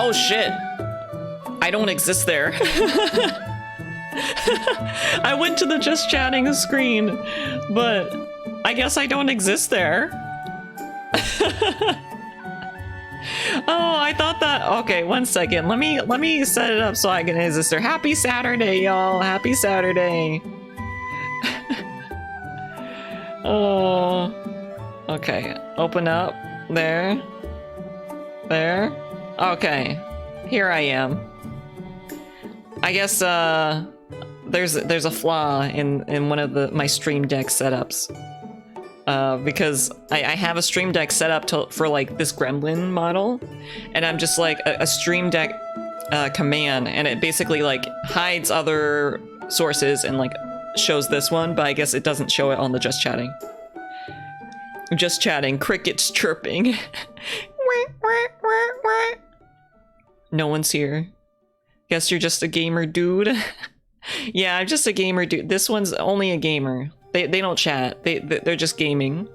Oh shit. I don't exist there. I went to the just chatting screen, but I guess I don't exist there. Oh, I thought that. Okay, one second. Let me set it up so I can exist there. Happy Saturday, y'all. Happy Saturday. Oh. Okay. Open up. There. There. Okay. Here I am. I guess there's a flaw in one of my Stream Deck setups. Because I have a Stream Deck set up for like this gremlin model, and I'm just like a Stream Deck command, and it basically like hides other sources and like shows this one, but I guess it doesn't show it on the just chatting. Just chatting, crickets chirping. No one's here. Guess you're just a gamer dude. Yeah, I'm just a gamer dude. This one's only a gamer. They don't chat. They're just gaming.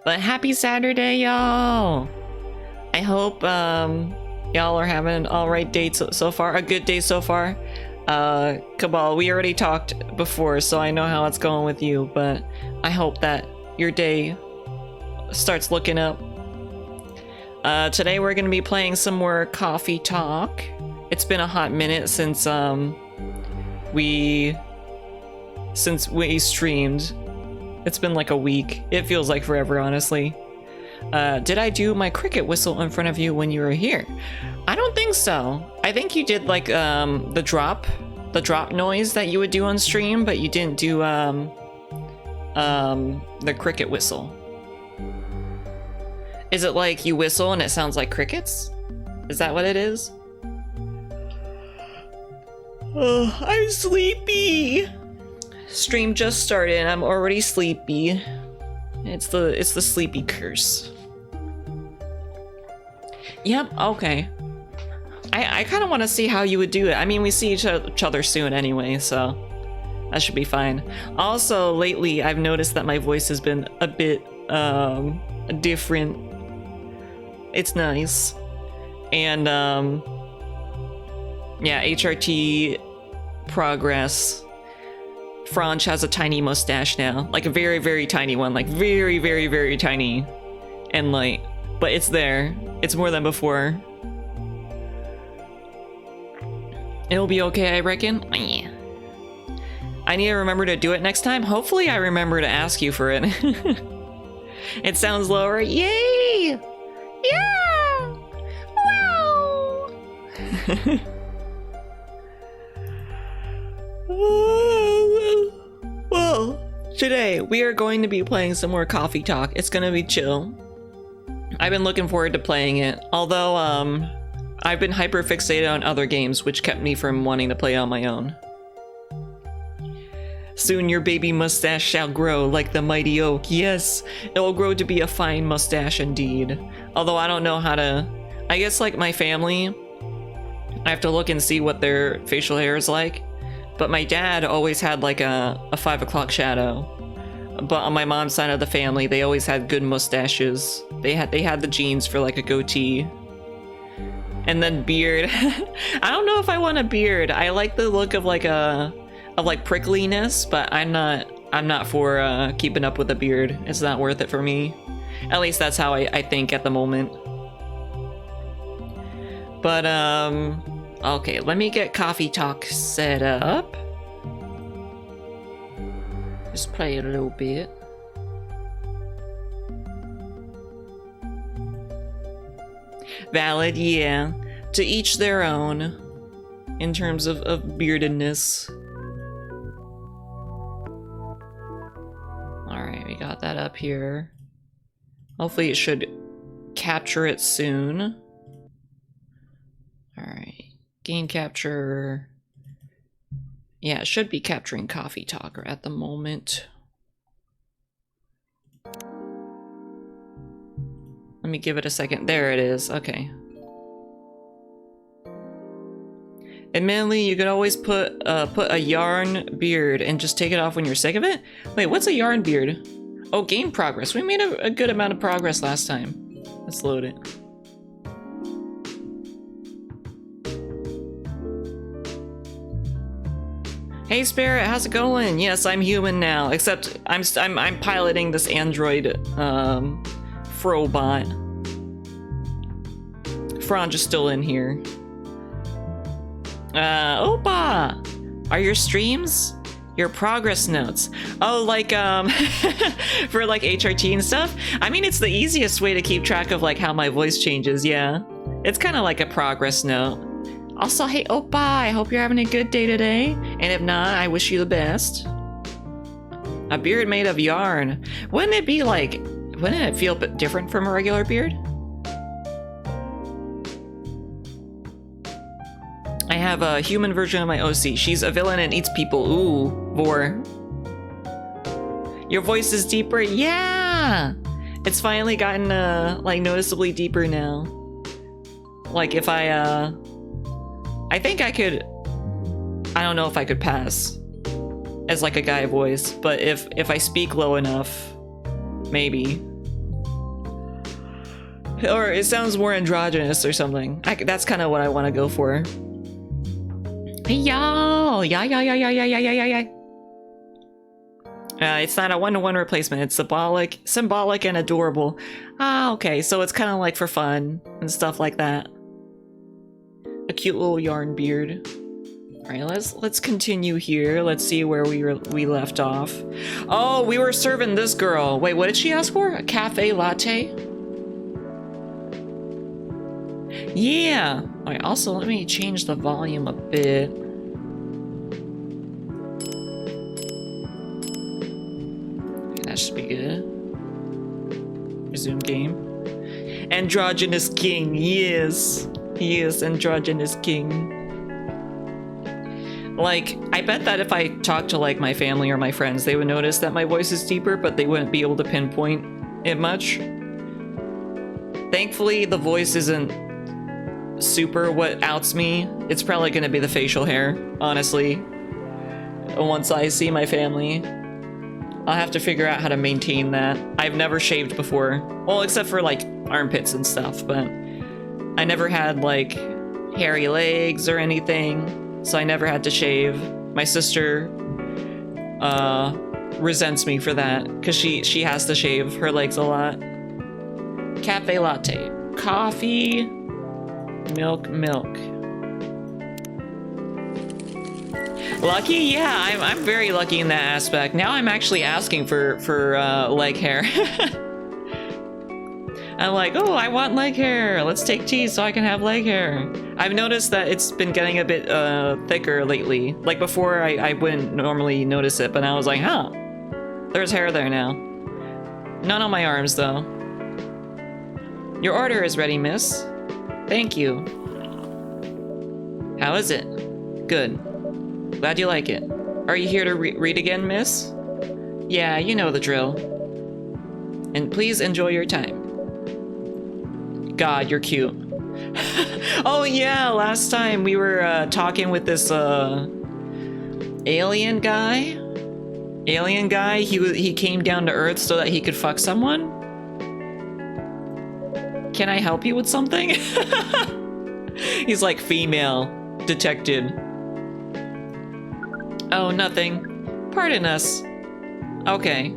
But happy Saturday, y'all. I hope y'all are having an alright day so far. A good day so far. Cabal, we already talked before, so I know how it's going with you, but I hope that your day starts looking up. Today we're gonna be playing some more Coffee Talk. It's been a hot minute since we streamed. It's been like a week. It feels like forever, honestly. Did I do my cricket whistle in front of you when you were here? I don't think so. I think you did like the drop noise that you would do on stream, but you didn't do the cricket whistle. Is it like you whistle and it sounds like crickets? Is that what it is? Oh, I'm sleepy. Stream just started and I'm already sleepy. It's the sleepy curse. Yep, okay. I kind of want to see how you would do it. I mean, we see each other soon anyway, so that should be fine. Also, lately I've noticed that my voice has been a bit different. It's nice. And yeah, HRT progress. Fronge has a tiny mustache now, like a very, very tiny one, like very, very, very tiny and light, but it's there. It's more than before. It'll be okay, I reckon. I need to remember to do it next time. Hopefully I remember to ask you for it. It sounds lower. Yay! Yeah! Wow! Well, today we are going to be playing some more Coffee Talk. It's gonna be chill. I've been looking forward to playing it, although I've been hyper fixated on other games, which kept me from wanting to play on my own. Soon your baby mustache shall grow like the mighty oak. Yes, it will grow to be a fine mustache indeed. Although I don't know how to... I guess like my family, I have to look and see what their facial hair is like. But my dad always had like a 5 o'clock shadow. But on my mom's side of the family, they always had good mustaches. They had the genes for like a goatee. And then beard. I don't know if I want a beard. I like the look of like prickliness, but I'm not for keeping up with a beard. It's not worth it for me. At least that's how I think at the moment. But okay, let me get Coffee Talk set up. Just play it a little bit. Valid, yeah. To each their own. In terms of beardedness. Alright, we got that up here. Hopefully it should capture it soon. Alright. Game capture. Yeah, it should be capturing Coffee Talker at the moment. Let me give it a second. There it is. Okay. Admittedly, you could always put a yarn beard and just take it off when you're sick of it. Wait, what's a yarn beard? Oh, game progress. We made a good amount of progress last time. Let's load it. Hey Spirit, how's it going? Yes, I'm human now. Except I'm piloting this android Frobot. Fronge is still in here. Opa! Are your streams? Your progress notes. Oh, like, for like HRT and stuff? I mean, it's the easiest way to keep track of like how my voice changes, yeah. It's kind of like a progress note. Also, hey, Opa, I hope you're having a good day today. And if not, I wish you the best. A beard made of yarn. Wouldn't it be like, wouldn't it feel a bit different from a regular beard? I have a human version of my OC. She's a villain and eats people. Ooh, Vor. Your voice is deeper? Yeah! It's finally gotten, like, noticeably deeper now. Like, if I think I could... I don't know if I could pass as, like, a guy voice, but if I speak low enough, maybe. Or it sounds more androgynous or something. That's kind of what I want to go for. Yo! Yeah. It's not a one-to-one replacement. It's symbolic and adorable. Ah, okay. So it's kind of like for fun and stuff like that. A cute little yarn beard. All right, let's continue here. Let's see where we left off. Oh, we were serving this girl. Wait, what did she ask for? A cafe latte? Yeah. All right. Also, let me change the volume a bit. That should be good. Resume game. Androgynous king. Yes. He is androgynous king. Like, I bet that if I talked to like my family or my friends, they would notice that my voice is deeper, but they wouldn't be able to pinpoint it much. Thankfully, the voice isn't super what outs me. It's probably gonna be the facial hair, honestly. Once I see my family, I'll have to figure out how to maintain that. I've never shaved before. Well, except for like armpits and stuff, but I never had like hairy legs or anything, so I never had to shave. My sister resents me for that because she has to shave her legs a lot. Cafe latte. Coffee. Milk. Lucky? Yeah, I'm very lucky in that aspect. Now I'm actually asking for leg hair. I'm like, oh, I want leg hair. Let's take tea so I can have leg hair. I've noticed that it's been getting a bit thicker lately. Like before, I wouldn't normally notice it, but now I was like, huh, there's hair there now. None on my arms, though. Your order is ready, miss. Thank you. How is it? Good. Glad you like it. Are you here to read again, miss? Yeah, you know the drill. And please enjoy your time. God, you're cute. Oh yeah, last time we were talking with this alien guy. He came down to Earth so that he could fuck someone. Can I help you with something? He's like, female detected. Oh, nothing. Pardon us. Okay.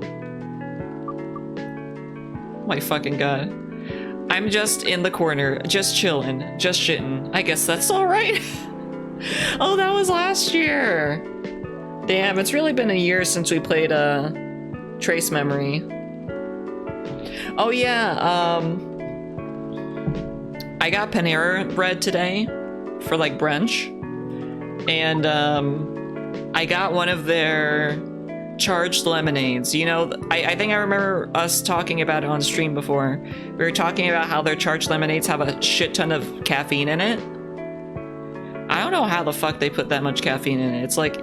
My fucking god. I'm just in the corner, just chilling, just shitting. I guess that's alright. Oh, that was last year. Damn, it's really been a year since we played Trace Memory. Oh yeah, I got Panera bread today for like brunch, and I got one of their charged lemonades. You know, I think I remember us talking about it on stream before. We were talking about how their charged lemonades have a shit ton of caffeine in it. I don't know how the fuck they put that much caffeine in it. It's like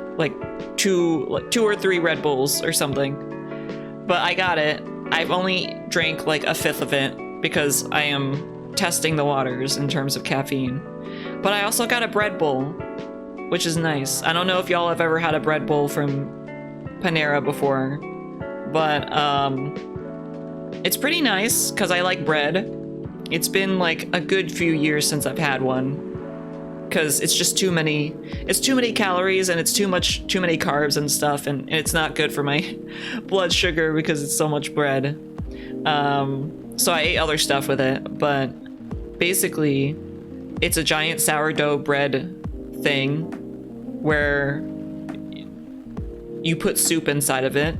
two or three Red Bulls or something. But I got it. I've only drank like a fifth of it because I am testing the waters in terms of caffeine. But I also got a bread bowl, which is nice. I don't know if y'all have ever had a bread bowl from Panera before, but it's pretty nice because I like bread. It's been like a good few years since I've had one because it's just too many calories, and it's too many carbs and stuff, and it's not good for my blood sugar because it's so much bread. So I ate other stuff with it, but basically it's a giant sourdough bread thing where you put soup inside of it,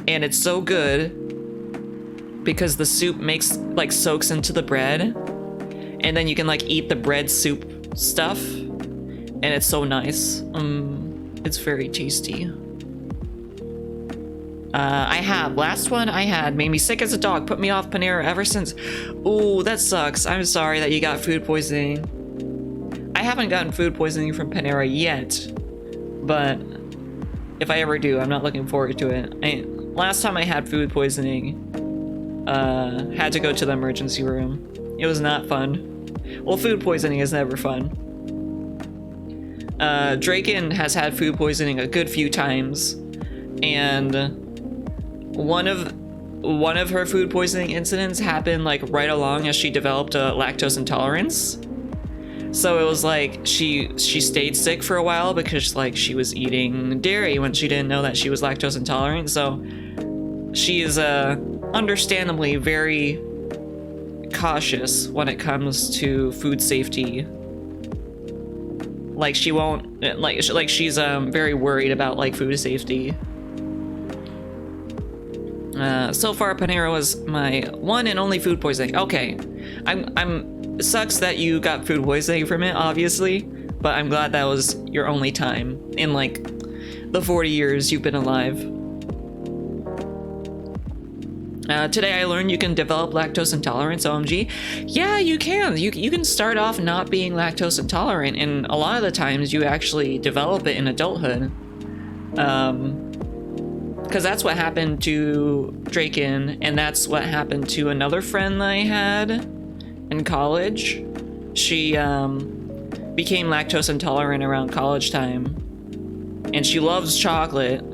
and it's so good because the soup soaks into the bread, and then you can like eat the bread soup stuff, and it's so nice. It's very tasty. Last one I had made me sick as a dog, put me off Panera ever since. Ooh, that sucks. I'm sorry that you got food poisoning. I haven't gotten food poisoning from Panera yet, but if I ever do, I'm not looking forward to it. Last time I had food poisoning, had to go to the emergency room. It was not fun. Well, food poisoning is never fun. Draken has had food poisoning a good few times, and one of her food poisoning incidents happened like right along as she developed a lactose intolerance. So it was like she stayed sick for a while because like she was eating dairy when she didn't know that she was lactose intolerant. So she is understandably very cautious when it comes to food safety. Like she won't she's very worried about like food safety. So far, Panera was my one and only food poisoning. Okay, it sucks that you got food poisoning from it, obviously, but I'm glad that was your only time in like the 40 years you've been alive. Today I learned you can develop lactose intolerance, OMG. Yeah, you can. You can start off not being lactose intolerant, and a lot of the times you actually develop it in adulthood. Because that's what happened to Draken, and that's what happened to another friend that I had in college. She became lactose intolerant around college time, and she loves chocolate,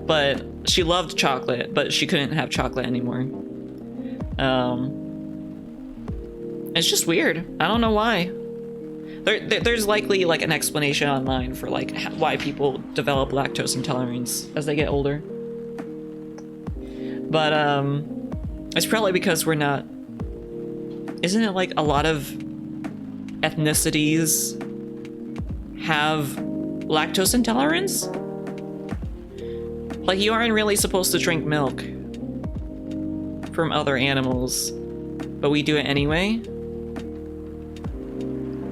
but she loved chocolate, but she couldn't have chocolate anymore. It's just weird. I don't know why. There's likely like an explanation online for like why people develop lactose intolerance as they get older. But it's probably because we're not. Isn't it like a lot of ethnicities have lactose intolerance? Like you aren't really supposed to drink milk from other animals, but we do it anyway.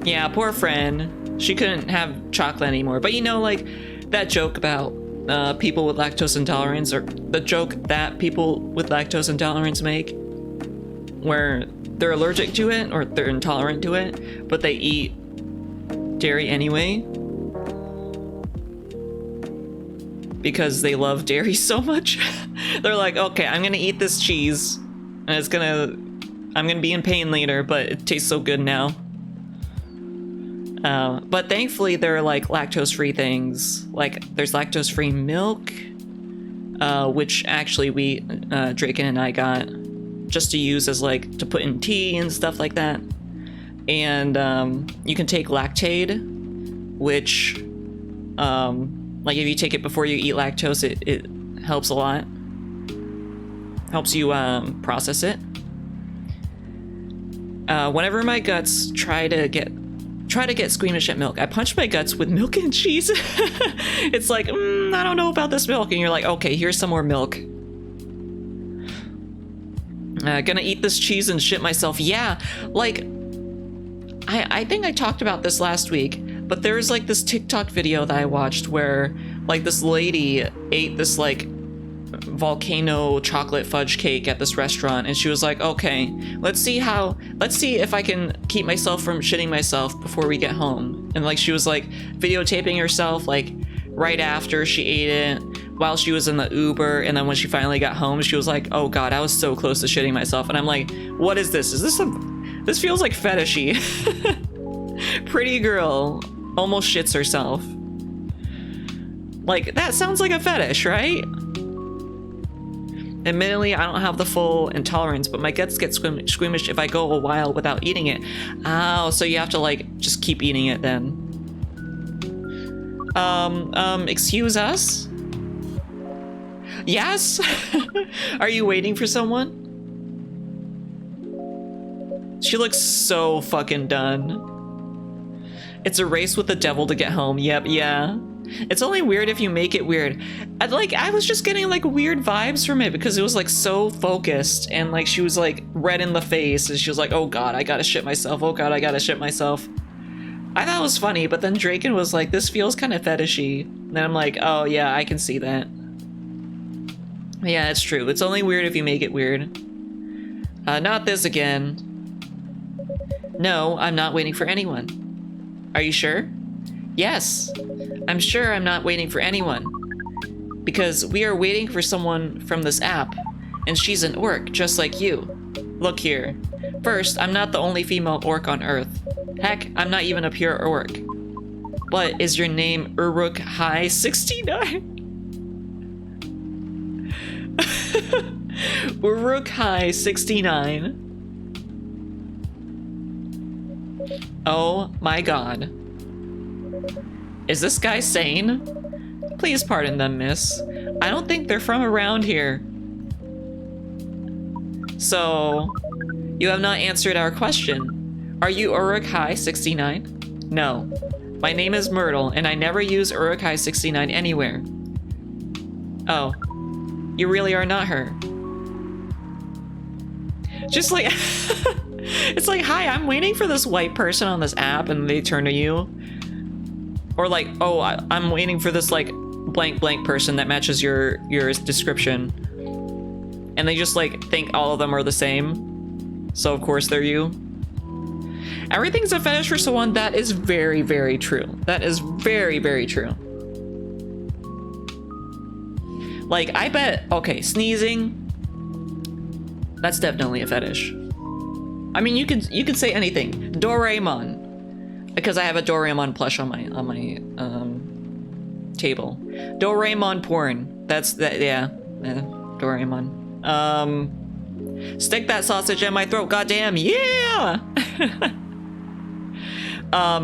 Yeah, poor friend. She couldn't have chocolate anymore. But you know, like that joke about people with lactose intolerance, or the joke that people with lactose intolerance make, where they're allergic to it or they're intolerant to it, but they eat dairy anyway because they love dairy so much. They're like, okay, I'm gonna eat this cheese and I'm gonna be in pain later, but it tastes so good now. But thankfully there are like lactose-free things. Like there's lactose-free milk, which actually we, Draken and I got just to use as like to put in tea and stuff like that. And you can take Lactaid, which like if you take it before you eat lactose, it helps a lot. Helps you process it. Whenever my guts try to get squeamish at milk, I punch my guts with milk and cheese. It's like, I don't know about this milk. And you're like, okay, here's some more milk. Gonna eat this cheese and shit myself. Yeah, like, I think I talked about this last week, but there's like this TikTok video that I watched where like this lady ate this like volcano chocolate fudge cake at this restaurant, and she was like, okay, let's see if I can keep myself from shitting myself before we get home. And like she was like videotaping herself like right after she ate it while she was in the Uber, and then when she finally got home she was like, oh god, I was so close to shitting myself. And I'm like, what is this? This feels like fetishy. Pretty girl almost shits herself. Like that sounds like a fetish, right? Admittedly, I don't have the full intolerance, but my guts get squeamish if I go a while without eating it. Oh, so you have to like just keep eating it then. Excuse us? Yes? Are you waiting for someone? She looks so fucking done. It's a race with the devil to get home. Yep, yeah. It's only weird if you make it weird. I was just getting like weird vibes from it because it was like so focused and like she was like red in the face and she was like, oh god, I gotta shit myself. Oh god, I gotta shit myself. I thought it was funny, but then Draken was like, this feels kind of fetishy. And then I'm like, oh yeah, I can see that. Yeah, it's true. It's only weird if you make it weird. Not this again. No, I'm not waiting for anyone. Are you sure? Yes. I'm sure I'm not waiting for anyone. Because we are waiting for someone from this app, and she's an orc, just like you. Look here. First, I'm not the only female orc on Earth. Heck, I'm not even a pure orc. But is your name Uruk High 69? Uruk High 69. Oh my god. Is this guy sane? Please pardon them, miss. I don't think they're from around here. So, you have not answered our question. Are you Uruk High 69? No. My name is Myrtle, and I never use Uruk High 69 anywhere. Oh. You really are not her. Just like... It's like, hi, I'm waiting for this white person on this app, and they turn to you. Or like, oh, I'm waiting for this like blank person that matches your description. And they just like think all of them are the same. So of course they're you. Everything's a fetish for someone. That is very, very true. That is very, very true. Like, I bet, okay, sneezing, that's definitely a fetish. I mean, you could say anything. Doraemon. Because I have a Doraemon plush on my table. Doraemon porn. That's that. Yeah, Doraemon. Stick that sausage in my throat. Goddamn, yeah. I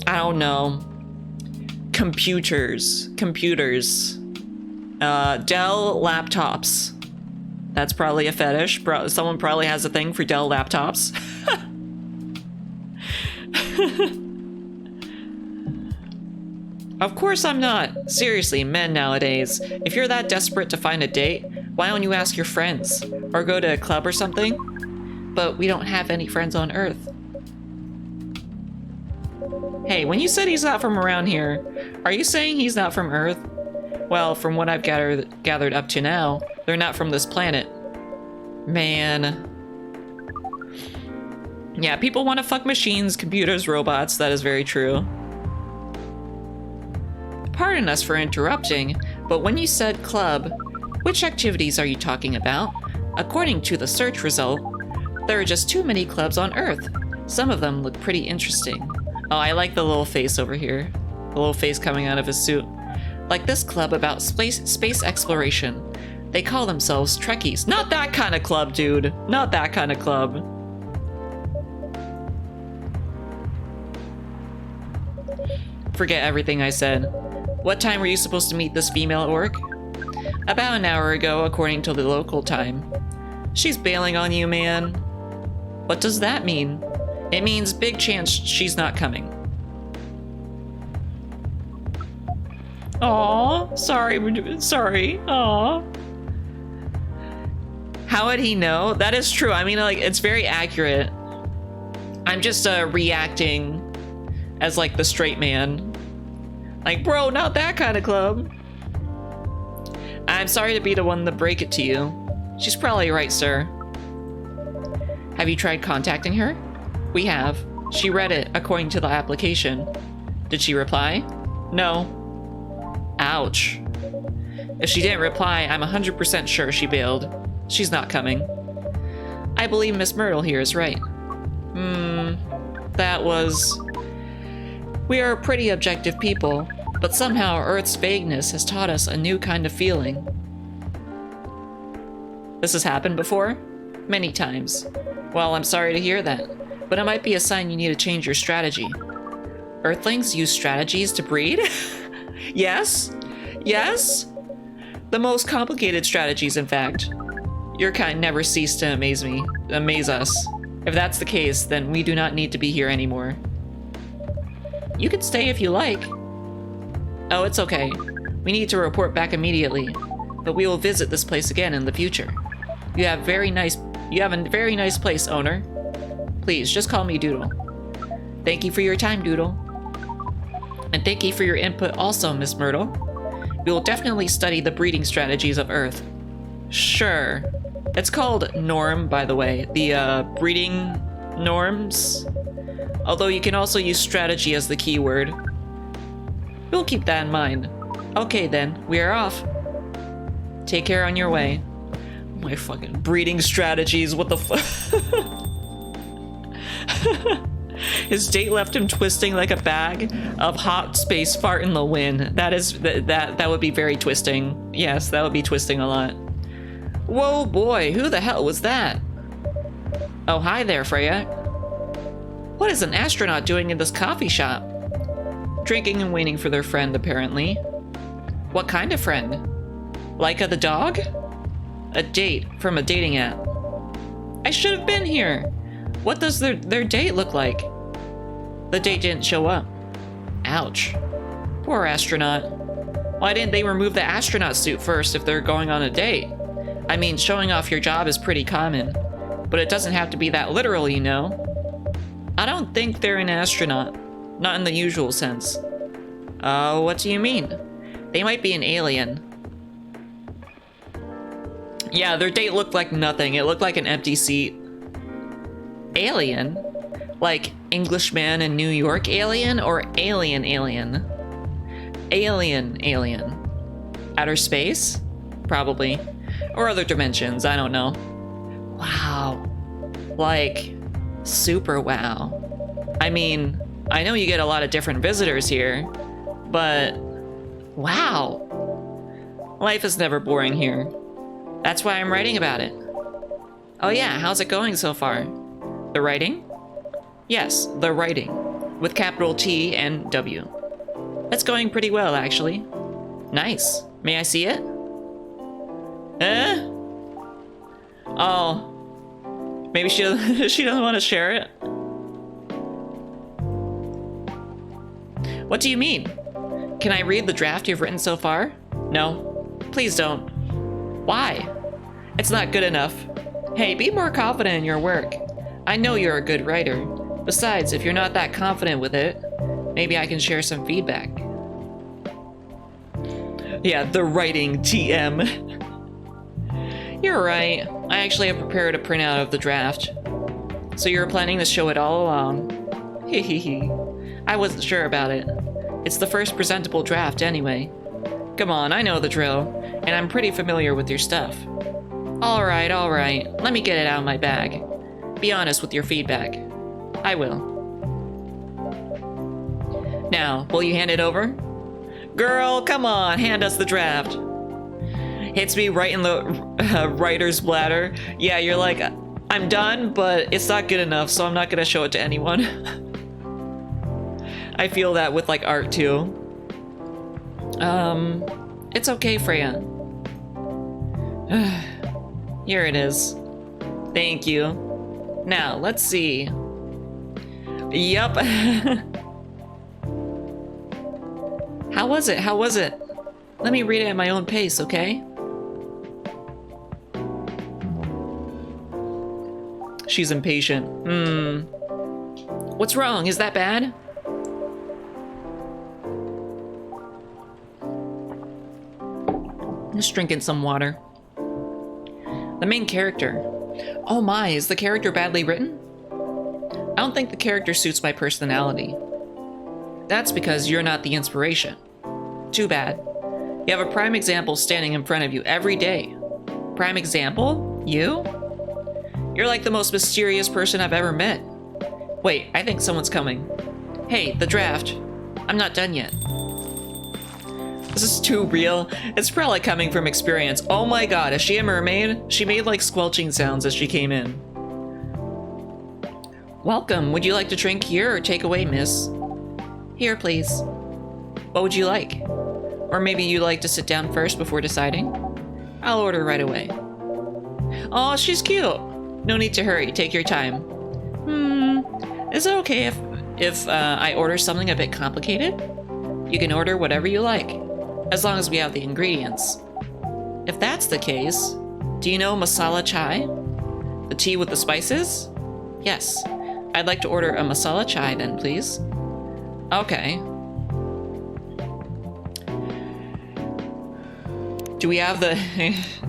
don't know. Computers. Dell laptops. That's probably a fetish. Someone probably has a thing for Dell laptops. Of course I'm not. Seriously, men nowadays. If you're that desperate to find a date, why don't you ask your friends? Or go to a club or something? But we don't have any friends on Earth. Hey, when you said he's not from around here, are you saying he's not from Earth? Well, from what I've gathered up to now, they're not from this planet. Man. Yeah, people want to fuck machines, computers, robots. That is very true. Pardon us for interrupting, but when you said club, which activities are you talking about? According to the search result, there are just too many clubs on Earth. Some of them look pretty interesting. Oh, I like the little face over here. The little face coming out of his suit. Like this club about space exploration. They call themselves Trekkies. Not that kind of club, dude. Not that kind of club. Forget everything I said. What time were you supposed to meet this female orc? About an hour ago, according to the local time. She's bailing on you, man. What does that mean? It means big chance she's not coming. Aw, sorry. Aw. How would he know? That is true. I mean, like, it's very accurate. I'm just reacting as like the straight man. Like, bro, not that kind of club. I'm sorry to be the one to break it to you. She's probably right, sir. Have you tried contacting her? We have. She read it according to the application. Did she reply? No. Ouch. If she didn't reply, I'm 100% sure she bailed. She's not coming. I believe Miss Myrtle here is right. That was... We are pretty objective people, but somehow Earth's vagueness has taught us a new kind of feeling. This has happened before? Many times. Well, I'm sorry to hear that, but it might be a sign you need to change your strategy. Earthlings use strategies to breed? Yes? Yes? The most complicated strategies, in fact. Your kind never cease to amaze us. If that's the case, then we do not need to be here anymore. You can stay if you like. Oh, it's okay. We need to report back immediately, but we will visit this place again in the future. You have a very nice place, owner. Please, just call me Doodle. Thank you for your time, Doodle. And thank you for your input also, Miss Myrtle. We will definitely study the breeding strategies of Earth. Sure. It's called norm, by the way. The breeding norms. Although you can also use strategy as the keyword. We'll keep that in mind. Okay then, we are off. Take care on your way. My fucking breeding strategies, what the fuck? His date left him twisting like a bag of hot space fart in the wind. That would be very twisting. Yes, that would be twisting a lot. Whoa boy, who the hell was that? Oh, hi there, Freya. What is an astronaut doing in this coffee shop? Drinking and waiting for their friend, apparently. What kind of friend? Leica the dog? A date from a dating app. I should have been here. What does their date look like? The date didn't show up. Ouch. Poor astronaut. Why didn't they remove the astronaut suit first if they're going on a date? I mean, showing off your job is pretty common, but it doesn't have to be that literal, you know? I don't think they're an astronaut. Not in the usual sense. What do you mean? They might be an alien. Yeah, their date looked like nothing. It looked like an empty seat. Alien? Like Englishman in New York alien or alien? Alien. Outer space? Probably. Or other dimensions, I don't know. Wow. Like, super wow. I mean, I know you get a lot of different visitors here, but wow. Life is never boring here. That's why I'm writing about it. Oh yeah, how's it going so far? The writing? Yes, the writing. With capital T and W. It's going pretty well, actually. Nice. May I see it? Oh. Maybe she doesn't want to share it? What do you mean? Can I read the draft you've written so far? No. Please don't. Why? It's not good enough. Hey, be more confident in your work. I know you're a good writer. Besides, if you're not that confident with it, maybe I can share some feedback. Yeah, the writing TM. You're right. I actually have prepared a printout of the draft. So you were planning to show it all along. Hehehe. I wasn't sure about it. It's the first presentable draft anyway. Come on, I know the drill, and I'm pretty familiar with your stuff. Alright. Let me get it out of my bag. Be honest with your feedback. I will. Now, will you hand it over? Girl, come on, hand us the draft. Hits me right in the writer's bladder. Yeah, you're like, I'm done, but it's not good enough, so I'm not gonna show it to anyone. I feel that with like art too. It's okay, Freya. Here it is. Thank you. Now, let's see. Yup. How was it? Let me read it at my own pace, okay? She's impatient. What's wrong? Is that bad? Just drinking some water. The main character. Oh my, is the character badly written? I don't think the character suits my personality. That's because you're not the inspiration. Too bad. You have a prime example standing in front of you every day. Prime example? You? You're like the most mysterious person I've ever met. Wait, I think someone's coming. Hey, the draft. I'm not done yet. This is too real. It's probably coming from experience. Oh my god, is she a mermaid? She made like squelching sounds as she came in. Welcome. Would you like to drink here or take away, miss? Here, please. What would you like? Or maybe you'd like to sit down first before deciding? I'll order right away. Oh, she's cute. No need to hurry. Take your time. Is it okay if I order something a bit complicated? You can order whatever you like, as long as we have the ingredients. If that's the case, do you know masala chai? The tea with the spices? Yes. I'd like to order a masala chai then, please. Okay. Do we have the...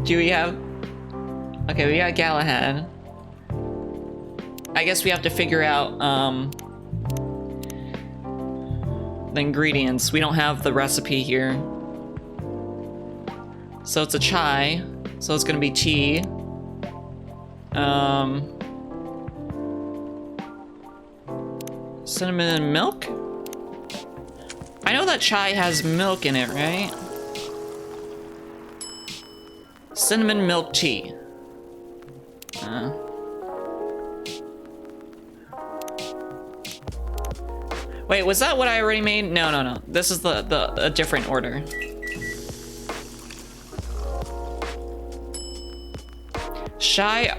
do we have... Okay, we got Galahad. I guess we have to figure out, the ingredients. We don't have the recipe here. So it's a chai. So it's gonna be tea. Cinnamon and milk? I know that chai has milk in it, right? Cinnamon milk tea. Wait, was that what I already made? No. This is a different order. Chai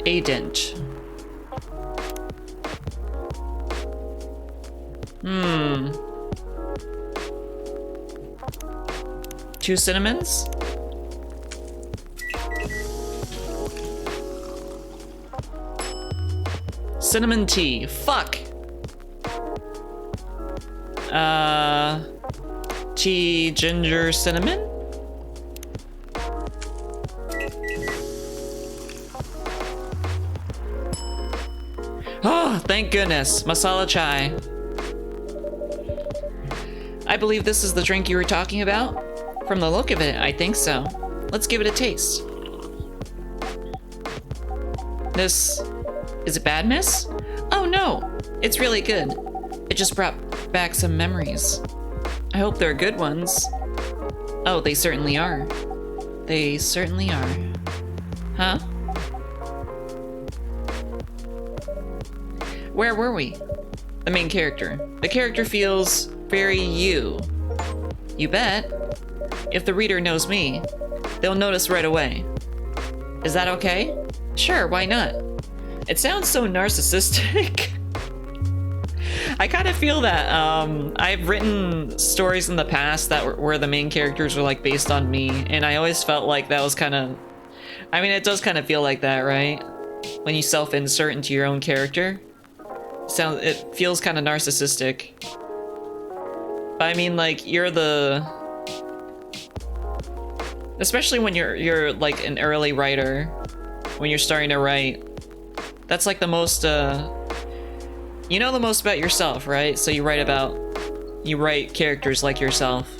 Ardent. 2 cinnamons? Cinnamon tea. Fuck. Tea, ginger, cinnamon? Oh, thank goodness. Masala chai. I believe this is the drink you were talking about? From the look of it, I think so. Let's give it a taste. This... Is it bad, miss? Oh no, it's really good. It just brought back some memories. I hope they're good ones. Oh, they certainly are. They certainly are. Huh? Where were we? The main character. The character feels very you. You bet. If the reader knows me, they'll notice right away. Is that okay? Sure, why not? It sounds so narcissistic. I kind of feel that. I've written stories in the past that where the main characters were like based on me, and I always felt like that was kind of... I mean, it does kind of feel like that, right? When you self-insert into your own character. It feels kind of narcissistic. But I mean, like, you're the... Especially when you're like an early writer, when you're starting to write. That's like the most, you know the most about yourself, right? So you write characters like yourself.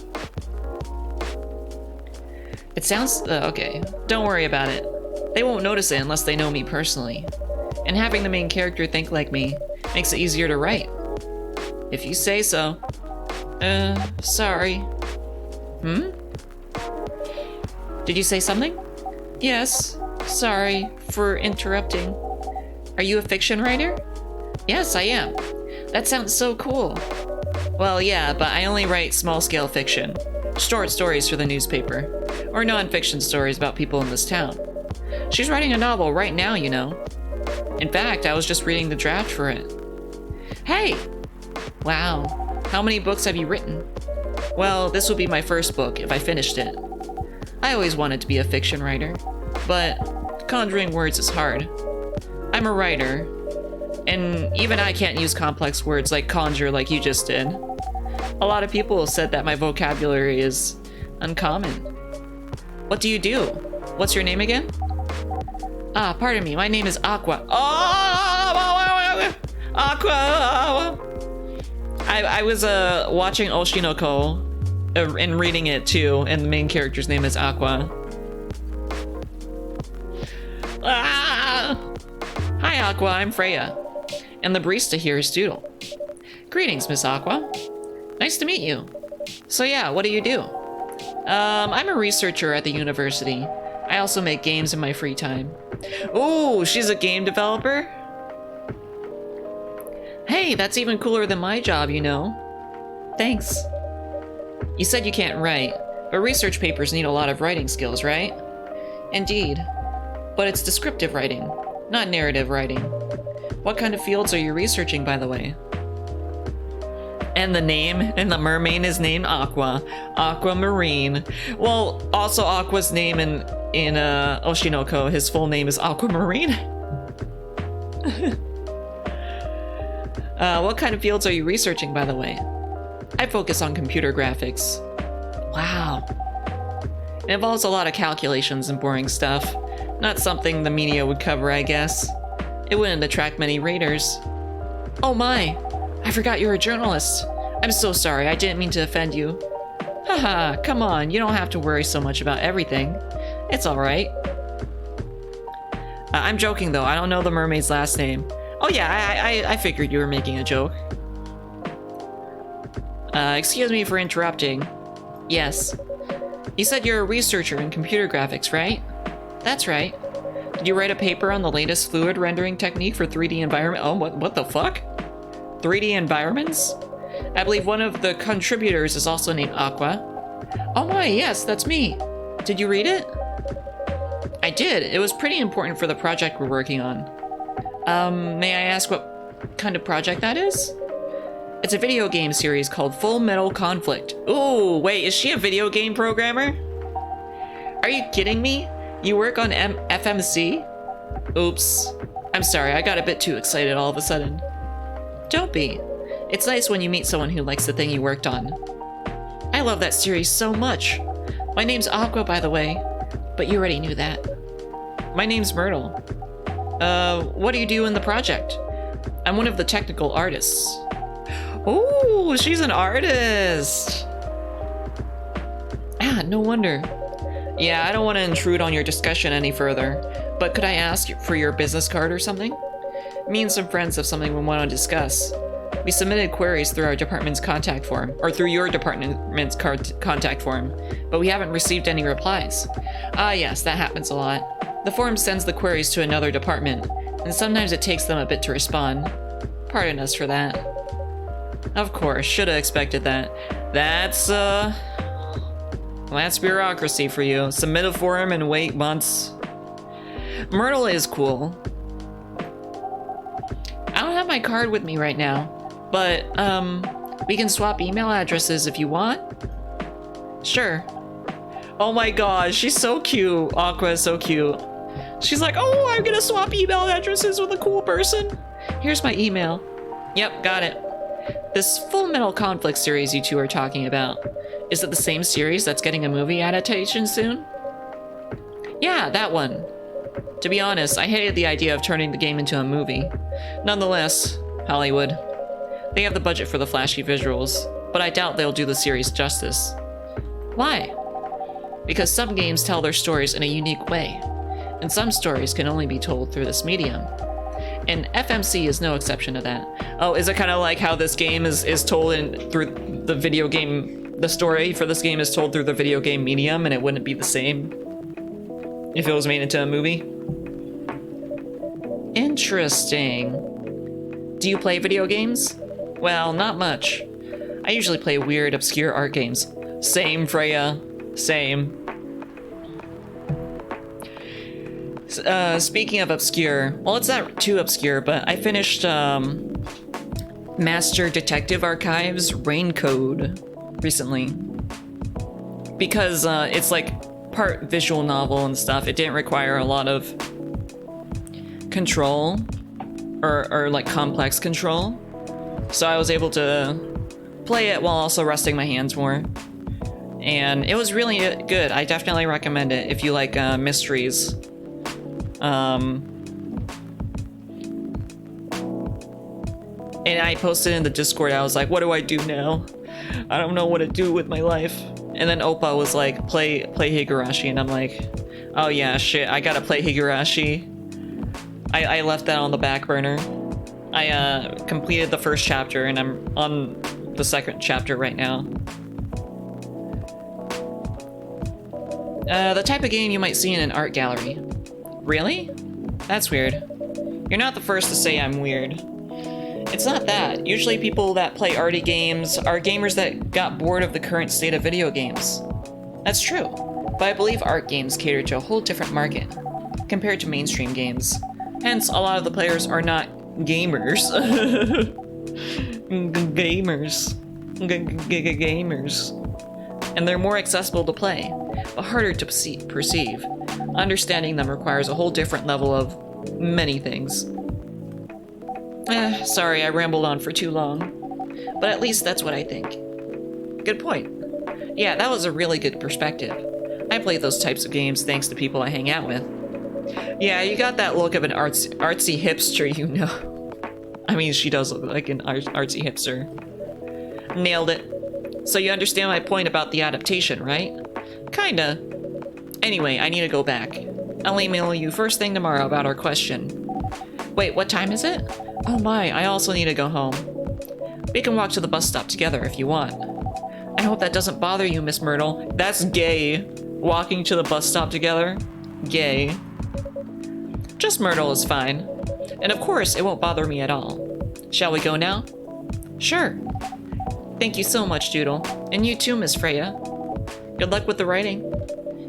It sounds, okay, don't worry about it. They won't notice it unless they know me personally. And having the main character think like me makes it easier to write. If you say so. Sorry. Did you say something? Yes, sorry for interrupting. Are you a fiction writer? Yes, I am. That sounds so cool. Well, yeah, but I only write small-scale fiction. Short stories for the newspaper. Or non-fiction stories about people in this town. She's writing a novel right now, you know. In fact, I was just reading the draft for it. Hey! Wow. How many books have you written? Well, this would be my first book if I finished it. I always wanted to be a fiction writer, but conjuring words is hard. I'm a writer, and even I can't use complex words like conjure like you just did. A lot of people have said that my vocabulary is uncommon. What do you do? What's your name again? Ah, pardon me, my name is Aqua. Oh, Aqua! I was watching Oshinoko and reading it too, and the main character's name is Aqua. Ah! Hi Aqua, I'm Freya. And the barista here is Doodle. Greetings, Miss Aqua. Nice to meet you. So yeah, what do you do? I'm a researcher at the university. I also make games in my free time. Oh, she's a game developer? Hey, that's even cooler than my job, you know. Thanks. You said you can't write, but research papers need a lot of writing skills, right? Indeed. But it's descriptive writing, not narrative writing. What kind of fields are you researching, by the way? And the mermaid is named Aqua. Aquamarine. Well, also Aqua's name in Oshinoko, his full name is Aquamarine. What kind of fields are you researching, by the way? I focus on computer graphics. Wow. It involves a lot of calculations and boring stuff. Not something the media would cover, I guess. It wouldn't attract many readers. Oh my! I forgot you're a journalist. I'm so sorry, I didn't mean to offend you. Haha, come on, you don't have to worry so much about everything. It's alright. I'm joking though, I don't know the mermaid's last name. Oh yeah, I figured you were making a joke. Excuse me for interrupting. Yes. You said you're a researcher in computer graphics, right? That's right. Did you write a paper on the latest fluid rendering technique for 3D environment? Oh, what the fuck? 3D environments? I believe one of the contributors is also named Aqua. Oh my, yes, that's me. Did you read it? I did. It was pretty important for the project we're working on. May I ask what kind of project that is? It's a video game series called Full Metal Conflict. Ooh, wait, is she a video game programmer? Are you kidding me? You work on FMC? Oops. I'm sorry, I got a bit too excited all of a sudden. Don't be. It's nice when you meet someone who likes the thing you worked on. I love that series so much. My name's Aqua, by the way, but you already knew that. My name's Myrtle. What do you do in the project? I'm one of the technical artists. Oh, she's an artist. Ah, no wonder. Yeah, I don't want to intrude on your discussion any further, but could I ask for your business card or something? Me and some friends have something we want to discuss. We submitted queries through our department's contact form, or through your department's contact form, but we haven't received any replies. Ah yes, that happens a lot. The form sends the queries to another department, and sometimes it takes them a bit to respond. Pardon us for that. Of course, should have expected that. That's bureaucracy for you. Submit a form and wait months. Myrtle is cool. I don't have my card with me right now, but we can swap email addresses if you want. Sure. Oh my gosh, she's so cute. Aqua is so cute. She's like, oh, I'm gonna swap email addresses with a cool person. Here's my email. Yep, got it. This Full Metal Conflict series you two are talking about, is it the same series that's getting a movie adaptation soon? Yeah, that one. To be honest, I hated the idea of turning the game into a movie. Nonetheless, Hollywood. They have the budget for the flashy visuals, but I doubt they'll do the series justice. Why? Because some games tell their stories in a unique way, and some stories can only be told through this medium. And FMC is no exception to that. Oh, is it kind of like how this game is told through the video game, the story for this game is told through the video game medium, and it wouldn't be the same if it was made into a movie? Interesting. Do you play video games? Well, not much. I usually play weird, obscure art games. Same, Freya. Same. Speaking of obscure, well, it's not too obscure, but I finished Master Detective Archives Rain Code recently. Because it's like part visual novel and stuff. It didn't require a lot of control or like complex control. So I was able to play it while also resting my hands more. And it was really good. I definitely recommend it if you like mysteries. And I posted in the Discord, I was like, what do I do now? I don't know what to do with my life. And then Oppa was like, play Higurashi, and I'm like, oh yeah, shit, I gotta play Higurashi. I left that on the back burner. I completed the first chapter, and I'm on the second chapter right now. The type of game you might see in an art gallery. Really? That's weird. You're not the first to say I'm weird. It's not that. Usually people that play arty games are gamers that got bored of the current state of video games. That's true, but I believe art games cater to a whole different market compared to mainstream games. Hence, a lot of the players are not gamers. Gamers. And they're more accessible to play, but harder to perceive. Understanding them requires a whole different level of many things. Sorry, I rambled on for too long. But at least that's what I think. Good point. Yeah, that was a really good perspective. I play those types of games thanks to people I hang out with. Yeah, you got that look of an artsy hipster, you know. I mean, she does look like an artsy hipster. Nailed it. So you understand my point about the adaptation, right? Kinda. Anyway, I need to go back. I'll email you first thing tomorrow about our question. Wait, what time is it? Oh my, I also need to go home. We can walk to the bus stop together if you want. I hope that doesn't bother you, Miss Myrtle. That's gay. Walking to the bus stop together? Gay. Just Myrtle is fine. And of course, it won't bother me at all. Shall we go now? Sure. Thank you so much, Doodle. And you too, Miss Freya. Good luck with the writing.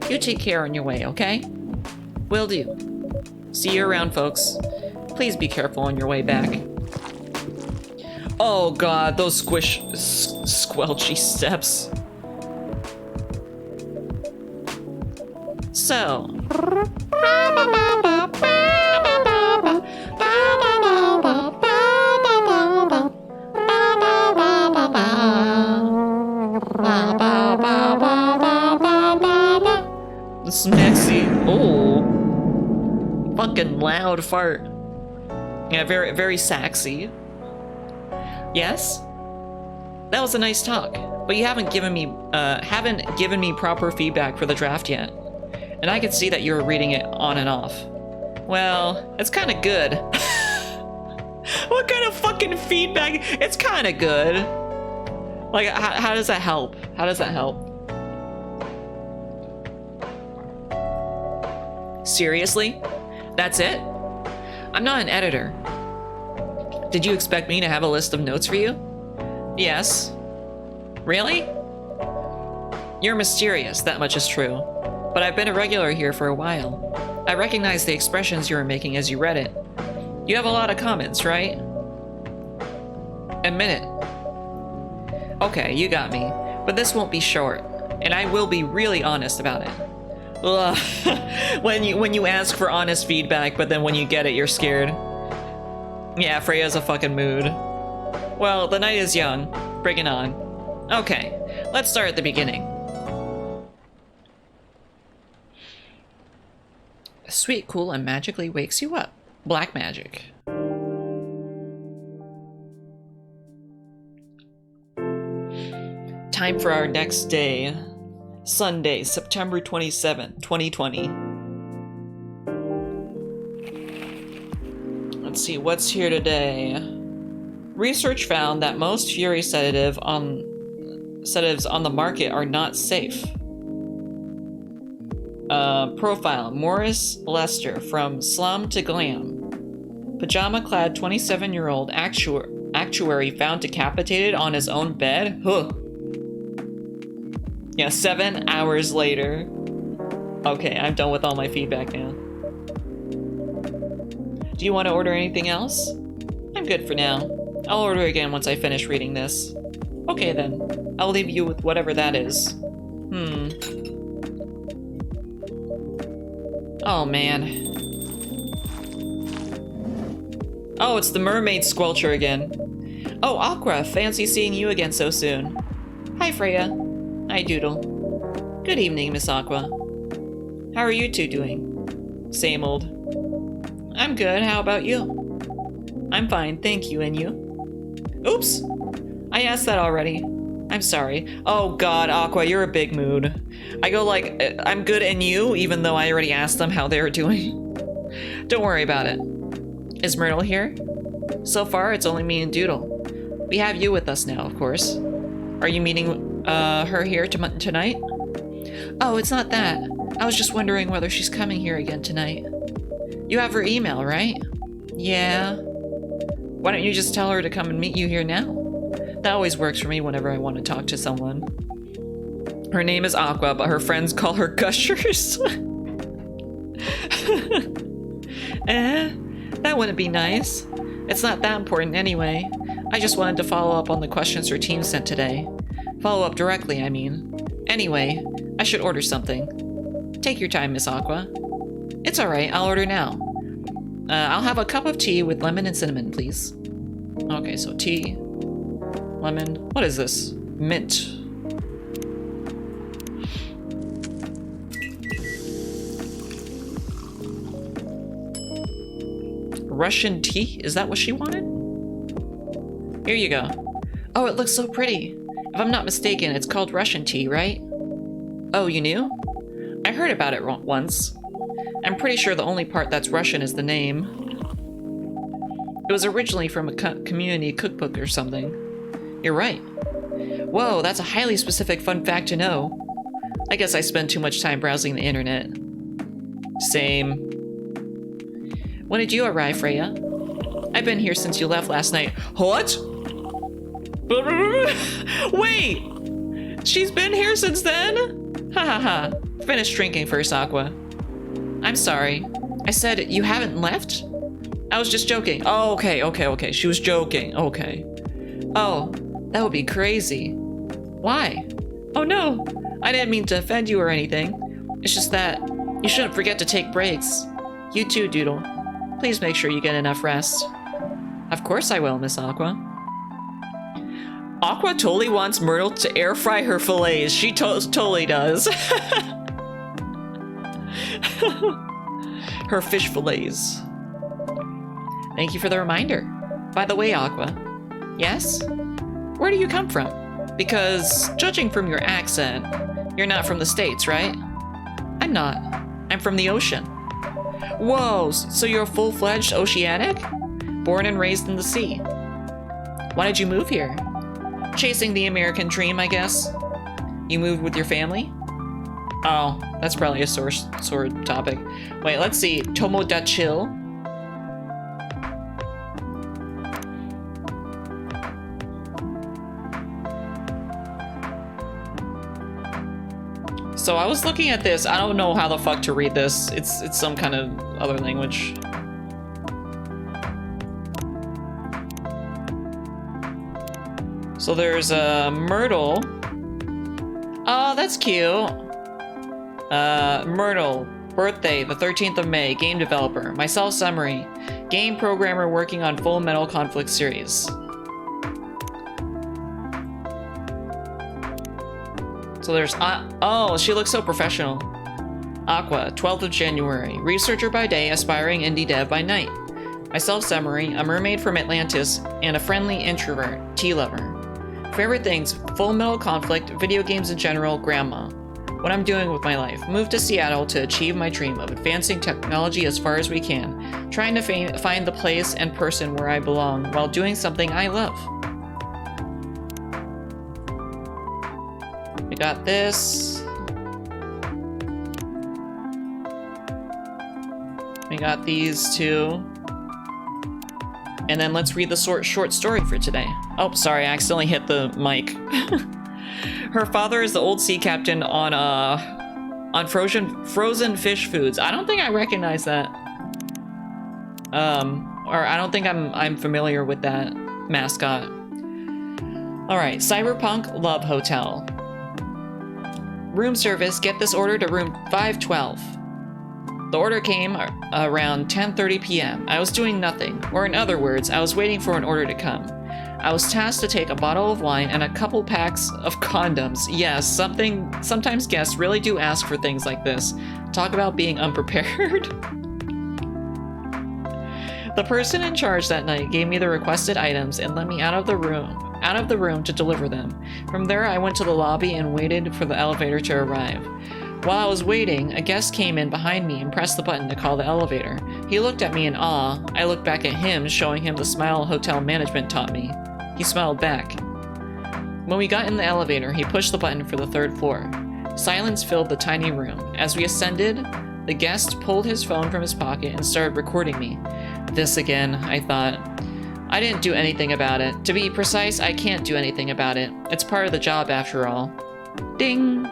You take care on your way, okay? Will do. See you around, folks. Please be careful on your way back. Oh god, those squelchy steps. So. Smexy. Oh. Fucking loud fart. Yeah, very, very sexy. Yes? That was a nice talk, but you haven't given me proper feedback for the draft yet. And I could see that you were reading it on and off. Well, it's kind of good. What kind of fucking feedback? It's kind of good. Like, how does that help? How does that help? Seriously? That's it? I'm not an editor. Did you expect me to have a list of notes for you? Yes. Really? You're mysterious, that much is true. But I've been a regular here for a while. I recognize the expressions you were making as you read it. You have a lot of comments, right? Admit it. Okay, you got me. But this won't be short, and I will be really honest about it. Ugh. when you ask for honest feedback, but then when you get it, you're scared. Yeah, Freya's a fucking mood. Well, the night is young. Bring it on. Okay, let's start at the beginning. Sweet, cool, and magically wakes you up. Black magic. Time for our next day. Sunday, September 27th, 2020. Let's see, what's here today? Research found that most Fury sedatives on the market are not safe. Profile, Morris Lester, from slum to glam. Pajama-clad 27-year-old actuary found decapitated on his own bed? Huh. Yeah, 7 hours later. Okay, I'm done with all my feedback now. Do you want to order anything else? I'm good for now. I'll order again once I finish reading this. Okay then. I'll leave you with whatever that is. Oh man. Oh, it's the mermaid squelcher again. Oh, Aqua, fancy seeing you again so soon. Hi, Freya. Hi, Doodle. Good evening, Miss Aqua. How are you two doing? Same old. I'm good, how about you? I'm fine, thank you, and you? Oops! I asked that already. I'm sorry. Oh god, Aqua, you're a big mood. I go like, I'm good and you, even though I already asked them how they were doing. Don't worry about it. Is Myrtle here? So far, it's only me and Doodle. We have you with us now, of course. Are you meeting her here tonight? Oh, it's not that. I was just wondering whether she's coming here again tonight. You have her email, right? Yeah. Why don't you just tell her to come and meet you here now? That always works for me whenever I want to talk to someone. Her name is Aqua, but her friends call her Gushers. That wouldn't be nice. It's not that important anyway. I just wanted to follow up on the questions her team sent today. Follow up directly, I mean. Anyway, I should order something. Take your time, Miss Aqua. It's alright, I'll order now. I'll have a cup of tea with lemon and cinnamon, please. Okay, so tea, lemon. What is this? Mint. Russian tea? Is that what she wanted? Here you go. Oh, it looks so pretty. If I'm not mistaken, it's called Russian tea, right? Oh, you knew? I heard about it once. I'm pretty sure the only part that's Russian is the name. It was originally from a community cookbook or something. You're right. Whoa, that's a highly specific fun fact to know. I guess I spend too much time browsing the internet. Same. When did you arrive, Freya? I've been here since you left last night. What? Wait! She's been here since then? Ha ha ha. Finish drinking first, Aqua. I'm sorry. I said you haven't left? I was just joking. Oh, okay. She was joking. Okay. Oh, that would be crazy. Why? Oh no, I didn't mean to offend you or anything. It's just that you shouldn't forget to take breaks. You too, Doodle. Please make sure you get enough rest. Of course I will, Miss Aqua. Aqua totally wants Myrtle to air fry her fillets. She totally does. Her fish fillets. Thank you for the reminder. By the way, Aqua. Yes? Where do you come from? Because, judging from your accent, you're not from the States, right? I'm not. I'm from the ocean. Whoa, so you're a full-fledged oceanic? Born and raised in the sea. Why did you move here? Chasing the American dream, I guess. You moved with your family? Oh, that's probably a sore topic. Wait, let's see. Tomodachil. So I was looking at this. I don't know how the fuck to read this. It's some kind of other language. So there's a Myrtle. Oh, that's cute. Myrtle, birthday, the 13th of May, game developer. Myself, summary. Game programmer working on Full Metal Conflict series. So there's, oh, she looks so professional. Aqua, 12th of January. Researcher by day, aspiring indie dev by night. Myself, summary, a mermaid from Atlantis, and a friendly introvert, tea lover. Favorite things, Full Metal Conflict, video games in general, grandma. What I'm doing with my life. Moved to Seattle to achieve my dream of advancing technology as far as we can. Trying to find the place and person where I belong while doing something I love. We got this. We got these two. And then let's read the short story for today. Oh, sorry, I accidentally hit the mic. Her father is the old sea captain on frozen fish foods. I don't think I recognize that. Or I don't think I'm familiar with that mascot. All right, Cyberpunk Love Hotel. Room service, get this order to room 512. The order came around 10:30 p.m. I was doing nothing, or in other words, I was waiting for an order to come. I was tasked to take a bottle of wine and a couple packs of condoms. Yes, sometimes guests really do ask for things like this. Talk about being unprepared. The person in charge that night gave me the requested items and let me out of the room to deliver them. From there, I went to the lobby and waited for the elevator to arrive. While I was waiting, a guest came in behind me and pressed the button to call the elevator. He looked at me in awe. I looked back at him, showing him the smile hotel management taught me. He smiled back. When we got in the elevator, he pushed the button for the 3rd floor. Silence filled the tiny room. As we ascended, the guest pulled his phone from his pocket and started recording me. This again, I thought. I didn't do anything about it. To be precise, I can't do anything about it. It's part of the job after all. Ding!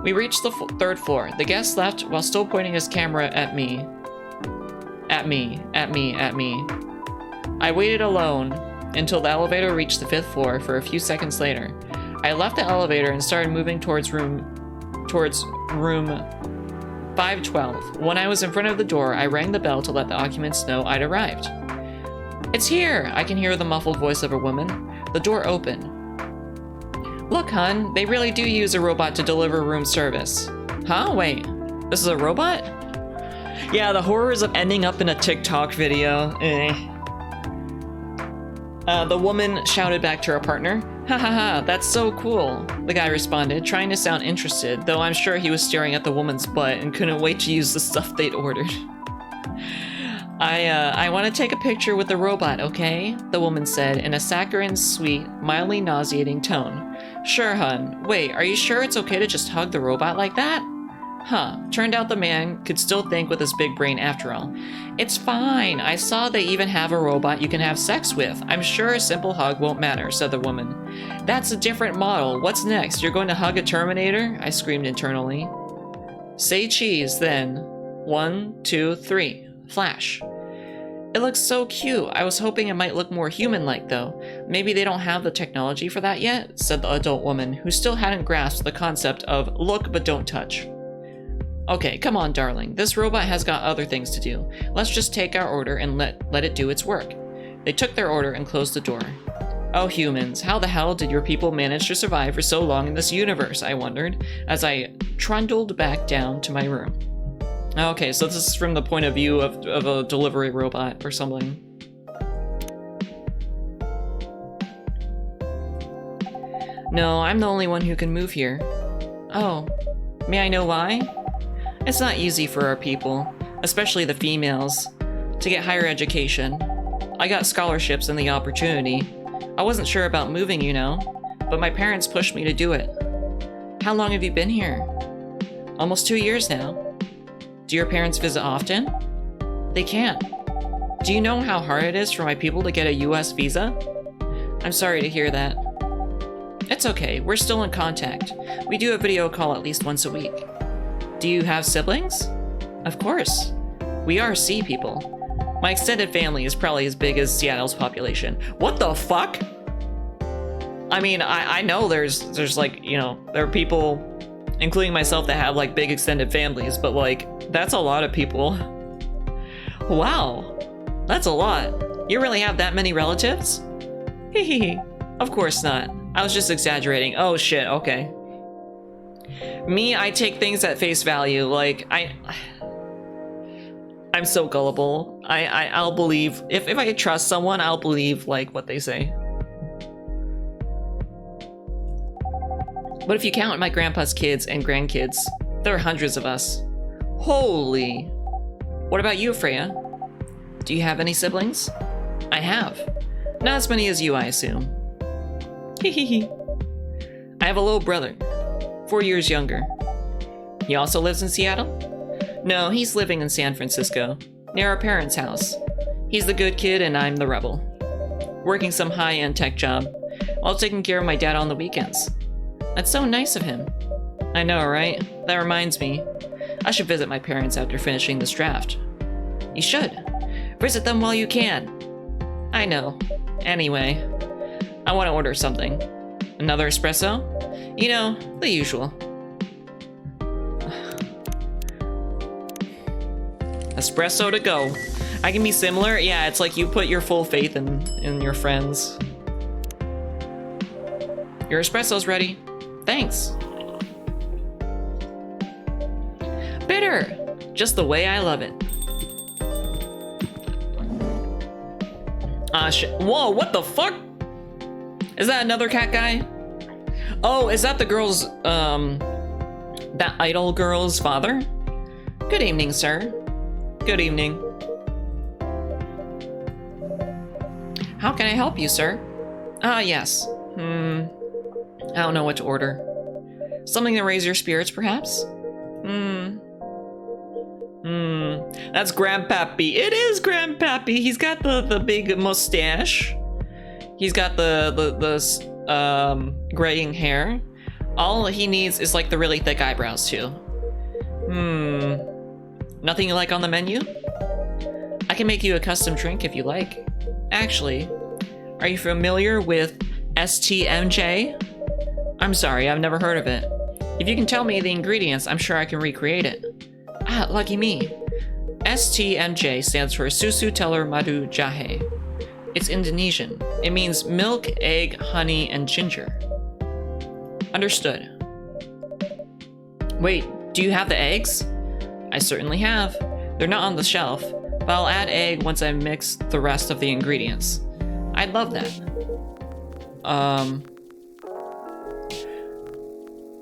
We reached the third floor. The guest left while still pointing his camera at me. At me. I waited alone until the elevator reached the 5th floor for a few seconds later. I left the elevator and started moving towards room 512. When I was in front of the door, I rang the bell to let the occupants know I'd arrived. It's here! I can hear the muffled voice of a woman. The door opened. Look, hun, they really do use a robot to deliver room service. Huh? Wait, this is a robot? Yeah, the horrors of ending up in a TikTok video. The woman shouted back to her partner. Ha ha ha, that's so cool, the guy responded, trying to sound interested, though I'm sure he was staring at the woman's butt and couldn't wait to use the stuff they'd ordered. I want to take a picture with the robot, okay? The woman said in a saccharine, sweet, mildly nauseating tone. Sure, hun. Wait, are you sure it's okay to just hug the robot like that? Huh. Turned out the man could still think with his big brain after all. It's fine. I saw they even have a robot you can have sex with. I'm sure a simple hug won't matter, said the woman. That's a different model. What's next? You're going to hug a Terminator? I screamed internally. Say cheese, then. 1, 2, 3. Flash. It looks so cute. I was hoping it might look more human-like, though. Maybe they don't have the technology for that yet, said the adult woman, who still hadn't grasped the concept of look but don't touch. Okay, come on, darling. This robot has got other things to do. Let's just take our order and let it do its work. They took their order and closed the door. Oh, humans, how the hell did your people manage to survive for so long in this universe, I wondered, as I trundled back down to my room. Okay, so this is from the point of view of a delivery robot or something. No, I'm the only one who can move here. Oh, may I know why? It's not easy for our people, especially the females, to get higher education. I got scholarships and the opportunity. I wasn't sure about moving, you know, but my parents pushed me to do it. How long have you been here? Almost 2 years now. Do your parents visit often? They can't. Do you know how hard it is for my people to get a US visa? I'm sorry to hear that. It's okay, we're still in contact. We do a video call at least once a week. Do you have siblings? Of course. We are sea people. My extended family is probably as big as Seattle's population. What the fuck? I mean, I know there's like, you know, there are people, including myself, that have like big extended families, but like, that's a lot of people. Wow, that's a lot. You really have that many relatives? Hehehe. Of course not. I was just exaggerating. Oh shit, okay. Me, I take things at face value. Like, I'm so gullible. I'll believe, if I trust someone, I'll believe like what they say. But if you count my grandpa's kids and grandkids, there are hundreds of us. Holy. What about you, Freya? Do you have any siblings? I have. Not as many as you, I assume. Hehehe. I have a little brother, 4 years younger. He also lives in Seattle? No, he's living in San Francisco, near our parents' house. He's the good kid and I'm the rebel. Working some high-end tech job, while taking care of my dad on the weekends. That's so nice of him. I know, right? That reminds me. I should visit my parents after finishing this draft. You should. Visit them while you can. I know. Anyway, I want to order something. Another espresso? You know, the usual. Espresso to go. I can be similar. Yeah, it's like you put your full faith in your friends. Your espresso's ready. Thanks. Bitter! Just the way I love it. Ah, shit. Whoa, what the fuck? Is that another cat guy? Oh, is that the girl's, that idol girl's father? Good evening, sir. Good evening. How can I help you, sir? Ah, yes. I don't know what to order. Something to raise your spirits, perhaps? That's Grandpappy. It is Grandpappy. He's got the big mustache. He's got the graying hair. All he needs is like the really thick eyebrows too. Nothing you like on the menu? I can make you a custom drink if you like. Actually, are you familiar with STMJ? I'm sorry, I've never heard of it. If you can tell me the ingredients, I'm sure I can recreate it. Ah, lucky me. STMJ stands for Susu Telur Madu Jahe. It's Indonesian. It means milk, egg, honey, and ginger. Understood. Wait, do you have the eggs? I certainly have. They're not on the shelf, but I'll add egg once I mix the rest of the ingredients. I'd love that.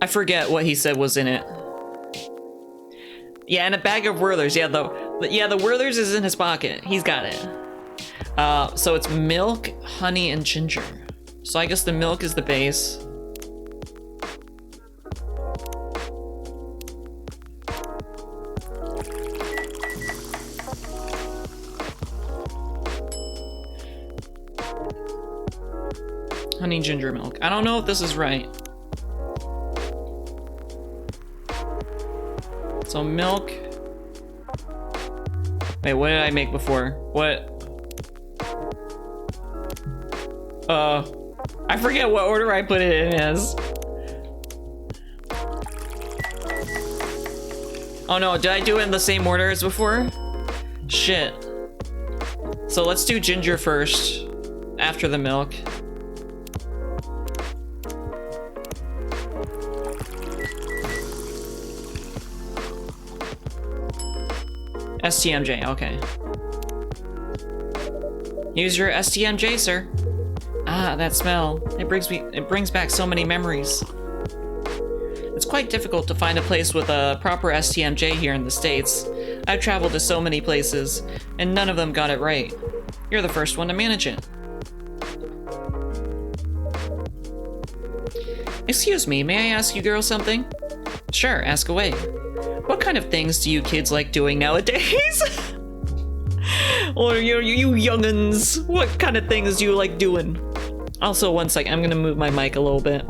I forget what he said was in it. Yeah, and a bag of Werther's. Yeah, the Werther's is in his pocket. He's got it. So it's milk, honey, and ginger. So I guess the milk is the base. Honey ginger milk. I don't know if this is right. So milk. Wait, what did I make before? What? I forget what order I put it in as. Oh no, did I do it in the same order as before? Shit. So let's do ginger first, after the milk. STMJ, okay. Use your STMJ, sir. Ah, that smell. It brings back so many memories. It's quite difficult to find a place with a proper STMJ here in the States. I've traveled to so many places, and none of them got it right. You're the first one to manage it. Excuse me, may I ask you girls something? Sure, ask away. What kind of things do you kids like doing nowadays? Or you young'uns, what kind of things do you like doing? Also, one second, I'm gonna move my mic a little bit.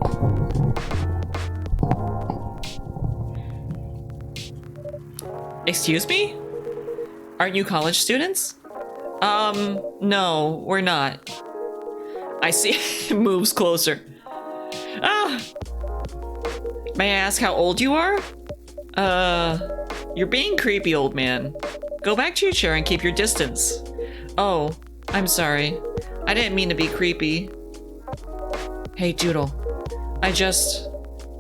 Excuse me? Aren't you college students? No, we're not. I see. Moves closer. Ah! May I ask how old you are? You're being creepy, old man. Go back to your chair and keep your distance. Oh, I'm sorry. I didn't mean to be creepy. Hey, Doodle.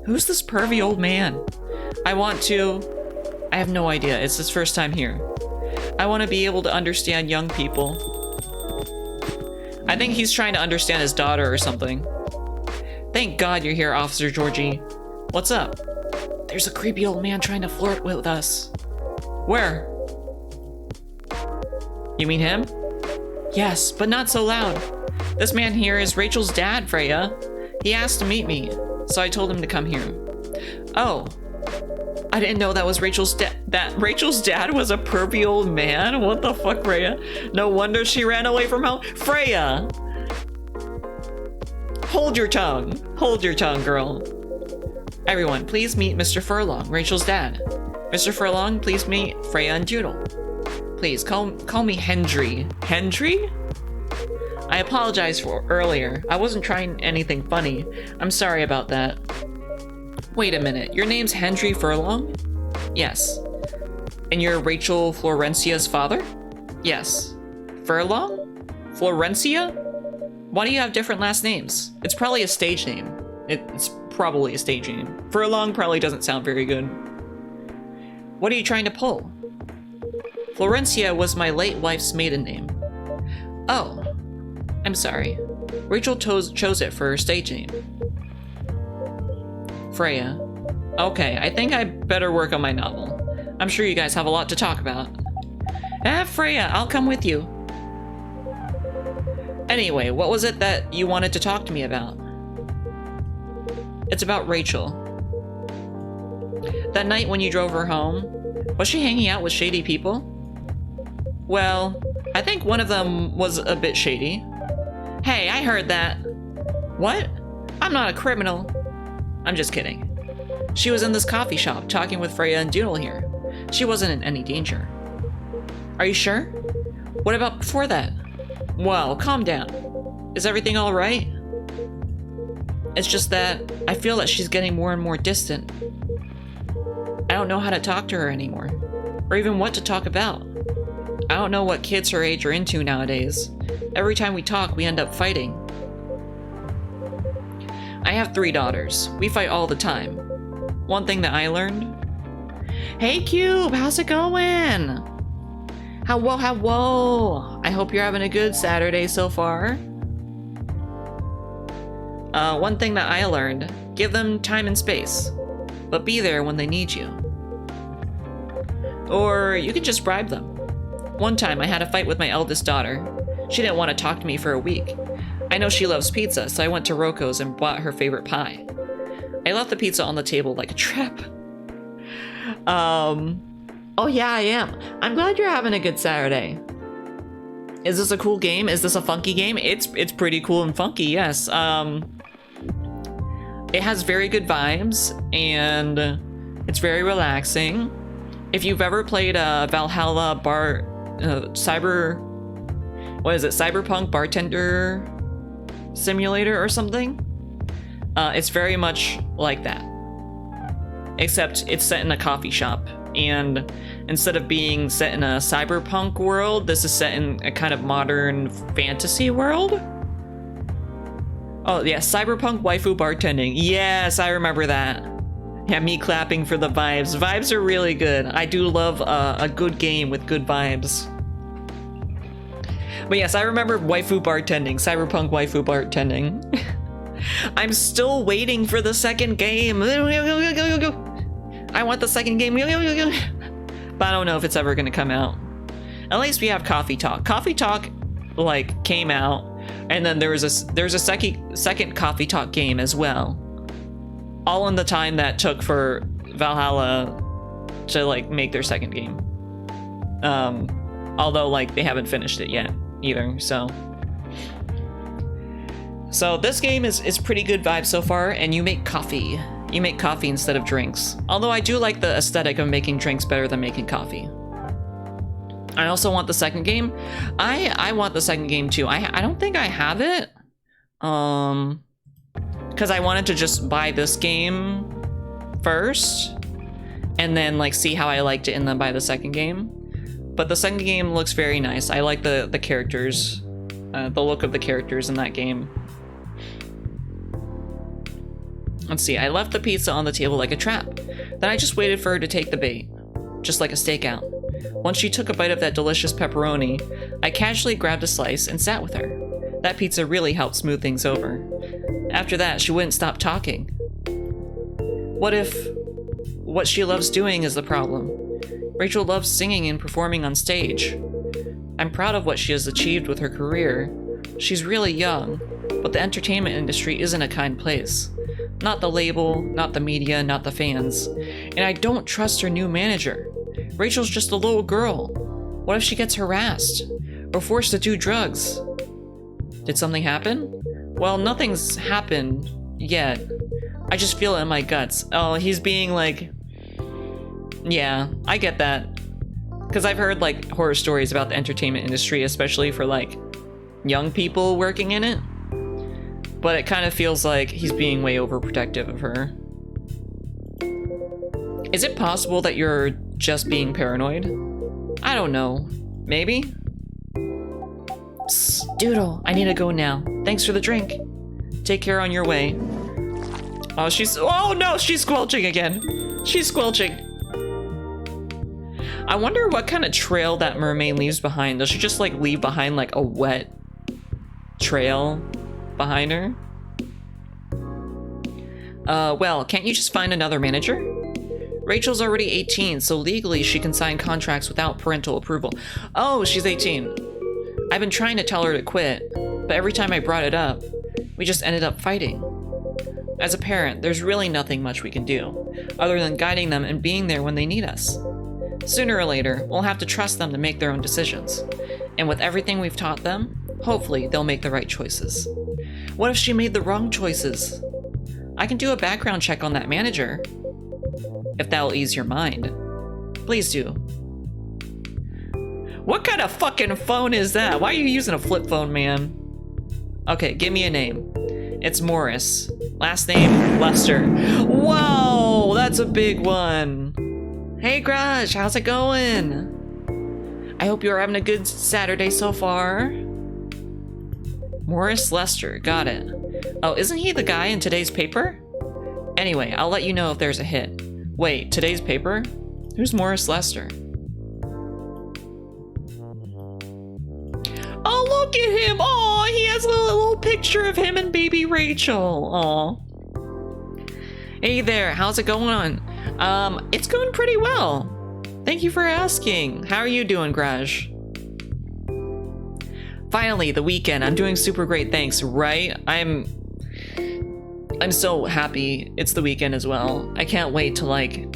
Who's this pervy old man? I have no idea. It's his first time here. I want to be able to understand young people. I think he's trying to understand his daughter or something. Thank God you're here, Officer Georgie. What's up? There's a creepy old man trying to flirt with us. Where? You mean him? Yes, but not so loud. This man here is Rachel's dad, Freya. He asked to meet me, so I told him to come here. Oh. I didn't know that was Rachel's dad. That Rachel's dad was a pervy old man? What the fuck, Freya? No wonder she ran away from home. Freya! Hold your tongue. Hold your tongue, girl. Everyone, please meet Mr. Furlong, Rachel's dad. Mr. Furlong, please meet Freya and Doodle. Please, call me Hendry. Hendry? I apologize for earlier. I wasn't trying anything funny. I'm sorry about that. Wait a minute, your name's Hendry Furlong? Yes. And you're Rachel Florencia's father? Yes. Furlong? Florencia? Why do you have different last names? It's probably a stage name. It's probably a stage name. Furlong probably doesn't sound very good. What are you trying to pull? Florencia was my late wife's maiden name. Oh, I'm sorry. Rachel chose it for her stage name. Freya. Okay, I think I better work on my novel. I'm sure you guys have a lot to talk about. Freya, I'll come with you. Anyway, what was it that you wanted to talk to me about? It's about Rachel. That night when you drove her home, was she hanging out with shady people? Well, I think one of them was a bit shady. Hey, I heard that. What? I'm not a criminal. I'm just kidding. She was in this coffee shop talking with Freya and Doodle here. She wasn't in any danger. Are you sure? What about before that? Well, calm down. Is everything all right? It's just that I feel that she's getting more and more distant. I don't know how to talk to her anymore, or even what to talk about. I don't know what kids her age are into nowadays. Every time we talk, we end up fighting. I have 3 daughters. We fight all the time. One thing that I learned... Hey Cube, how's it going? Whoa. I hope you're having a good Saturday so far. One thing that I learned, give them time and space, but be there when they need you. Or you can just bribe them. One time I had a fight with my eldest daughter. She didn't want to talk to me for a week. I know she loves pizza, so I went to Rocco's and bought her favorite pie. I left the pizza on the table like a trap. Oh yeah, I am. I'm glad you're having a good Saturday. Is this a cool game? Is this a funky game? It's pretty cool and funky, yes. It has very good vibes, and it's very relaxing. If you've ever played Valhalla Cyberpunk Bartender Simulator or something, it's very much like that. Except it's set in a coffee shop, and instead of being set in a cyberpunk world, this is set in a kind of modern fantasy world. Oh yeah, cyberpunk waifu bartending. Yes, I remember that. Yeah, me clapping for the vibes. Vibes are really good. I do love a good game with good vibes. But yes, I remember waifu bartending, cyberpunk waifu bartending. I'm still waiting for the second game. I want the second game. But I don't know if it's ever gonna come out. At least we have Coffee Talk. Coffee Talk, like, came out, and then there's a second Coffee Talk game as well. All in the time that took for Valhalla to, like, make their second game. Although, like, they haven't finished it yet either, so this game is pretty good vibes so far, and you make coffee. You make coffee instead of drinks. Although I do like the aesthetic of making drinks better than making coffee. I also want the second game. I want the second game too. I don't think I have it. Because I wanted to just buy this game first, and then, like, see how I liked it and then buy the second game. But the second game looks very nice. I like the characters, the look of the characters in that game. Let's see, I left the pizza on the table like a trap. Then I just waited for her to take the bait, just like a stakeout. Once she took a bite of that delicious pepperoni, I casually grabbed a slice and sat with her. That pizza really helped smooth things over. After that, she wouldn't stop talking. What if what she loves doing is the problem? Rachel loves singing and performing on stage. I'm proud of what she has achieved with her career. She's really young, but the entertainment industry isn't a kind place. Not the label, not the media, not the fans. And I don't trust her new manager. Rachel's just a little girl. What if she gets harassed? Or forced to do drugs? Did something happen? Well, nothing's happened yet. I just feel it in my guts. Oh, he's being like... Yeah, I get that. Because I've heard, like, horror stories about the entertainment industry, especially for, like, young people working in it. But it kind of feels like he's being way overprotective of her. Is it possible that you're just being paranoid? I don't know. Maybe? Psst, Doodle, I need to go now. Thanks for the drink. Take care on your way. Oh no, she's squelching again. She's squelching. I wonder what kind of trail that mermaid leaves behind. Does she just, like, leave behind, like, a wet trail behind her? Well, can't you just find another manager? Rachel's already 18, so legally she can sign contracts without parental approval. Oh, she's 18. I've been trying to tell her to quit, but every time I brought it up, we just ended up fighting. As a parent, there's really nothing much we can do. other than guiding them and being there when they need us. Sooner or later, we'll have to trust them to make their own decisions. And with everything we've taught them, hopefully they'll make the right choices. What if she made the wrong choices? I can do a background check on that manager. If that'll ease your mind. Please do. What kind of fucking phone is that? Why are you using a flip phone, man? Okay, give me a name. It's Morris. Last name, Lester. Whoa, that's a big one. Hey, Grush, how's it going? I hope you're having a good Saturday so far. Morris Lester, got it. Oh, isn't he the guy in today's paper? Anyway, I'll let you know if there's a hit. Wait, today's paper? Who's Morris Lester? Oh, look at him! Oh, he has a little picture of him and baby Rachel. Oh. Hey there, how's it going on? It's going pretty well. Thank you for asking. How are you doing, Graj? Finally, the weekend. I'm doing super great, thanks, right? I'm so happy it's the weekend as well. I can't wait to, like,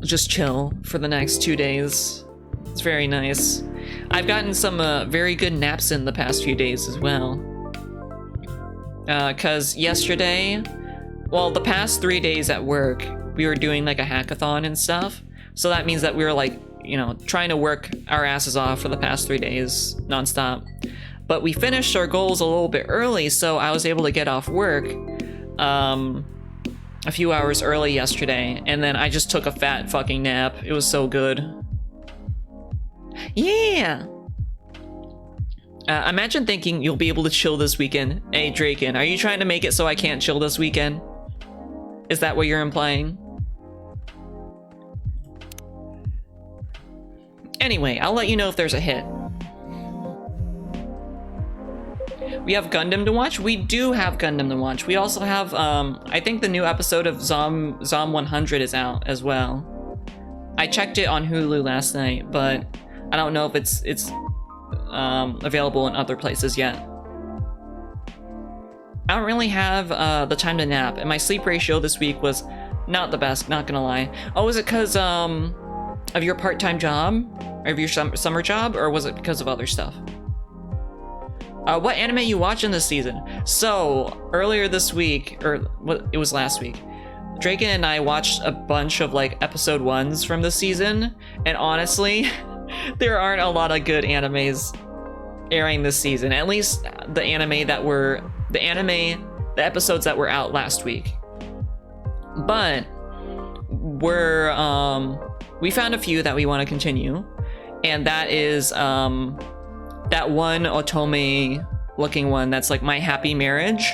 just chill for the next 2 days. It's very nice. I've gotten some very good naps in the past few days as well. Cause yesterday, well, the past 3 days at work, we were doing like a hackathon and stuff. So that means that we were like, you know, trying to work our asses off for the past 3 days nonstop. But we finished our goals a little bit early, so I was able to get off work a few hours early yesterday, and then I just took a fat fucking nap. It was so good. Yeah! Imagine thinking you'll be able to chill this weekend. Hey, Draken, are you trying to make it so I can't chill this weekend? Is that what you're implying? Anyway, I'll let you know if there's a hit. We have Gundam to watch? We do have Gundam to watch. We also have, I think the new episode of Zom 100 is out as well. I checked it on Hulu last night, but I don't know if it's available in other places yet. I don't really have the time to nap, and my sleep ratio this week was not the best, not gonna lie. Oh, is it because of your part-time job? Or of your summer job? Or was it because of other stuff? What anime you watching this season? So, earlier this week, or what, it was last week, Draken and I watched a bunch of like episode 1s from this season, and honestly, there aren't a lot of good animes airing this season. At least the episodes that were out last week. But we found a few that we want to continue, and that is that one otome looking one that's like My Happy Marriage.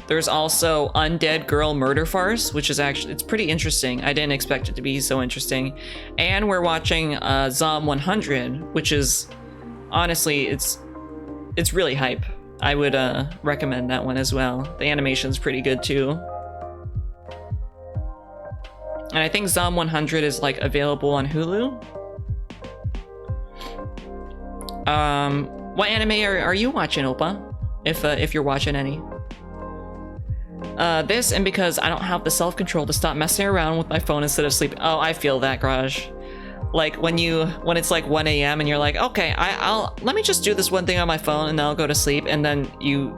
There's also Undead Girl Murder Farce, which is actually, it's pretty interesting. I didn't expect it to be so interesting. And we're watching Zom 100, which is honestly, it's really hype. I would recommend that one as well. The animation's pretty good too. And I think Zom 100 is like available on Hulu. What anime are you watching, Oppa? If you're watching any. This, and because I don't have the self-control to stop messing around with my phone instead of sleeping. Oh, I feel that, Garage. Like when it's like 1 a.m. and you're like, okay, let me just do this one thing on my phone and then I'll go to sleep, and then you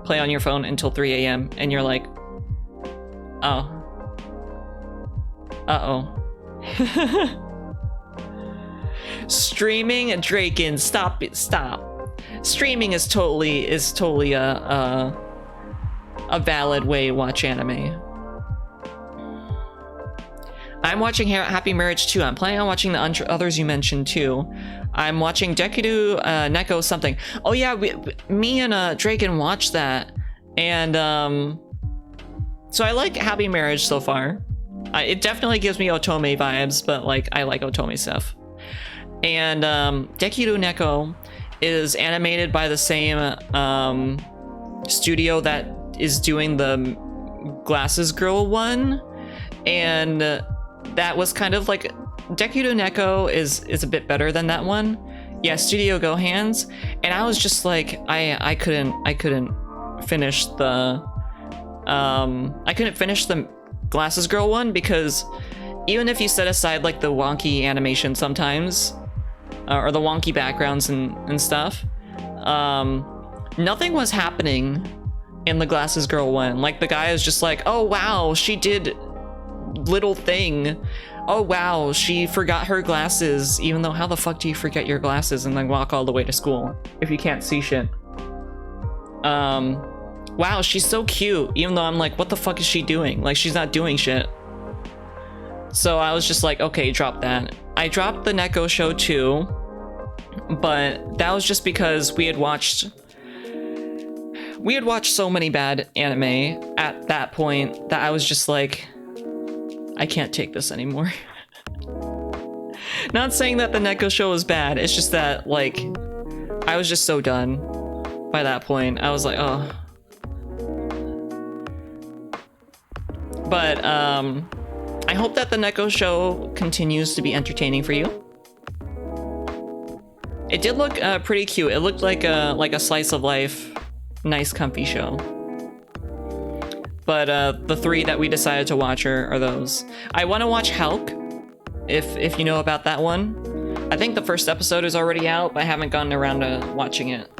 play on your phone until 3 a.m. and you're like, oh. Uh-oh. Streaming and Draken, stop. Streaming is totally a valid way to watch anime. I'm watching Happy Marriage too. I'm planning on watching the others you mentioned too. I'm watching Dekido Neko something. Oh yeah, me and Draken watched that, and so I like Happy Marriage so far. It definitely gives me Otome vibes, but like I like Otome stuff. And Dekido Neko is animated by the same studio that is doing the Glasses Girl one, and that was kind of like, Dekido Neko is a bit better than that one. Yeah, Studio Gohan's, and I was just like, I couldn't finish the I couldn't finish the Glasses Girl one because even if you set aside like the wonky animation sometimes, or the wonky backgrounds and stuff, nothing was happening in the Glasses Girl one. Like the guy is just like, oh wow, she did little thing. Oh wow, she forgot her glasses, even though how the fuck do you forget your glasses and then walk all the way to school if you can't see shit? Wow, she's so cute, even though I'm like, what the fuck is she doing? Like, she's not doing shit. So I was just like, okay, drop that. I dropped the Neko show too, but that was just because we had watched so many bad anime at that point that I was just like, I can't take this anymore. Not saying that the Neko show was bad, it's just that, like, I was just so done by that point. I was like, oh. But, I hope that the Neko show continues to be entertaining for you. It did look pretty cute. It looked like a slice of life, nice, comfy show. But the three that we decided to watch are those. I want to watch Hulk, if you know about that one. I think the first episode is already out, but I haven't gotten around to watching it.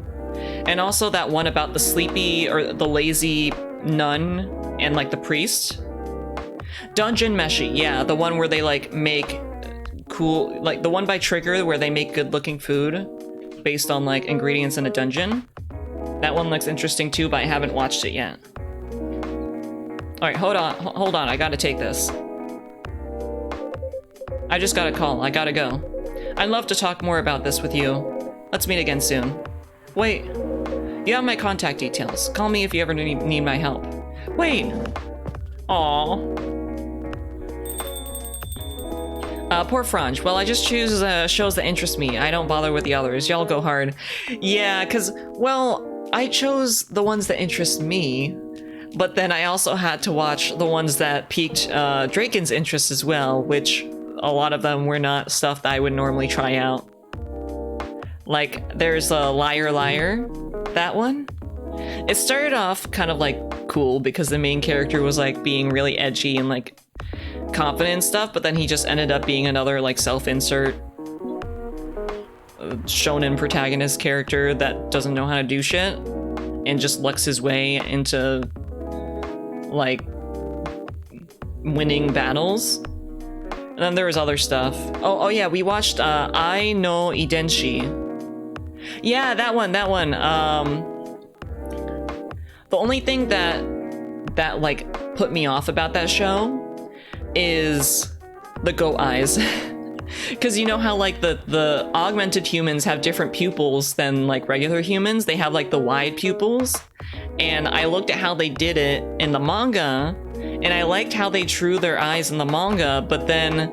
And also that one about the sleepy or the lazy nun and like the priest. Dungeon Meshi, yeah, the one where they like make cool, like the one by Trigger where they make good looking food based on like ingredients in a dungeon. That one looks interesting too, but I haven't watched it yet. All right, hold on, I gotta take this. I just got a call, I gotta go. I'd love to talk more about this with you. Let's meet again soon. Wait, you have my contact details. Call me if you ever need my help. Wait. Aww. Poor Fronge. Well, I just choose shows that interest me. I don't bother with the others. Y'all go hard. Yeah, cause, well, I chose the ones that interest me, but then I also had to watch the ones that piqued Draken's interest as well, which a lot of them were not stuff that I would normally try out. Like, there's a Liar Liar, that one. It started off kind of like cool because the main character was like being really edgy and like confident and stuff, but then he just ended up being another like self-insert shonen protagonist character that doesn't know how to do shit and just lucks his way into like winning battles. And then there was other stuff. Oh yeah, we watched Ai no Idenshi. Yeah, that one. The only thing that like put me off about that show is the goat eyes. Because you know how like the augmented humans have different pupils than like regular humans? They have like the wide pupils. And I looked at how they did it in the manga, and I liked how they drew their eyes in the manga, but then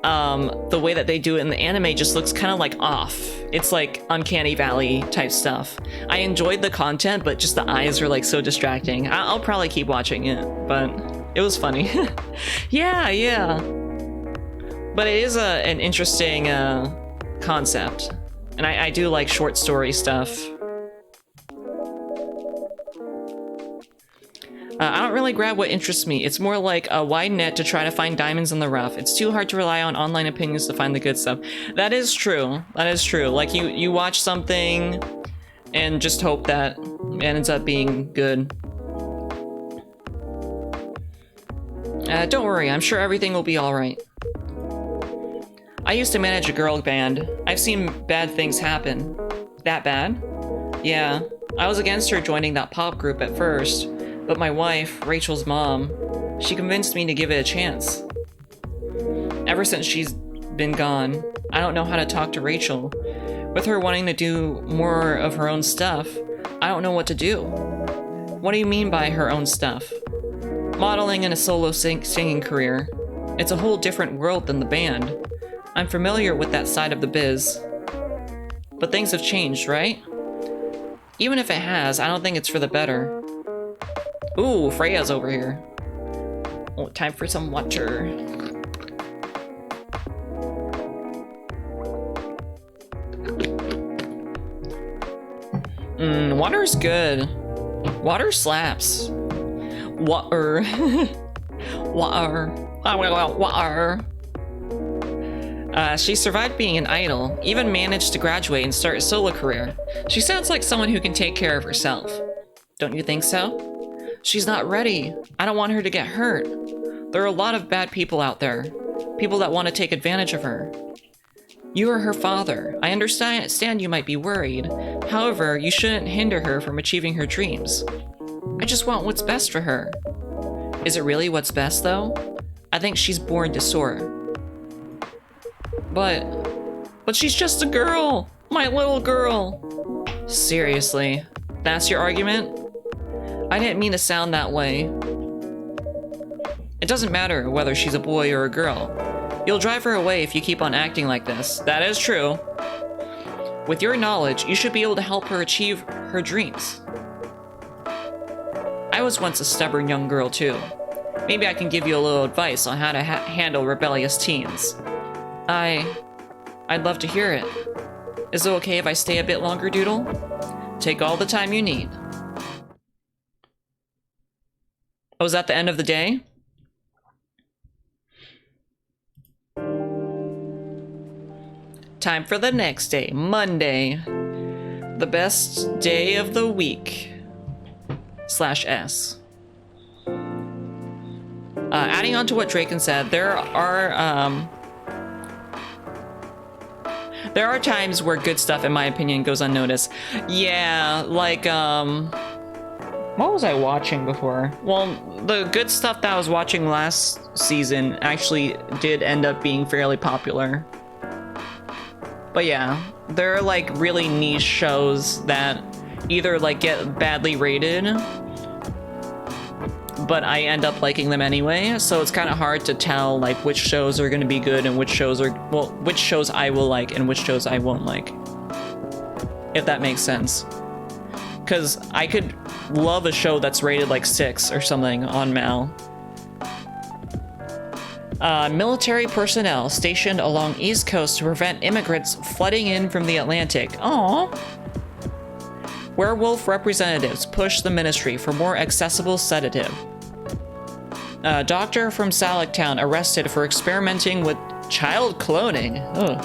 the way that they do it in the anime just looks kind of like off. It's like Uncanny Valley type stuff. I enjoyed the content, but just the eyes are like so distracting. I'll probably keep watching it, but it was funny. Yeah. But it is an interesting concept, and I do like short story stuff. I don't really grab what interests me. It's more like a wide net to try to find diamonds in the rough. It's too hard to rely on online opinions to find the good stuff. That is true. Like you watch something and just hope that it ends up being good. Don't worry, I'm sure everything will be alright. I used to manage a girl band. I've seen bad things happen. That bad? Yeah, I was against her joining that pop group at first. But my wife, Rachel's mom, she convinced me to give it a chance. Ever since she's been gone, I don't know how to talk to Rachel. With her wanting to do more of her own stuff, I don't know what to do. What do you mean by her own stuff? Modeling and a solo singing career. It's a whole different world than the band. I'm familiar with that side of the biz. But things have changed, right? Even if it has, I don't think it's for the better. Ooh, Freya's over here. Oh, time for some water. Water's good. Water slaps. Water. Water. Water. She survived being an idol, even managed to graduate and start a solo career. She sounds like someone who can take care of herself. Don't you think so? She's not ready. I don't want her to get hurt. There are a lot of bad people out there. People that want to take advantage of her. You are her father. I understand you might be worried. However, you shouldn't hinder her from achieving her dreams. I just want what's best for her. Is it really what's best, though? I think she's born to soar. But she's just a girl! My little girl! Seriously, that's your argument? I didn't mean to sound that way. It doesn't matter whether she's a boy or a girl. You'll drive her away if you keep on acting like this. That is true. With your knowledge, you should be able to help her achieve her dreams. I was once a stubborn young girl too. Maybe I can give you a little advice on how to handle rebellious teens. I'd love to hear it. Is it okay if I stay a bit longer, Doodle? Take all the time you need. Oh, is that the end of the day? Time for the next day, Monday. The best day of the week. /S. Adding on to what Draken said, there are times where good stuff, in my opinion, goes unnoticed. Yeah, like, what was I watching before? Well, the good stuff that I was watching last season actually did end up being fairly popular. But yeah, there are like really niche shows that either like get badly rated, but I end up liking them anyway, so it's kind of hard to tell like which shows are going to be good and which shows are, well, which shows I will like and which shows I won't like. If that makes sense. Because I could love a show that's rated like 6 or something on Mal. Military personnel stationed along East Coast to prevent immigrants flooding in from the Atlantic. Aww. Werewolf representatives push the ministry for more accessible sedative. A doctor from Salictown arrested for experimenting with child cloning. Ugh.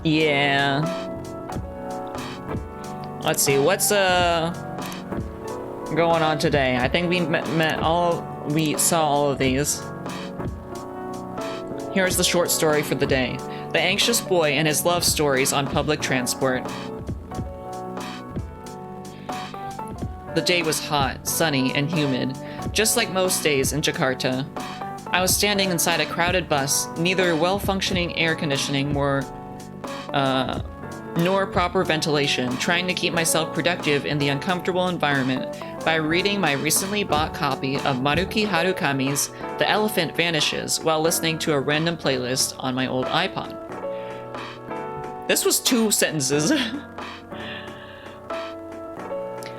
Yeah. Let's see, what's going on today? I think we saw all of these. Here's the short story for the day. The anxious boy and his love stories on public transport. The day was hot, sunny, and humid, just like most days in Jakarta. I was standing inside a crowded bus, neither well-functioning air conditioning nor proper ventilation, trying to keep myself productive in the uncomfortable environment by reading my recently bought copy of Maruki Harukami's The Elephant Vanishes while listening to a random playlist on my old iPod. This was 2 sentences.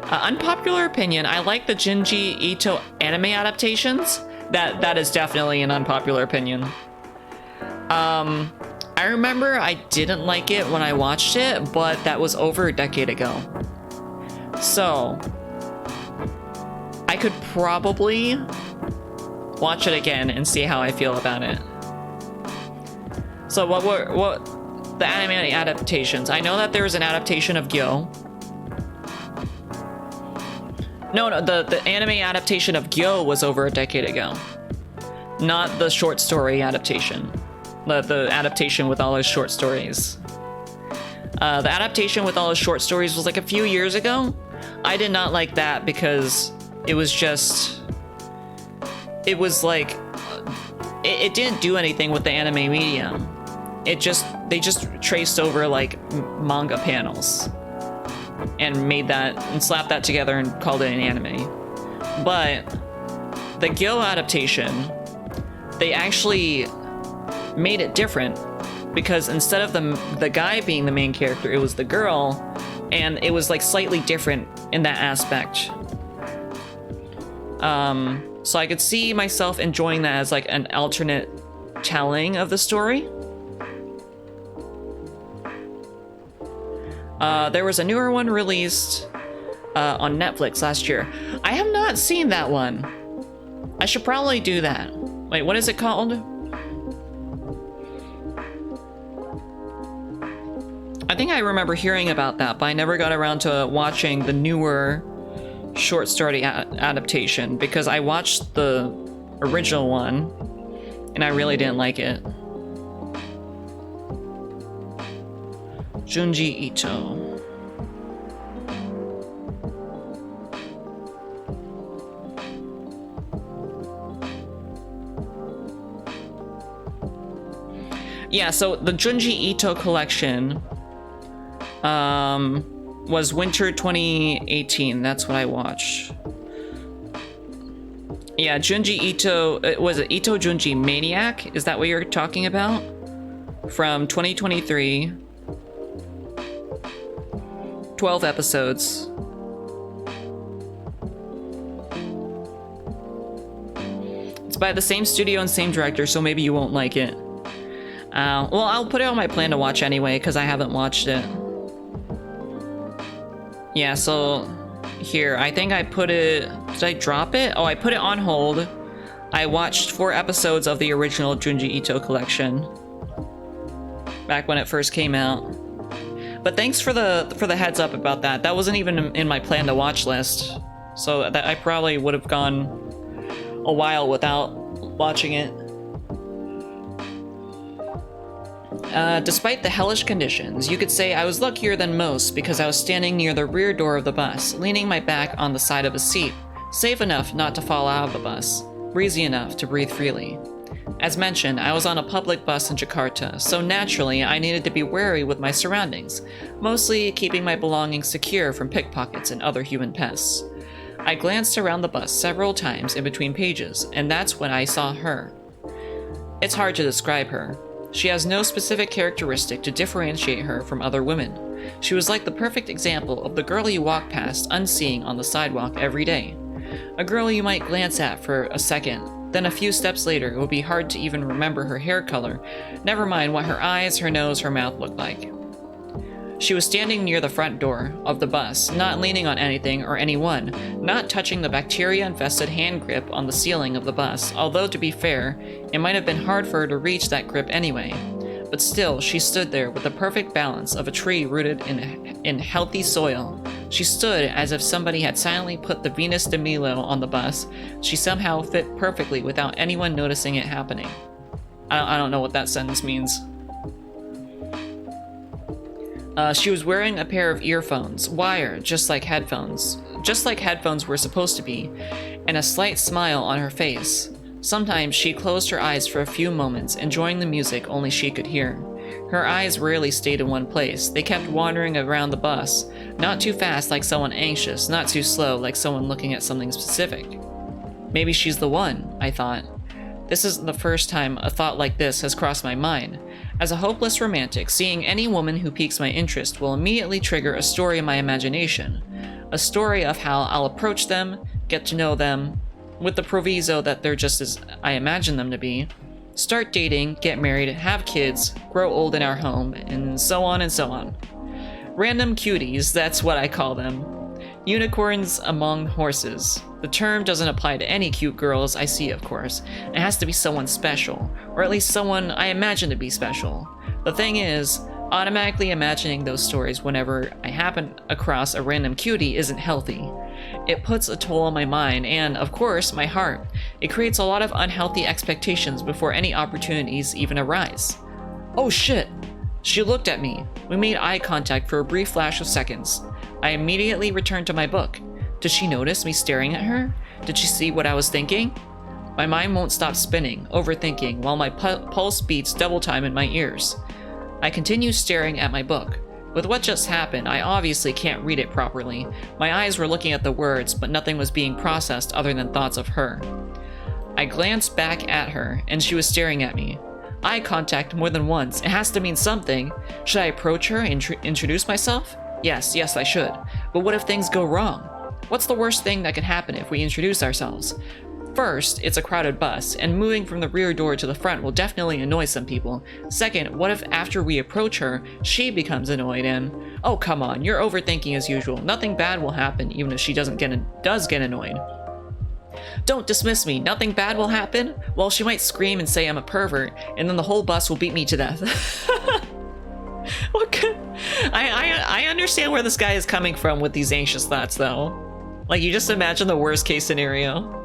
Unpopular opinion, I like the Junji Ito anime adaptations. That is definitely an unpopular opinion. I remember I didn't like it when I watched it, but that was over a decade ago. So, I could probably watch it again and see how I feel about it. So what the anime adaptations? I know that there was an adaptation of Gyo. No, the anime adaptation of Gyo was over a decade ago. Not the short story adaptation. The adaptation with all his short stories. The adaptation with all his short stories was like a few years ago. I did not like that because it was just... It was like... It didn't do anything with the anime medium. They just traced over like manga panels. And made that, and slapped that together and called it an anime. But the Gyo adaptation, they actually made it different because instead of the guy being the main character, it was the girl, and it was like slightly different in that aspect. So I could see myself enjoying that as like an alternate telling of the story. There was a newer one released. on Netflix last year. I have not seen that one. I should probably do that. Wait, what is it called? I think I remember hearing about that, but I never got around to watching the newer short story adaptation because I watched the original one and I really didn't like it. Junji Ito. Yeah, so the Junji Ito collection was winter 2018. That's what I watched. Yeah, Junji Ito, was it Ito Junji Maniac? Is that what you're talking about? From 2023. 12 episodes. It's by the same studio and same director, so maybe you won't like it. Well, I'll put it on my plan to watch anyway, because I haven't watched it. Yeah, so here, I think I put it... Did I drop it? Oh, I put it on hold. I watched 4 episodes of the original Junji Ito collection. Back when it first came out. But thanks for the heads up about that. That wasn't even in my plan to watch list. So that I probably would have gone a while without watching it. Despite the hellish conditions, you could say I was luckier than most because I was standing near the rear door of the bus, leaning my back on the side of a seat, safe enough not to fall out of the bus, breezy enough to breathe freely. As mentioned, I was on a public bus in Jakarta, so naturally I needed to be wary with my surroundings, mostly keeping my belongings secure from pickpockets and other human pests. I glanced around the bus several times in between pages, and that's when I saw her. It's hard to describe her. She has no specific characteristic to differentiate her from other women. She was like the perfect example of the girl you walk past unseeing on the sidewalk every day. A girl you might glance at for a second, then a few steps later it would be hard to even remember her hair color, never mind what her eyes, her nose, her mouth looked like. She was standing near the front door of the bus, not leaning on anything or anyone, not touching the bacteria-infested hand grip on the ceiling of the bus, although to be fair, it might have been hard for her to reach that grip anyway. But still, she stood there with the perfect balance of a tree rooted in healthy soil. She stood as if somebody had silently put the Venus de Milo on the bus. She somehow fit perfectly without anyone noticing it happening. I don't know what that sentence means. She was wearing a pair of earphones, wired just like headphones were supposed to be, and a slight smile on her face. Sometimes she closed her eyes for a few moments, enjoying the music only she could hear. Her eyes rarely stayed in one place. They kept wandering around the bus, not too fast like someone anxious, not too slow like someone looking at something specific. Maybe she's the one, I thought. This isn't the first time a thought like this has crossed my mind. As a hopeless romantic, seeing any woman who piques my interest will immediately trigger a story in my imagination. A story of how I'll approach them, get to know them, with the proviso that they're just as I imagine them to be, start dating, get married, have kids, grow old in our home, and so on and so on. Random cuties, that's what I call them. Unicorns among horses. The term doesn't apply to any cute girls I see, of course. It has to be someone special, or at least someone I imagine to be special. The thing is, automatically imagining those stories whenever I happen across a random cutie isn't healthy. It puts a toll on my mind and, of course, my heart. It creates a lot of unhealthy expectations before any opportunities even arise. Oh shit! She looked at me. We made eye contact for a brief flash of seconds. I immediately returned to my book. Did she notice me staring at her? Did she see what I was thinking? My mind won't stop spinning, overthinking, while my pulse beats double time in my ears. I continue staring at my book. With what just happened, I obviously can't read it properly. My eyes were looking at the words, but nothing was being processed other than thoughts of her. I glanced back at her, and she was staring at me. Eye contact more than once. It has to mean something. Should I approach her and introduce myself? Yes, I should. But what if things go wrong? What's the worst thing that could happen if we introduce ourselves? First, it's a crowded bus, and moving from the rear door to the front will definitely annoy some people. Second, what if after we approach her, she becomes annoyed and... Oh, come on, you're overthinking as usual. Nothing bad will happen, even if she does get annoyed. Don't dismiss me. Nothing bad will happen? Well, she might scream and say I'm a pervert, and then the whole bus will beat me to death. What could... I understand where this guy is coming from with these anxious thoughts, though. Like, you just imagine the worst case scenario.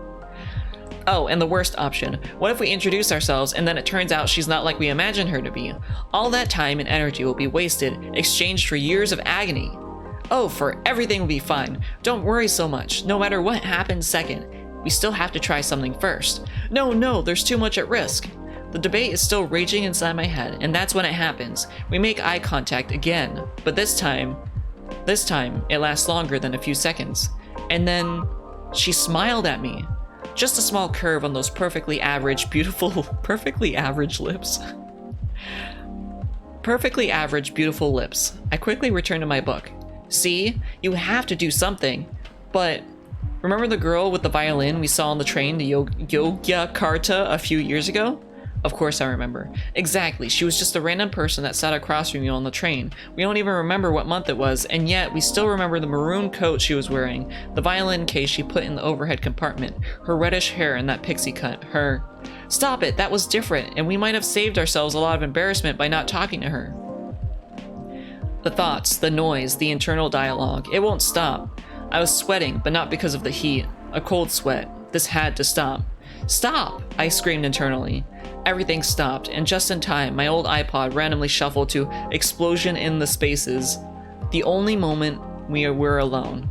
Oh, and the worst option. What if we introduce ourselves and then it turns out she's not like we imagined her to be? All that time and energy will be wasted, exchanged for years of agony. Oh, for everything will be fine. Don't worry so much. No matter what happens second, we still have to try something first. No, there's too much at risk. The debate is still raging inside my head, and that's when it happens. We make eye contact again, but this time, it lasts longer than a few seconds. And then she smiled at me. Just a small curve on those perfectly average, beautiful, perfectly average lips. Perfectly average, beautiful lips. I quickly returned to my book. See, you have to do something. But remember the girl with the violin we saw on the train to Yogyakarta a few years ago? Of course I remember. Exactly, she was just a random person that sat across from you on the train. We don't even remember what month it was, and yet we still remember the maroon coat she was wearing, the violin case she put in the overhead compartment, her reddish hair and that pixie cut, her... Stop it, that was different, and we might have saved ourselves a lot of embarrassment by not talking to her. The thoughts, the noise, the internal dialogue, it won't stop. I was sweating, but not because of the heat. A cold sweat. This had to stop. Stop! I screamed internally. Everything stopped, and just in time, my old iPod randomly shuffled to Explosion in the Spaces, the only moment we were alone.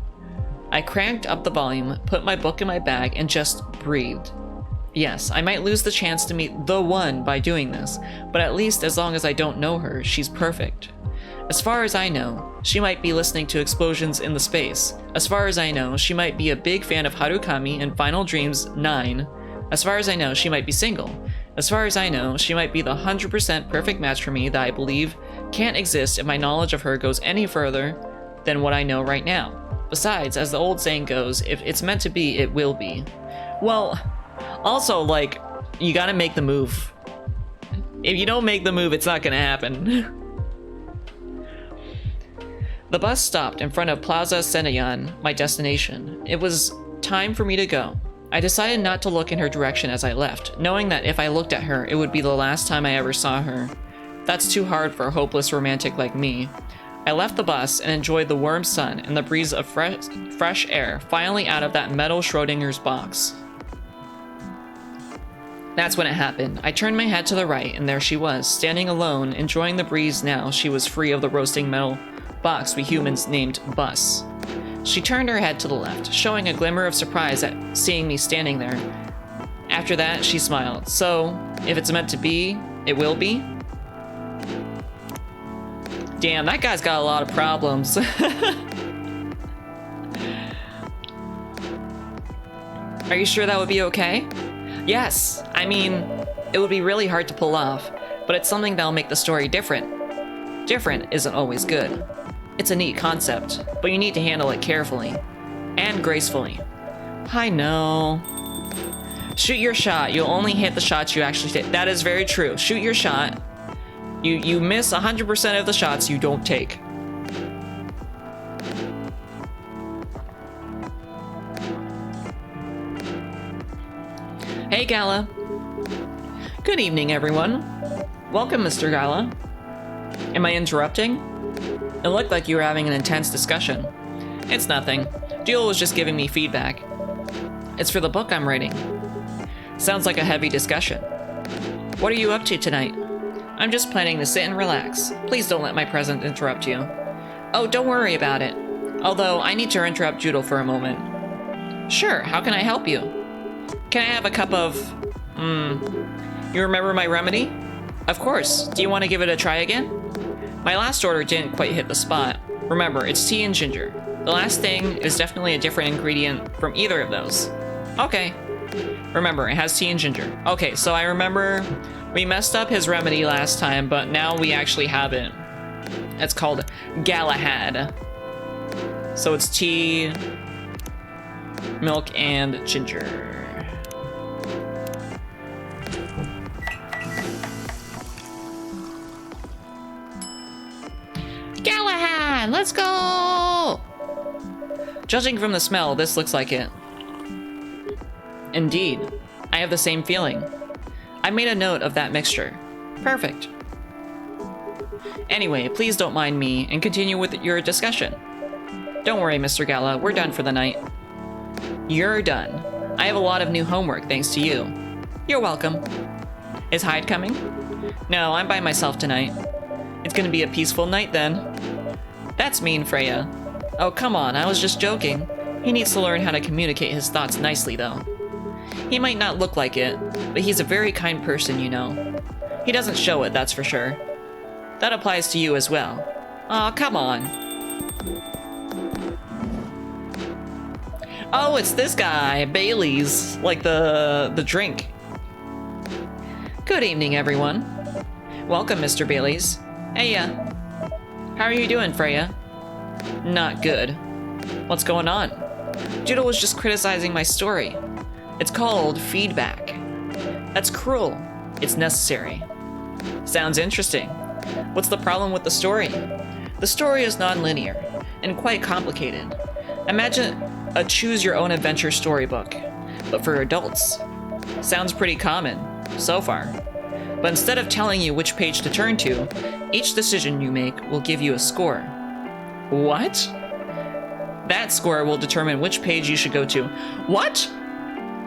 I cranked up the volume, put my book in my bag, and just breathed. Yes, I might lose the chance to meet the one by doing this, but at least as long as I don't know her, she's perfect. As far as I know, she might be listening to Explosions in the Space. As far as I know, she might be a big fan of Harukami and Final Dreams 9. As far as I know, she might be single. As far as I know, she might be the 100% perfect match for me that I believe can't exist if my knowledge of her goes any further than what I know right now. Besides, as the old saying goes, if it's meant to be, it will be. Well, also, like, you gotta make the move. If you don't make the move, it's not gonna happen. The bus stopped in front of Plaza Senayan, my destination. It was time for me to go. I decided not to look in her direction as I left, knowing that if I looked at her, it would be the last time I ever saw her. That's too hard for a hopeless romantic like me. I left the bus and enjoyed the warm sun and the breeze of fresh air finally out of that metal Schrodinger's box. That's when it happened. I turned my head to the right, and there she was, standing alone, enjoying the breeze now she was free of the roasting metal box we humans named Bus. She turned her head to the left, showing a glimmer of surprise at seeing me standing there. After that, she smiled. So, if it's meant to be, it will be? Damn, that guy's got a lot of problems. Are you sure that would be okay? Yes, I mean, it would be really hard to pull off, but it's something that'll make the story different. Different isn't always good. It's a neat concept, but you need to handle it carefully. And gracefully. I know. Shoot your shot. You'll only hit the shots you actually take. That is very true. Shoot your shot. You miss 100% of the shots you don't take. Hey, Gala. Good evening, everyone. Welcome, Mr. Gala. Am I interrupting? It looked like you were having an intense discussion. It's nothing. Jewel was just giving me feedback. It's for the book I'm writing. Sounds like a heavy discussion. What are you up to tonight? I'm just planning to sit and relax. Please don't let my presence interrupt you. Oh, don't worry about it. Although, I need to interrupt Judel for a moment. Sure, how can I help you? Can I have a cup of... You remember my remedy? Of course. Do you want to give it a try again? My last order didn't quite hit the spot. Remember, it's tea and ginger. The last thing is definitely a different ingredient from either of those. Okay. Remember, it has tea and ginger. Okay, so I remember we messed up his remedy last time, but now we actually have it. It's called Galahad. So it's tea, milk, and ginger. on, let's go! Judging from the smell, this looks like it. Indeed, I have the same feeling. I made a note of that mixture. Perfect. Anyway, please don't mind me and continue with your discussion. Don't worry, Mr. Gala, we're done for the night. You're done. I have a lot of new homework thanks to you. You're welcome. Is Hyde coming? No, I'm by myself tonight. It's gonna be a peaceful night then. That's mean, Freya. Oh, come on, I was just joking. He needs to learn how to communicate his thoughts nicely, though. He might not look like it, but he's a very kind person, you know. He doesn't show it, that's for sure. That applies to you as well. Aw, come on. Oh, it's this guy, Bailey's, like the drink. Good evening, everyone. Welcome, Mr. Bailey's. Hey, how are you doing, Freya? Not good. What's going on? Judo was just criticizing my story. It's called feedback. That's cruel. It's necessary. Sounds interesting. What's the problem with the story? The story is non-linear and quite complicated. Imagine a choose-your-own-adventure storybook, but for adults. Sounds pretty common, so far. But instead of telling you which page to turn to, each decision you make will give you a score. What? That score will determine which page you should go to. What?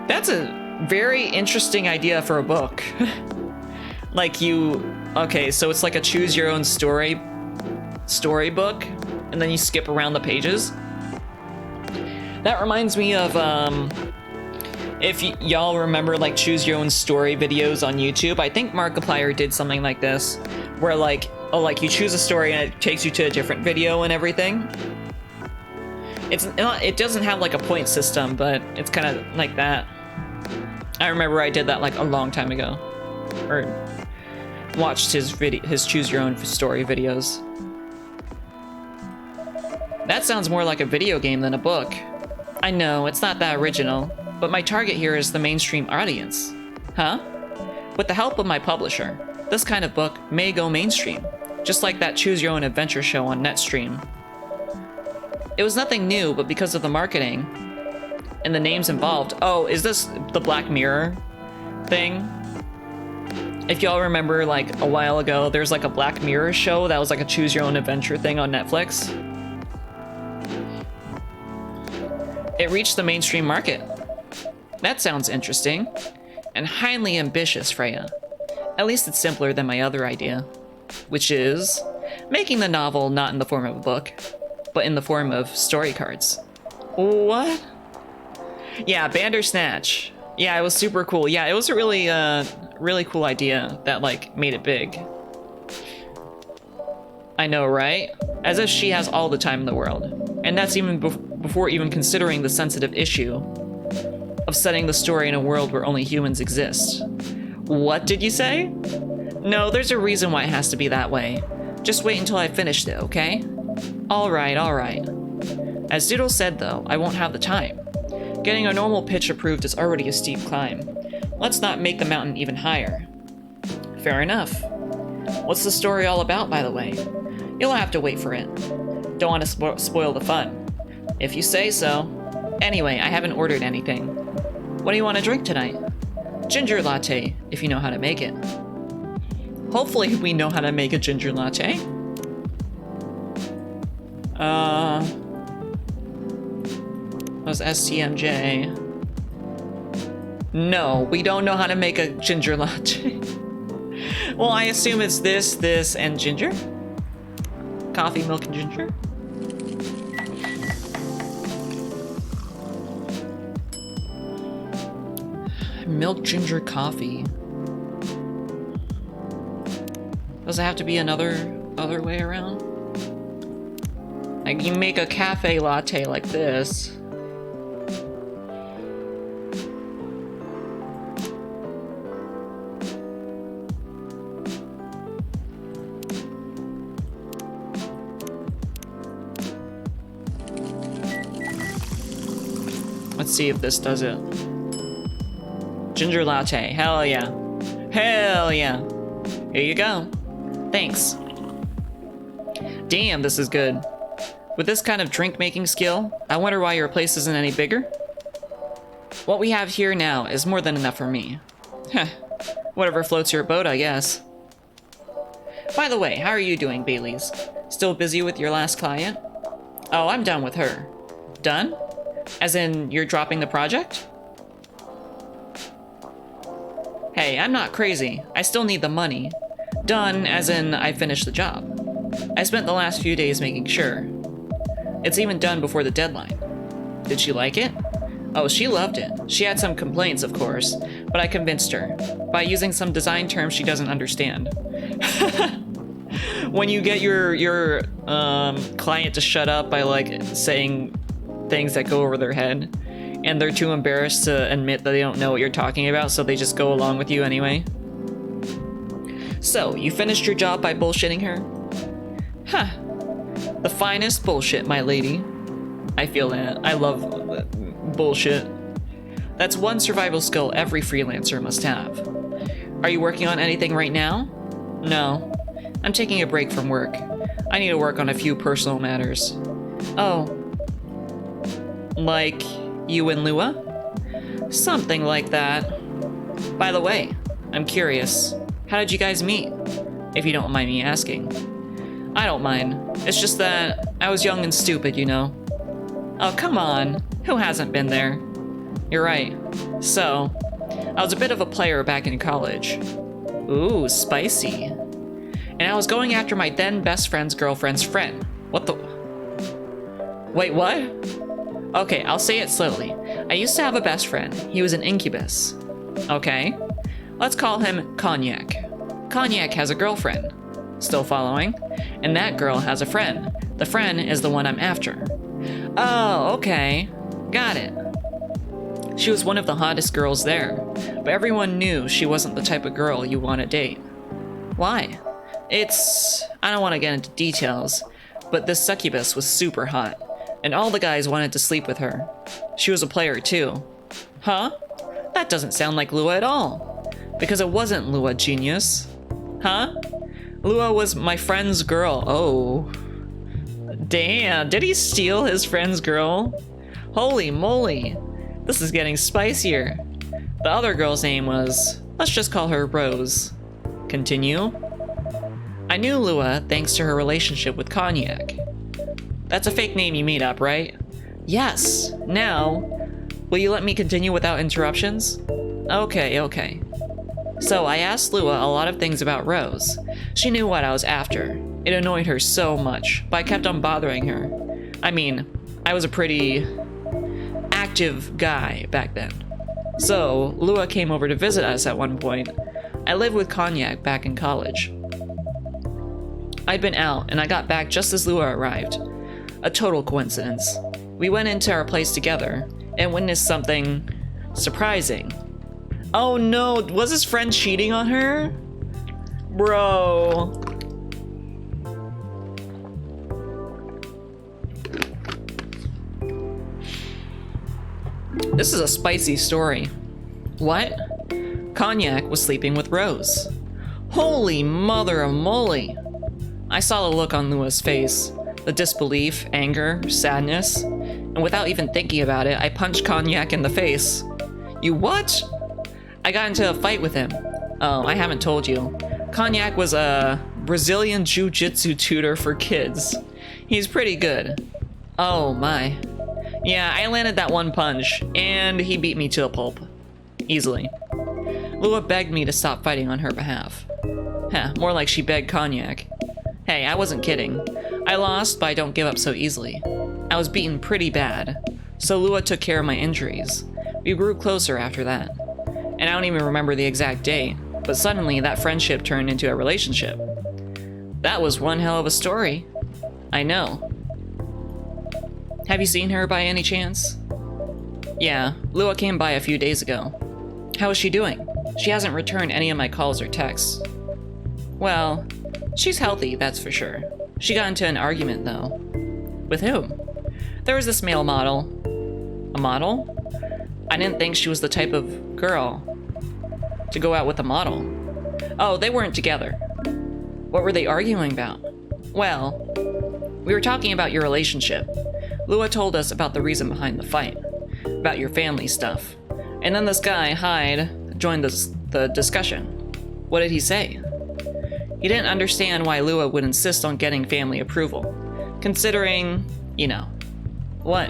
That's a very interesting idea for a book. Okay, so it's like a choose your own storybook, and then you skip around the pages. That reminds me of, if y'all remember like choose your own story videos on YouTube, I think Markiplier did something like this, where like you choose a story and it takes you to a different video and everything. It doesn't have like a point system, but it's kind of like that. I remember I did that like a long time ago, or watched his choose your own story videos. That sounds more like a video game than a book. I know, it's not that original, but my target here is the mainstream audience. Huh? With the help of my publisher, this kind of book may go mainstream, just like that choose your own adventure show on Netstream. It was nothing new, but because of the marketing and the names involved. Oh, is this the Black Mirror thing? If y'all remember, like a while ago, there's like a Black Mirror show that was like a choose your own adventure thing on Netflix. It reached the mainstream market. That sounds interesting and highly ambitious, Freya. At least it's simpler than my other idea, which is making the novel not in the form of a book, but in the form of story cards. What? Yeah, Bandersnatch. Yeah, it was super cool. Yeah, it was a really cool idea that like made it big. I know, right? As if she has all the time in the world. And that's even before even considering the sensitive issue of setting the story in a world where only humans exist. What did you say? No, there's a reason why it has to be that way. Just wait until I finished it, okay? Alright. As Doodle said though, I won't have the time. Getting a normal pitch approved is already a steep climb. Let's not make the mountain even higher. Fair enough. What's the story all about, by the way? You'll have to wait for it. Don't want to spoil the fun. If you say so. Anyway, I haven't ordered anything. What do you want to drink tonight? Ginger latte, if you know how to make it. Hopefully we know how to make a ginger latte. That was STMJ. No, we don't know how to make a ginger latte. Well, I assume it's this, and ginger? Coffee, milk, and ginger? Milk, ginger, coffee. Does it have to be other way around? Like, you make a cafe latte like this. Let's see if this does it. Ginger latte, hell yeah. Hell yeah. Here you go. Thanks. Damn, this is good. With this kind of drink-making skill, I wonder why your place isn't any bigger? What we have here now is more than enough for me. Heh, whatever floats your boat, I guess. By the way, how are you doing, Bailey's? Still busy with your last client? Oh, I'm done with her. Done? As in, you're dropping the project? Hey, I'm not crazy. I still need the money. Done, as in, I finished the job. I spent the last few days making sure. It's even done before the deadline. Did she like it? Oh, she loved it. She had some complaints, of course, but I convinced her by using some design terms she doesn't understand. When you get your client to shut up by like saying things that go over their head, and they're too embarrassed to admit that they don't know what you're talking about, so they just go along with you anyway. So, you finished your job by bullshitting her? Huh. The finest bullshit, my lady. I feel that. I love bullshit. That's one survival skill every freelancer must have. Are you working on anything right now? No. I'm taking a break from work. I need to work on a few personal matters. Oh. Like you and Lua? Something like that. By the way, I'm curious. How did you guys meet? If you don't mind me asking. I don't mind. It's just that I was young and stupid, you know. Oh, come on. Who hasn't been there? You're right. So, I was a bit of a player back in college. Ooh, spicy. And I was going after my then best friend's girlfriend's friend. What the? Wait, what? Okay, I'll say it slowly. I used to have a best friend. He was an incubus. Okay. Let's call him Cognac. Cognac has a girlfriend. Still following? And that girl has a friend. The friend is the one I'm after. Oh, okay. Got it. She was one of the hottest girls there, but everyone knew she wasn't the type of girl you want to date. Why? I don't want to get into details, but this succubus was super hot, and all the guys wanted to sleep with her. She was a player too. Huh? That doesn't sound like Lua at all. Because it wasn't Lua, genius. Huh? Lua was my friend's girl. Oh. Damn, did he steal his friend's girl? Holy moly. This is getting spicier. The other girl's name was, let's just call her Rose. Continue. I knew Lua thanks to her relationship with Cognac. That's a fake name you made up, right? Yes. Now, will you let me continue without interruptions? Okay. So I asked Lua a lot of things about Rose. She knew what I was after. It annoyed her so much, but I kept on bothering her. I mean, I was a pretty active guy back then. So, Lua came over to visit us at one point. I lived with Cognac back in college. I'd been out, and I got back just as Lua arrived. A total coincidence. We went into our place together, and witnessed something surprising. Oh no, was his friend cheating on her? Bro. This is a spicy story. What? Cognac was sleeping with Rose. Holy mother of moly! I saw the look on Lua's face, the disbelief, anger, sadness, and without even thinking about it, I punched Cognac in the face. You what? I got into a fight with him. Oh, I haven't told you. Cognac was a Brazilian jiu-jitsu tutor for kids. He's pretty good. Oh my. Yeah, I landed that one punch, and he beat me to a pulp. Easily. Lua begged me to stop fighting on her behalf. Heh, more like she begged Cognac. Hey, I wasn't kidding. I lost, but I don't give up so easily. I was beaten pretty bad, so Lua took care of my injuries. We grew closer after that. And I don't even remember the exact day, but suddenly that friendship turned into a relationship. That was one hell of a story. I know. Have you seen her by any chance? Yeah, Lua came by a few days ago. How is she doing? She hasn't returned any of my calls or texts. Well, she's healthy, that's for sure. She got into an argument, though. With whom? There was this male model. A model? I didn't think she was the type of girl to go out with a model. Oh, they weren't together. What were they arguing about? Well, We were talking about your relationship. Lua told us about the reason behind the fight, about your family stuff. And then this guy, Hyde, joined the discussion. What did he say? He didn't understand why Lua would insist on getting family approval, considering, you know, what?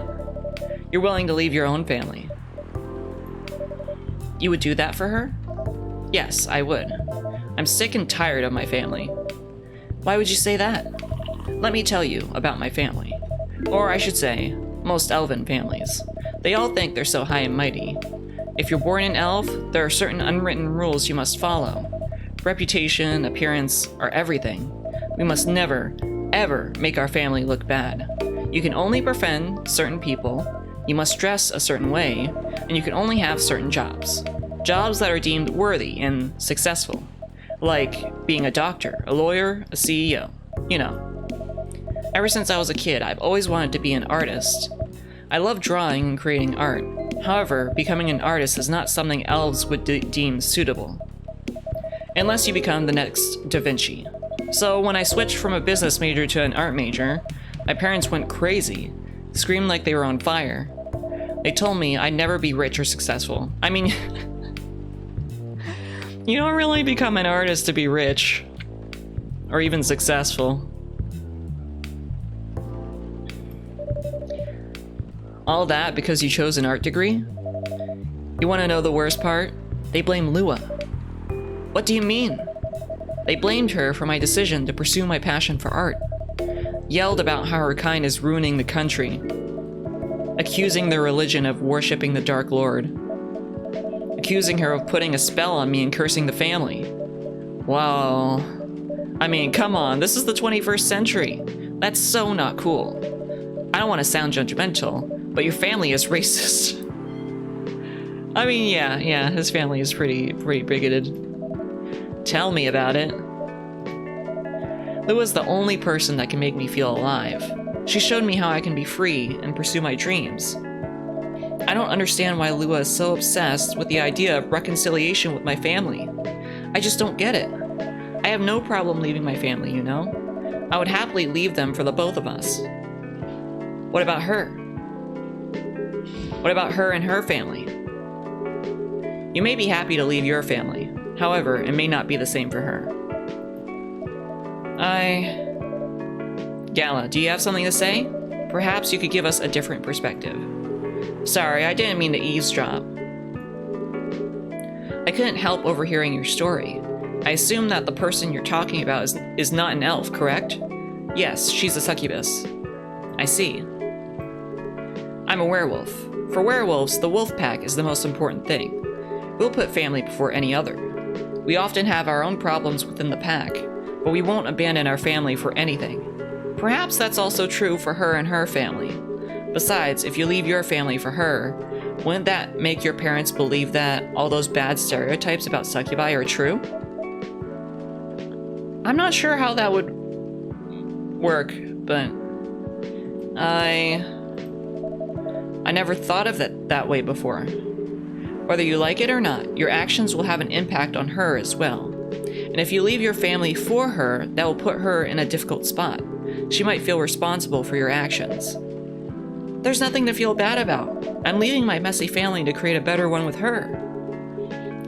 You're willing to leave your own family. You would do that for her? Yes, I would. I'm sick and tired of my family. Why would you say that? Let me tell you about my family. Or I should say, most elven families. They all think they're so high and mighty. If you're born an elf, there are certain unwritten rules you must follow. Reputation, appearance, are everything. We must never, ever make our family look bad. You can only befriend certain people, you must dress a certain way, and you can only have certain jobs. Jobs that are deemed worthy and successful. Like being a doctor, a lawyer, a CEO, you know. Ever since I was a kid, I've always wanted to be an artist. I love drawing and creating art. However, becoming an artist is not something elves would deem suitable. Unless you become the next Da Vinci. So when I switched from a business major to an art major, my parents went crazy, screamed like they were on fire. They told me I'd never be rich or successful. I mean, you don't really become an artist to be rich, or even successful. All that because you chose an art degree? You want to know the worst part? They blame Lua. What do you mean? They blamed her for my decision to pursue my passion for art. Yelled about how her kind is ruining the country. Accusing their religion of worshipping the Dark Lord. Accusing her of putting a spell on me and cursing the family. Well, I mean, come on, this is the 21st century. That's so not cool. I don't want to sound judgmental, but your family is racist. I mean, yeah, his family is pretty bigoted. Tell me about it. Lua's the only person that can make me feel alive. She showed me how I can be free and pursue my dreams. I don't understand why Lua is so obsessed with the idea of reconciliation with my family. I just don't get it. I have no problem leaving my family, you know? I would happily leave them for the both of us. What about her? What about her and her family? You may be happy to leave your family. However, it may not be the same for her. Gala, do you have something to say? Perhaps you could give us a different perspective. Sorry, I didn't mean to eavesdrop. I couldn't help overhearing your story. I assume that the person you're talking about is not an elf, correct? Yes, she's a succubus. I see. I'm a werewolf. For werewolves, the wolf pack is the most important thing. We'll put family before any other. We often have our own problems within the pack, but we won't abandon our family for anything. Perhaps that's also true for her and her family. Besides, if you leave your family for her, wouldn't that make your parents believe that all those bad stereotypes about succubi are true? I'm not sure how that would work, but I never thought of it that way before. Whether you like it or not, your actions will have an impact on her as well. And if you leave your family for her, that will put her in a difficult spot. She might feel responsible for your actions. There's nothing to feel bad about. I'm leaving my messy family to create a better one with her.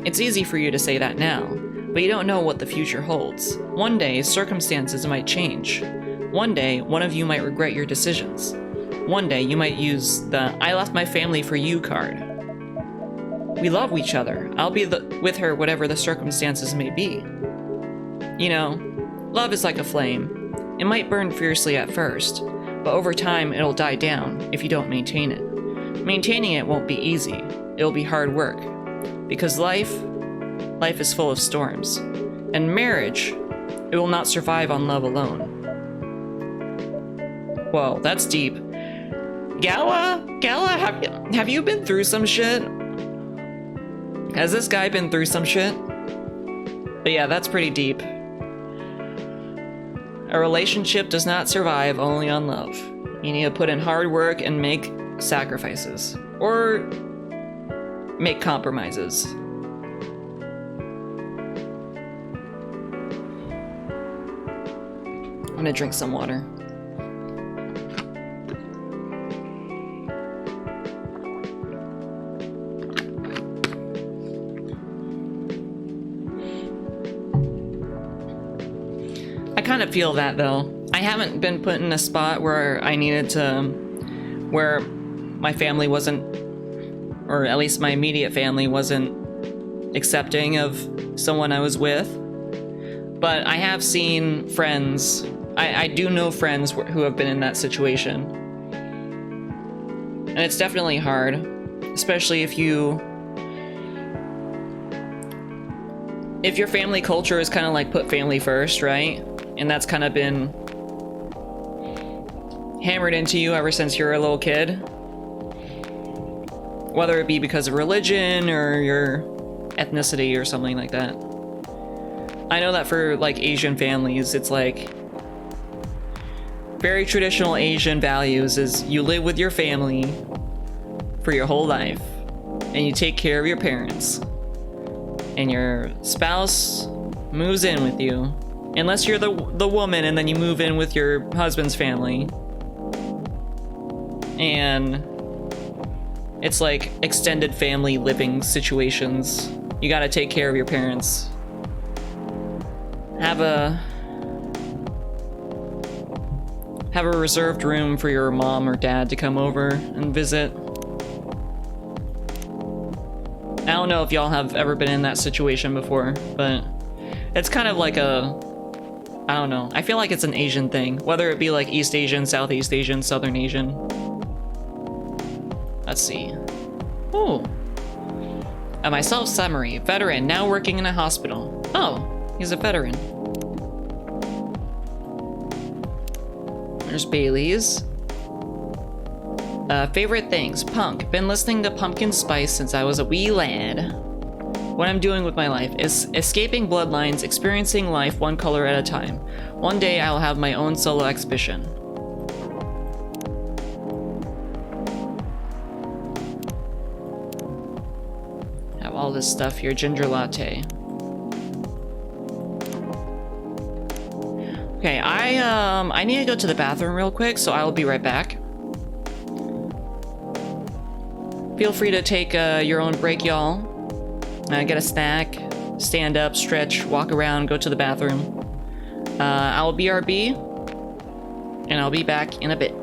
It's easy for you to say that now, but you don't know what the future holds. One day, circumstances might change. One day, one of you might regret your decisions. One day, you might use the "I left my family for you" card. We love each other. I'll be with her whatever the circumstances may be. You know, love is like a flame. It might burn fiercely at first, but over time it'll die down if you don't maintain it. Maintaining it won't be easy. It'll be hard work. Because life is full of storms. And marriage, it will not survive on love alone. Whoa, that's deep. Gala, have you been through some shit? Has this guy been through some shit? But yeah, that's pretty deep. A relationship does not survive only on love. You need to put in hard work and make sacrifices. Or make compromises. I'm gonna drink some water. kind of feel that though. I haven't been put in a spot where I needed to, where my family wasn't, or at least my immediate family wasn't accepting of someone I was with. But I have seen friends, I do know friends who have been in that situation. And it's definitely hard, especially if your family culture is kind of like put family first, right? And that's kind of been hammered into you ever since you're a little kid. Whether it be because of religion or your ethnicity or something like that. I know that for like Asian families, it's like very traditional Asian values is you live with your family for your whole life and you take care of your parents and your spouse moves in with you unless you're the woman and then you move in with your husband's family. And it's like extended family living situations. You gotta take care of your parents. Have a reserved room for your mom or dad to come over and visit. I don't know if y'all have ever been in that situation before, but it's kind of like I don't know. I feel like it's an Asian thing, whether it be like East Asian, Southeast Asian, Southern Asian. Let's see. Ooh. A myself summary. Veteran, now working in a hospital. Oh, he's a veteran. There's Bailey's. Favorite things. Punk. Been listening to Pumpkin Spice since I was a wee lad. What I'm doing with my life is escaping bloodlines, experiencing life one color at a time. One day I'll have my own solo exhibition. Have all this stuff here. Ginger latte. Okay, I need to go to the bathroom real quick, so I'll be right back. Feel free to take your own break, y'all. Get a snack, stand up, stretch, walk around, go to the bathroom. I'll BRB, and I'll be back in a bit.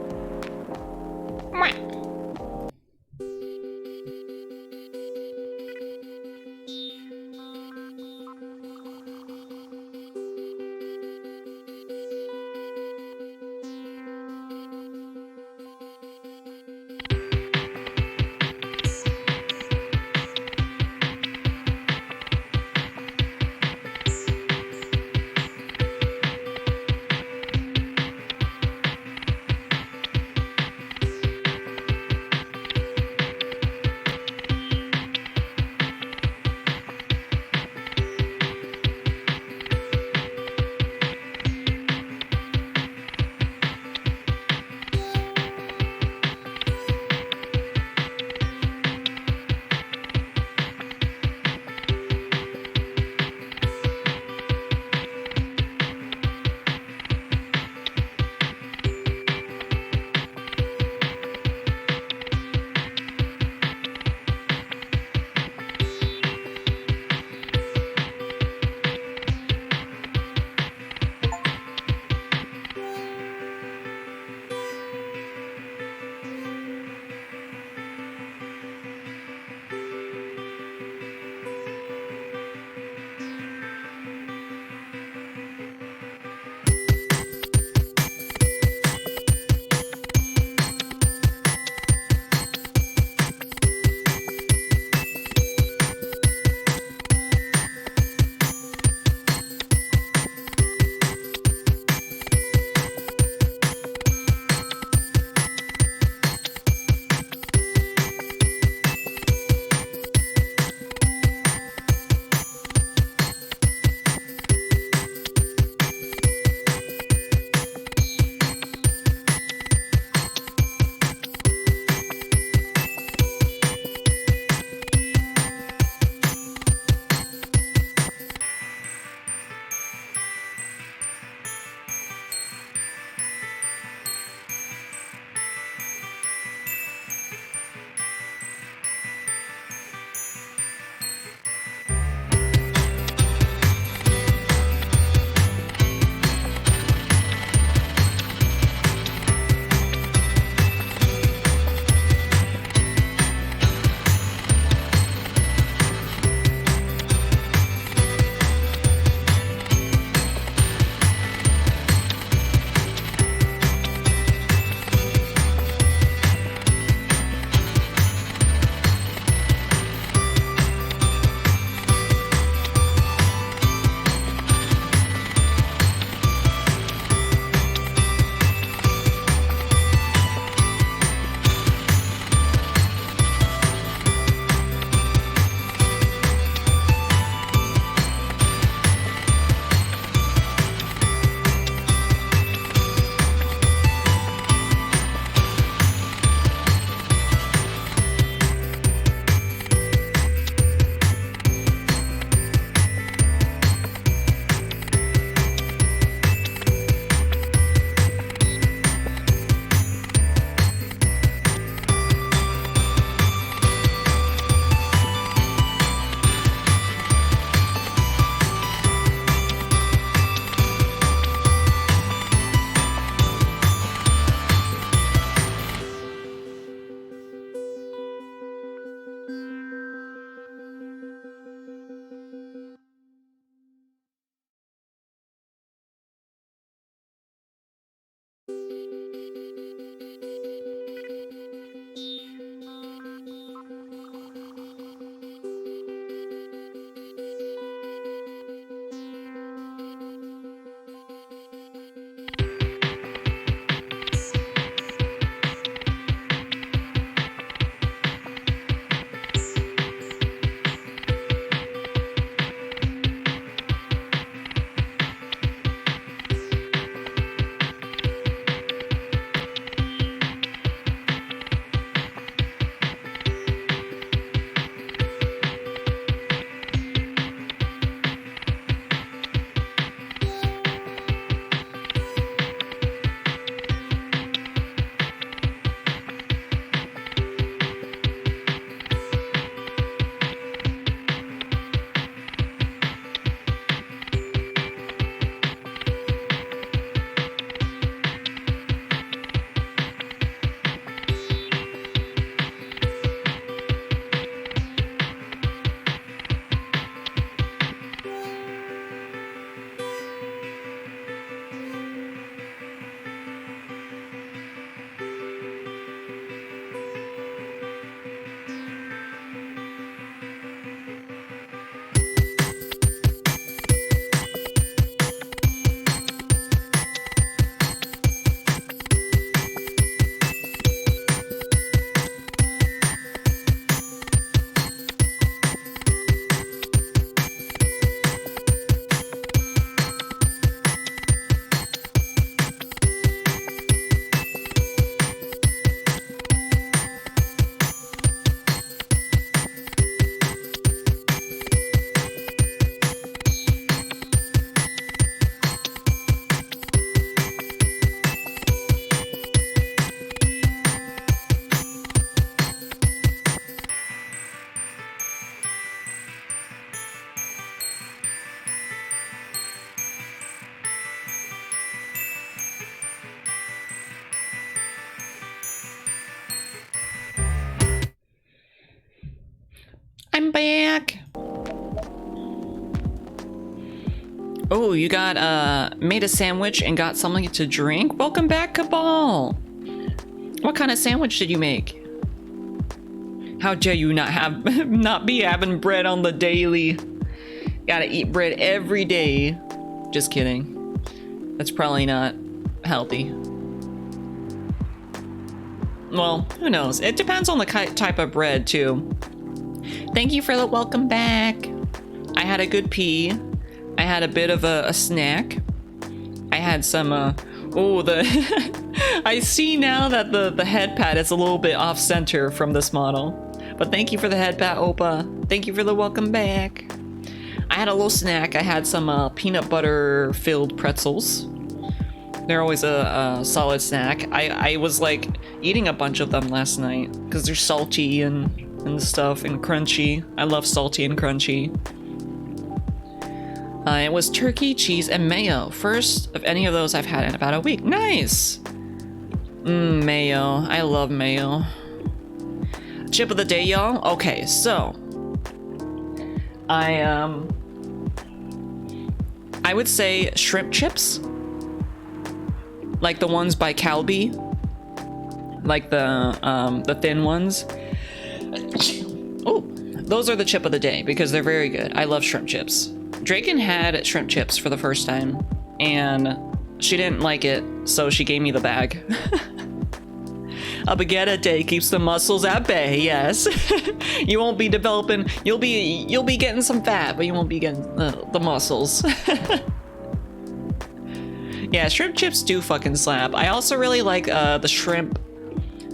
back. Oh, you got made a sandwich and got something to drink? Welcome back, Cabal. What kind of sandwich did you make? How dare you not be having bread on the daily? Gotta eat bread every day. Just kidding. That's probably not healthy. Well, who knows? It depends on the type of bread too. Thank you for the welcome back. I had a good pee. I had a bit of a snack. I had some, I see now that the head pat is a little bit off center from this model. But thank you for the head pat, Opa. Thank you for the welcome back. I had a little snack. I had some peanut butter filled pretzels. They're always a solid snack. I was like eating a bunch of them last night because they're salty and stuff and crunchy. I love salty and crunchy. It was turkey, cheese, and mayo. First of any of those I've had in about a week. Nice! Mayo. I love mayo. Chip of the day, y'all? Okay, so... I would say shrimp chips. Like the ones by Calbee. Like the thin ones. Oh, those are the chip of the day because they're very good. I love shrimp chips. Draken had shrimp chips for the first time, and she didn't like it, so she gave me the bag. A baguette a day keeps the muscles at bay, yes. You won't be developing, you'll be getting some fat, but you won't be getting the muscles. Yeah, shrimp chips do fucking slap. I also really like the shrimp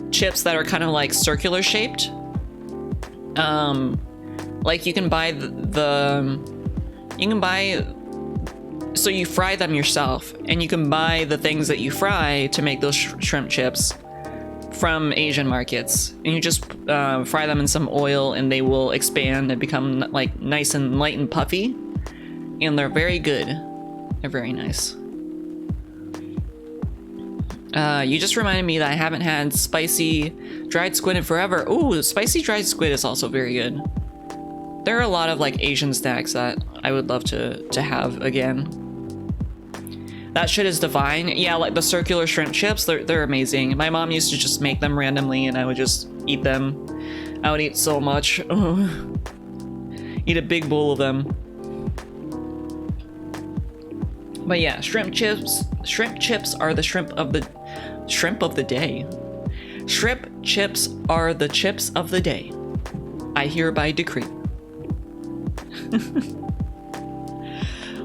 chips that are kind of like circular shaped. Like you can buy so you fry them yourself, and you can buy the things that you fry to make those shrimp chips from Asian markets, and you just fry them in some oil and they will expand and become like nice and light and puffy, and they're very good. They're very nice. You just reminded me that I haven't had spicy dried squid in forever. Ooh, spicy dried squid is also very good. There are a lot of like Asian snacks that I would love to have again. That shit is divine. Yeah, like the circular shrimp chips, they're amazing. My mom used to just make them randomly and I would just eat them. I would eat so much. Eat a big bowl of them. But yeah, shrimp chips are the shrimp of the day. Shrimp chips are the chips of the day. I hereby decree.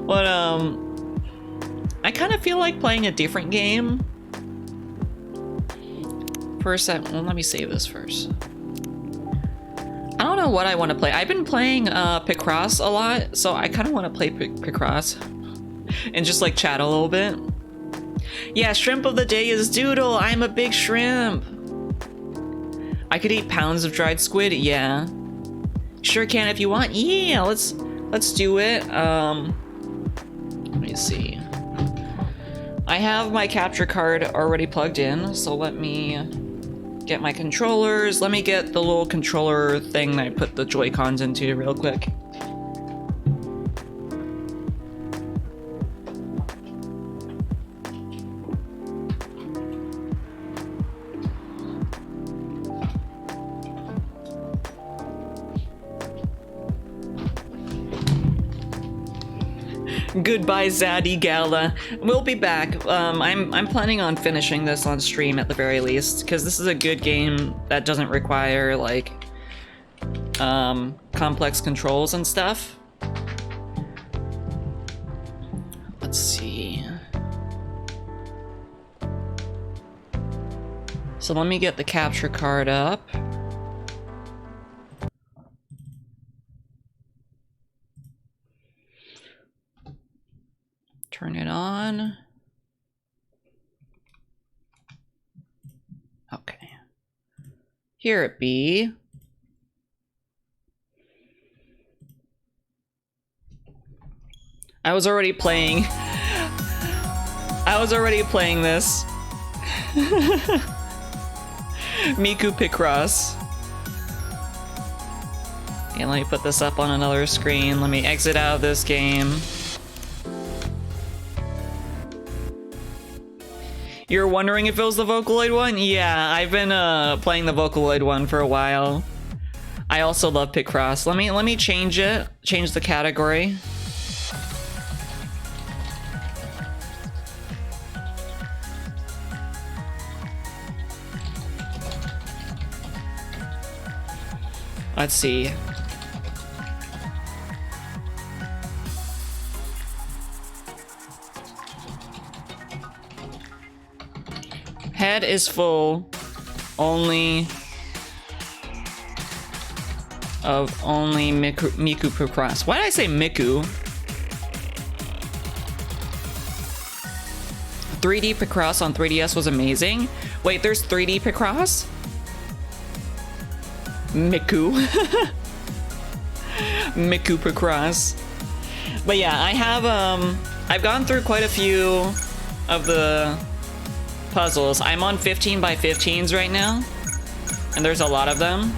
But I kind of feel like playing a different game. For a sec, well, let me save this first. I don't know what I want to play. I've been playing Picross a lot, so I kind of want to play Picross and just like chat a little bit. Yeah, shrimp of the day is Doodle. I'm a big shrimp. I could eat pounds of dried squid. Yeah, sure can if you want. Yeah, let's do it. Let me see. I have my capture card already plugged in, so let me get my controllers. Let me get the little controller thing that I put the Joy-Cons into real quick. Goodbye, Zaddy Gala. We'll be back. I'm planning on finishing this on stream at the very least, because this is a good game that doesn't require like complex controls and stuff. Let's see. So let me get the capture card up. Turn it on. Okay. Here it be. I was already playing this. Miku Picross. Okay, let me put this up on another screen. Let me exit out of this game. You're wondering if it was the Vocaloid one? Yeah, I've been playing the Vocaloid one for a while. I also love Picross. Let me change it. Change the category. Let's see. Head is full only of Miku Picross. Why did I say Miku? 3D Picross on 3DS was amazing. Wait, there's 3D Picross? Miku. Miku Picross. But yeah, I have I've gone through quite a few of the puzzles. I'm on 15 by 15s right now, and there's a lot of them.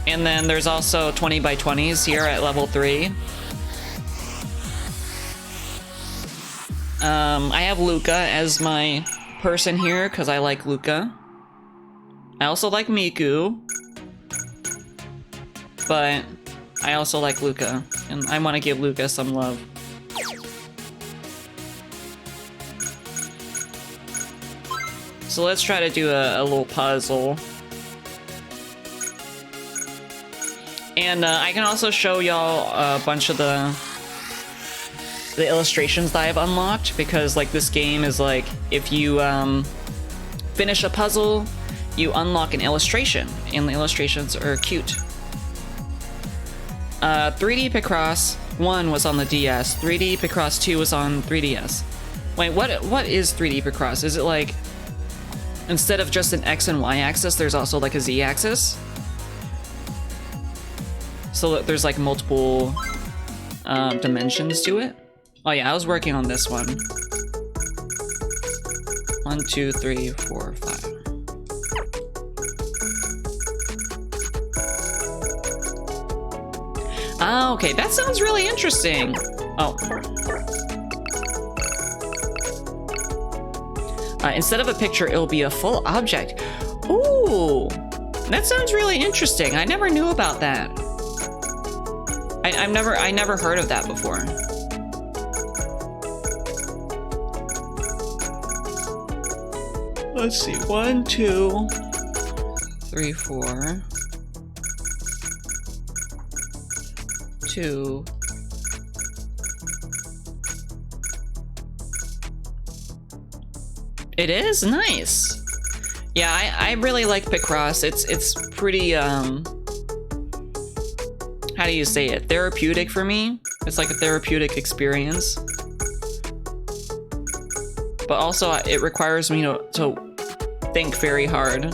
And then there's also 20 by 20s here at level 3. I have Luca as my person here because I like Luca. I also like Miku, but I also like Luca, and I want to give Luca some love. So let's try to do a little puzzle. And I can also show y'all a bunch of the illustrations that I've unlocked, because like this game is like, if you finish a puzzle, you unlock an illustration, and the illustrations are cute. 3D Picross 1 was on the DS, 3D Picross 2 was on 3DS. Wait, what is 3D Picross? Is it like, instead of just an X and Y axis, there's also like a Z axis? So there's like multiple dimensions to it? Oh yeah, I was working on this one. 1, 2, 3, 4, 5. Ah, okay, that sounds really interesting. Oh. Instead of a picture, it'll be a full object. Ooh, that sounds really interesting. I never knew about that. I never heard of that before. Let's see, 1, 2, 3, 4, 2. It is nice. Yeah, I really like Picross. It's pretty how do you say it? Therapeutic for me. It's like a therapeutic experience. But also it requires me to think very hard.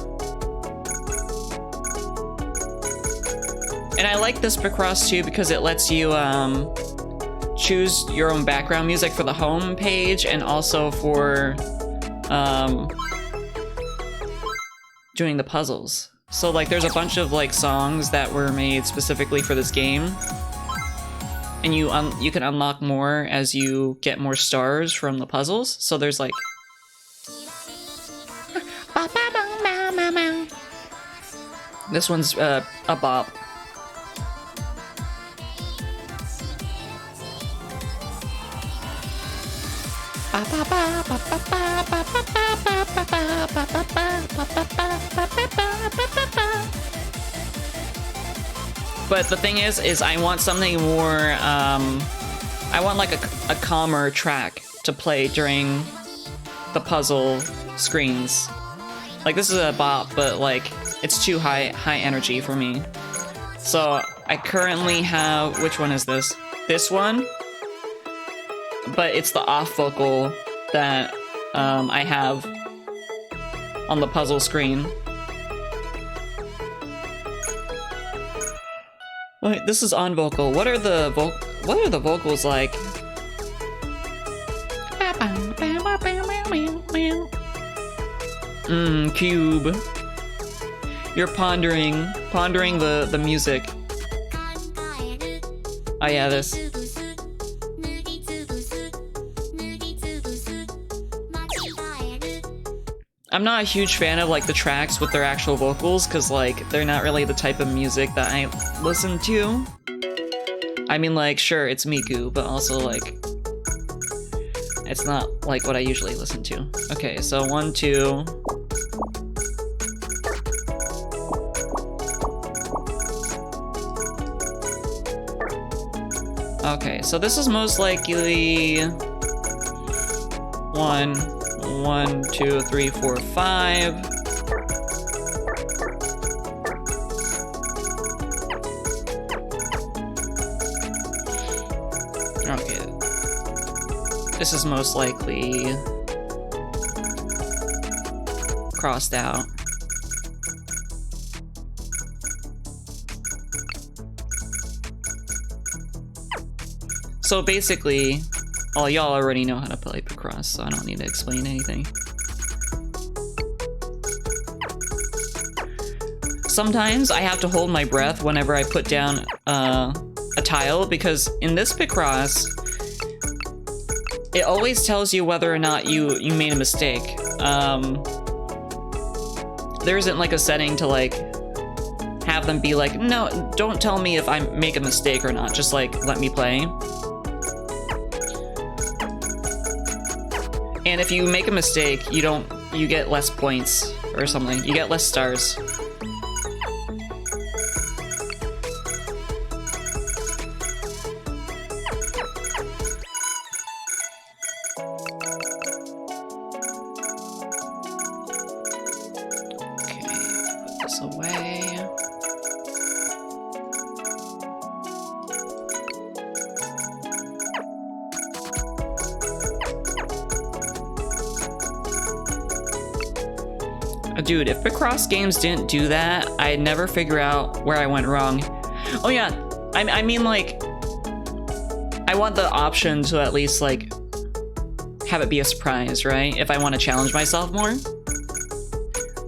And I like this Picross too because it lets you choose your own background music for the home page and also for doing the puzzles. So like there's a bunch of like songs that were made specifically for this game, and you can unlock more as you get more stars from the puzzles. So there's like this one's a bop. But the thing is I want something more, I want like a calmer track to play during the puzzle screens. Like this is a bop, but like it's too high energy for me. So I currently have, which one is this? This one? But it's the off vocal that I have on the puzzle screen. Wait, this is on vocal. What are the vocals like? Cube. You're pondering the music. Oh yeah, this. I'm not a huge fan of like the tracks with their actual vocals because like they're not really the type of music that I listen to. I mean, like, sure, it's Miku, but also like it's not like what I usually listen to. Okay, so 1, 2. Okay, so this is most likely 1, 2, 3, 4, 5. Okay. This is most likely crossed out. So basically, well, y'all already know how to play Picross, so I don't need to explain anything. Sometimes I have to hold my breath whenever I put down a tile, because in this Picross, it always tells you whether or not you made a mistake. There isn't like a setting to like have them be like, no, don't tell me if I make a mistake or not, just like let me play. And if you make a mistake, you get less points or something. You get less stars. Okay, put this away. Dude, if Picross games didn't do that, I'd never figure out where I went wrong. Oh yeah, I mean like, I want the option to at least like have it be a surprise, right? If I want to challenge myself more.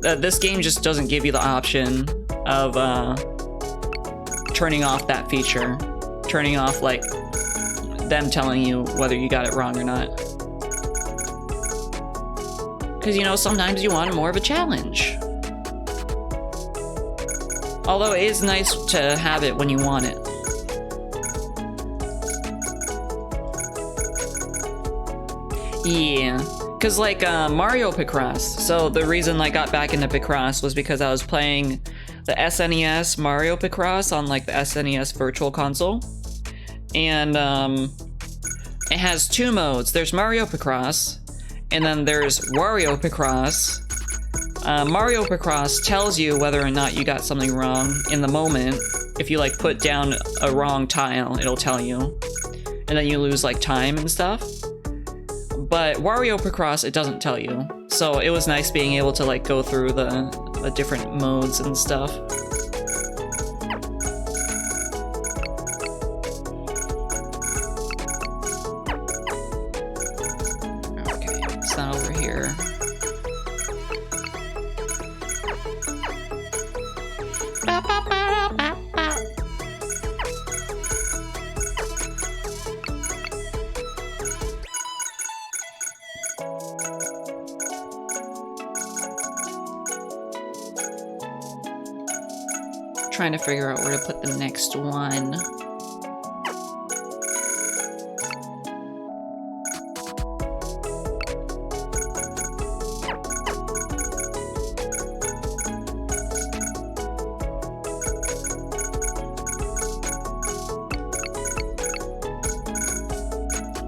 This game just doesn't give you the option of turning off that feature. Turning off like them telling you whether you got it wrong or not. Because, you know, sometimes you want more of a challenge. Although it is nice to have it when you want it. Yeah, because like Mario Picross. So the reason I got back into Picross was because I was playing the SNES Mario Picross on like the SNES Virtual Console. And it has 2 modes. There's Mario Picross. And then there's Wario Picross. Mario Picross tells you whether or not you got something wrong in the moment. If you like put down a wrong tile, it'll tell you. And then you lose like time and stuff. But Wario Picross, it doesn't tell you. So it was nice being able to like go through the different modes and stuff. Over here. Trying to figure out where to put the next one.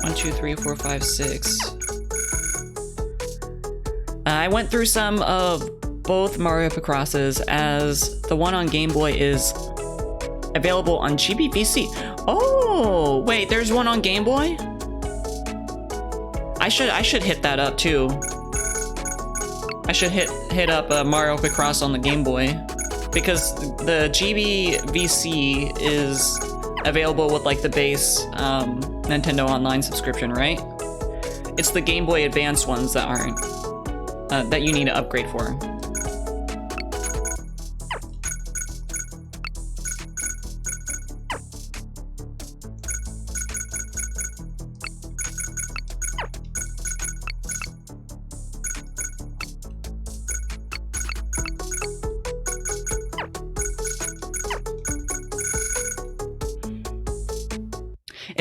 One, two, three, four, five, 6. I went through some of both Mario Picrosses, as the one on Game Boy is available on GBVC. Oh, wait, there's one on Game Boy? I should hit that up too. I should hit up Mario Picross on the Game Boy, because the GBVC is available with like the base Nintendo Online subscription, right? It's the Game Boy Advance ones that aren't, that you need to upgrade for.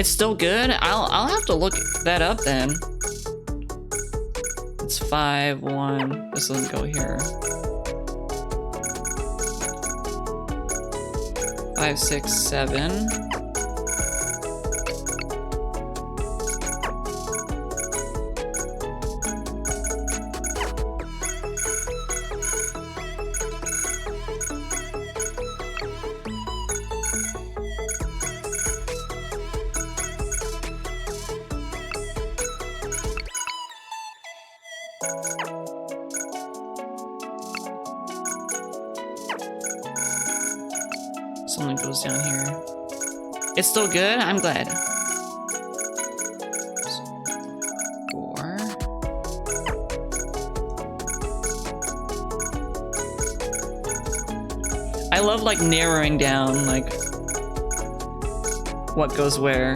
It's still good? I'll have to look that up then. It's 5, 1. This doesn't go here. 5, 6, 7. Something goes down here. It's still good? I'm glad. 4. I love like narrowing down like what goes where.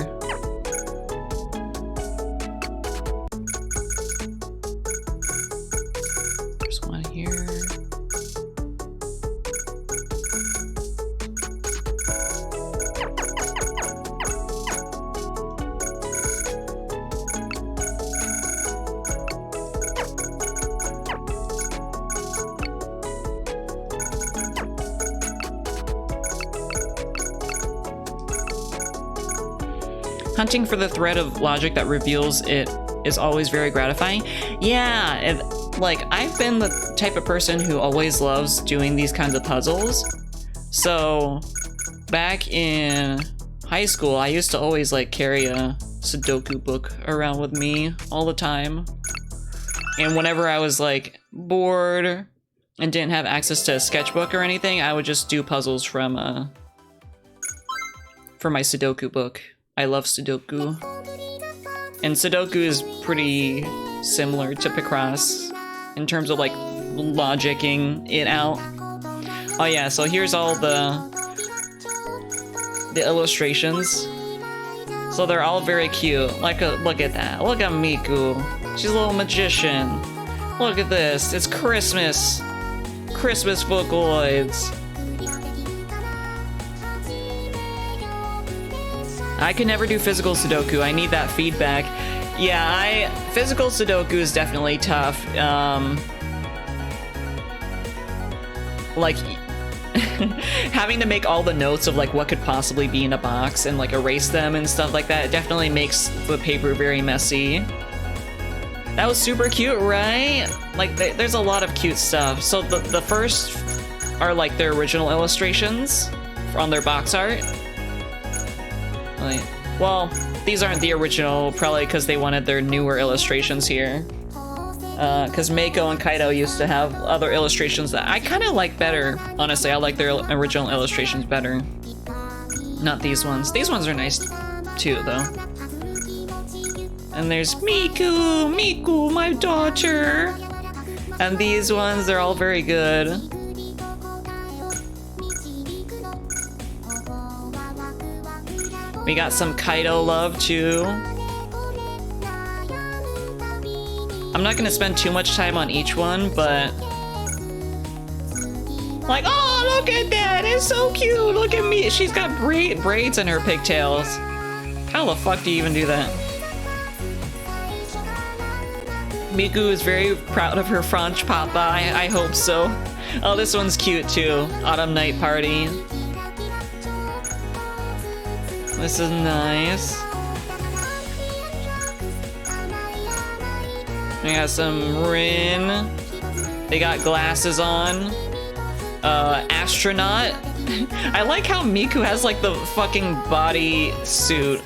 There's one here. Hunting for the thread of logic that reveals it is always very gratifying. Yeah, like I've been the type of person who always loves doing these kinds of puzzles. So back in high school, I used to always like carry a Sudoku book around with me all the time. And whenever I was like bored and didn't have access to a sketchbook or anything, I would just do puzzles from my Sudoku book. I love Sudoku. And Sudoku is pretty similar to Picross in terms of like logicking it out. Oh yeah, so here's all the illustrations. So they're all very cute. Like, look at that. Look at Miku. She's a little magician. Look at this. It's Christmas. Christmas Vocaloids. I can never do physical Sudoku. I need that feedback. Yeah, physical Sudoku is definitely tough. Like having to make all the notes of like what could possibly be in a box and like erase them and stuff like that, it definitely makes the paper very messy. That was super cute, right? Like there's a lot of cute stuff. So the first are like their original illustrations on their box art. Well, these aren't the original, probably because they wanted their newer illustrations here. Because Mako and Kaido used to have other illustrations that I kind of like better. Honestly, I like their original illustrations better. Not these ones. These ones are nice too, though. And there's Miku, my daughter. And these ones, they're all very good. We got some Kaido love too. I'm not gonna spend too much time on each one, but like, oh, look at that, it's so cute. Look at me, she's got braids in her pigtails. How the fuck do you even do that? Miku is very proud of her Fronge papa. I hope so. Oh, this one's cute too. Autumn Night Party. This is nice. We got some Rin. They got glasses on. Astronaut. I like how Miku has like the fucking body suit.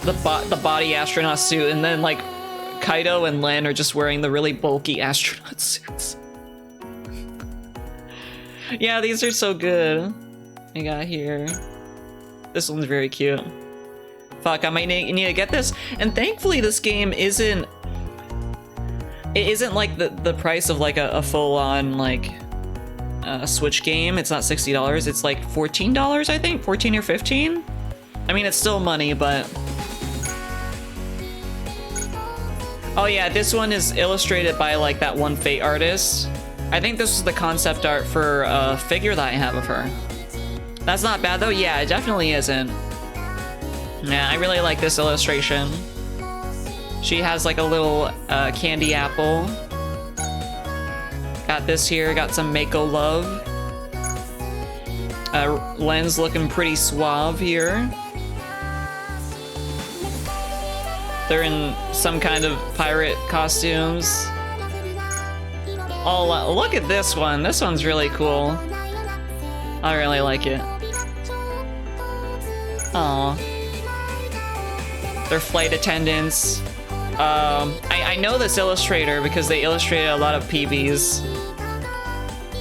The body astronaut suit, and then like Kaido and Len are just wearing the really bulky astronaut suits. Yeah, these are so good. I got here. This one's very cute. Fuck, I might need to get this. And thankfully this game isn't like the price of like a full-on like Switch game. It's not $60. It's like $14, I think. 14 or 15. I mean, it's still money, but oh yeah, this one is illustrated by like that one Fate artist. I think this is the concept art for a figure that I have of her. That's not bad though. Yeah, it definitely isn't. Yeah, I really like this illustration. She has like a little candy apple. Got this here, got some Mako love. Lens looking pretty suave here. They're in some kind of pirate costumes. Oh, look at this one. This one's really cool. I really like it. Aw. They're flight attendants. I know this illustrator because they illustrated a lot of PBs.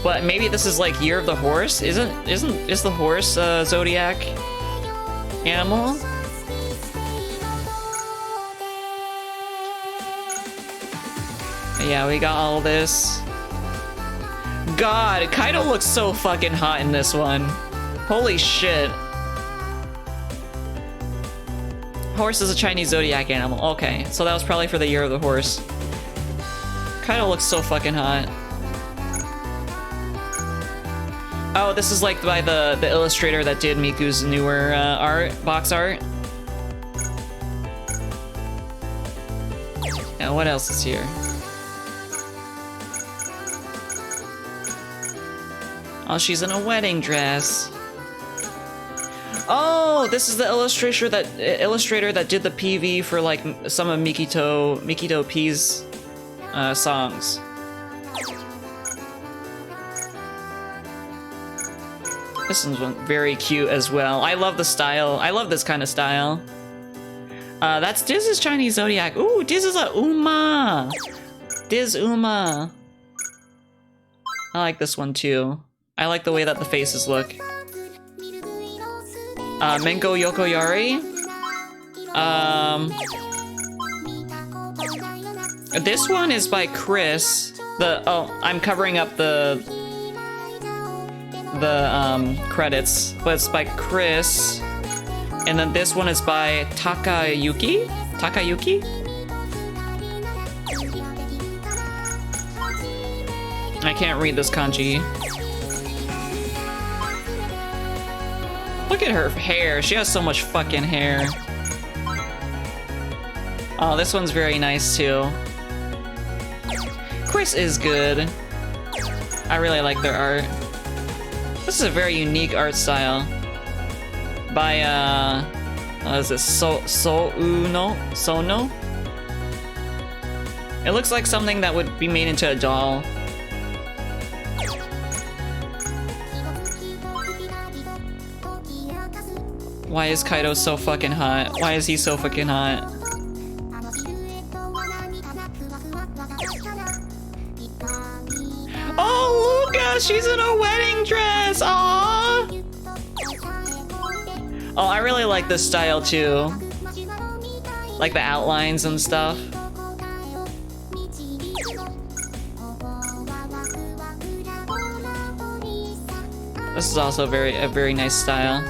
But maybe this is like Year of the Horse? Is the horse zodiac animal? Yeah, we got all this. God, Kaido looks so fucking hot in this one. Holy shit. Horse is a Chinese zodiac animal. Okay, so that was probably for the Year of the Horse. Kaido looks so fucking hot. Oh, this is like by the illustrator that did Miku's newer box art. And what else is here? Oh, she's in a wedding dress. Oh, this is the illustrator that did the PV for like some of Mikito P's songs. This one's very cute as well. I love the style. I love this kind of style. That's Diz's Chinese zodiac. Ooh, Diz is a Uma. Diz Uma. I like this one too. I like the way that the faces look. Menko Yokoyari. This one is by Chris. I'm covering up the credits, but it's by Chris. And then this one is by Takayuki? Takayuki? I can't read this kanji. Look at her hair. She has so much fucking hair. Oh, this one's very nice too. Chris is good. I really like their art. This is a very unique art style. By, what is this? Sono? It looks like something that would be made into a doll. Why is Kaido so fucking hot? Why is he so fucking hot? Oh, Luca! She's in a wedding dress! Aww! Oh, I really like this style too. Like the outlines and stuff. This is also a very nice style.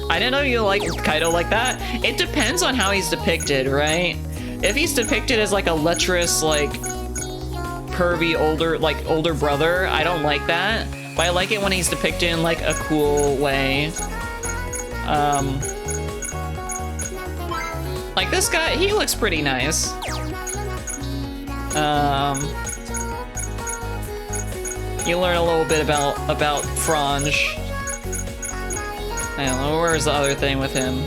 I didn't know you like Kaido like that. It depends on how he's depicted, right? If he's depicted as like a lecherous, like pervy older brother, I don't like that. But I like it when he's depicted in like a cool way. Like this guy, he looks pretty nice. You learn a little bit about Fronge. I don't know, where's the other thing with him?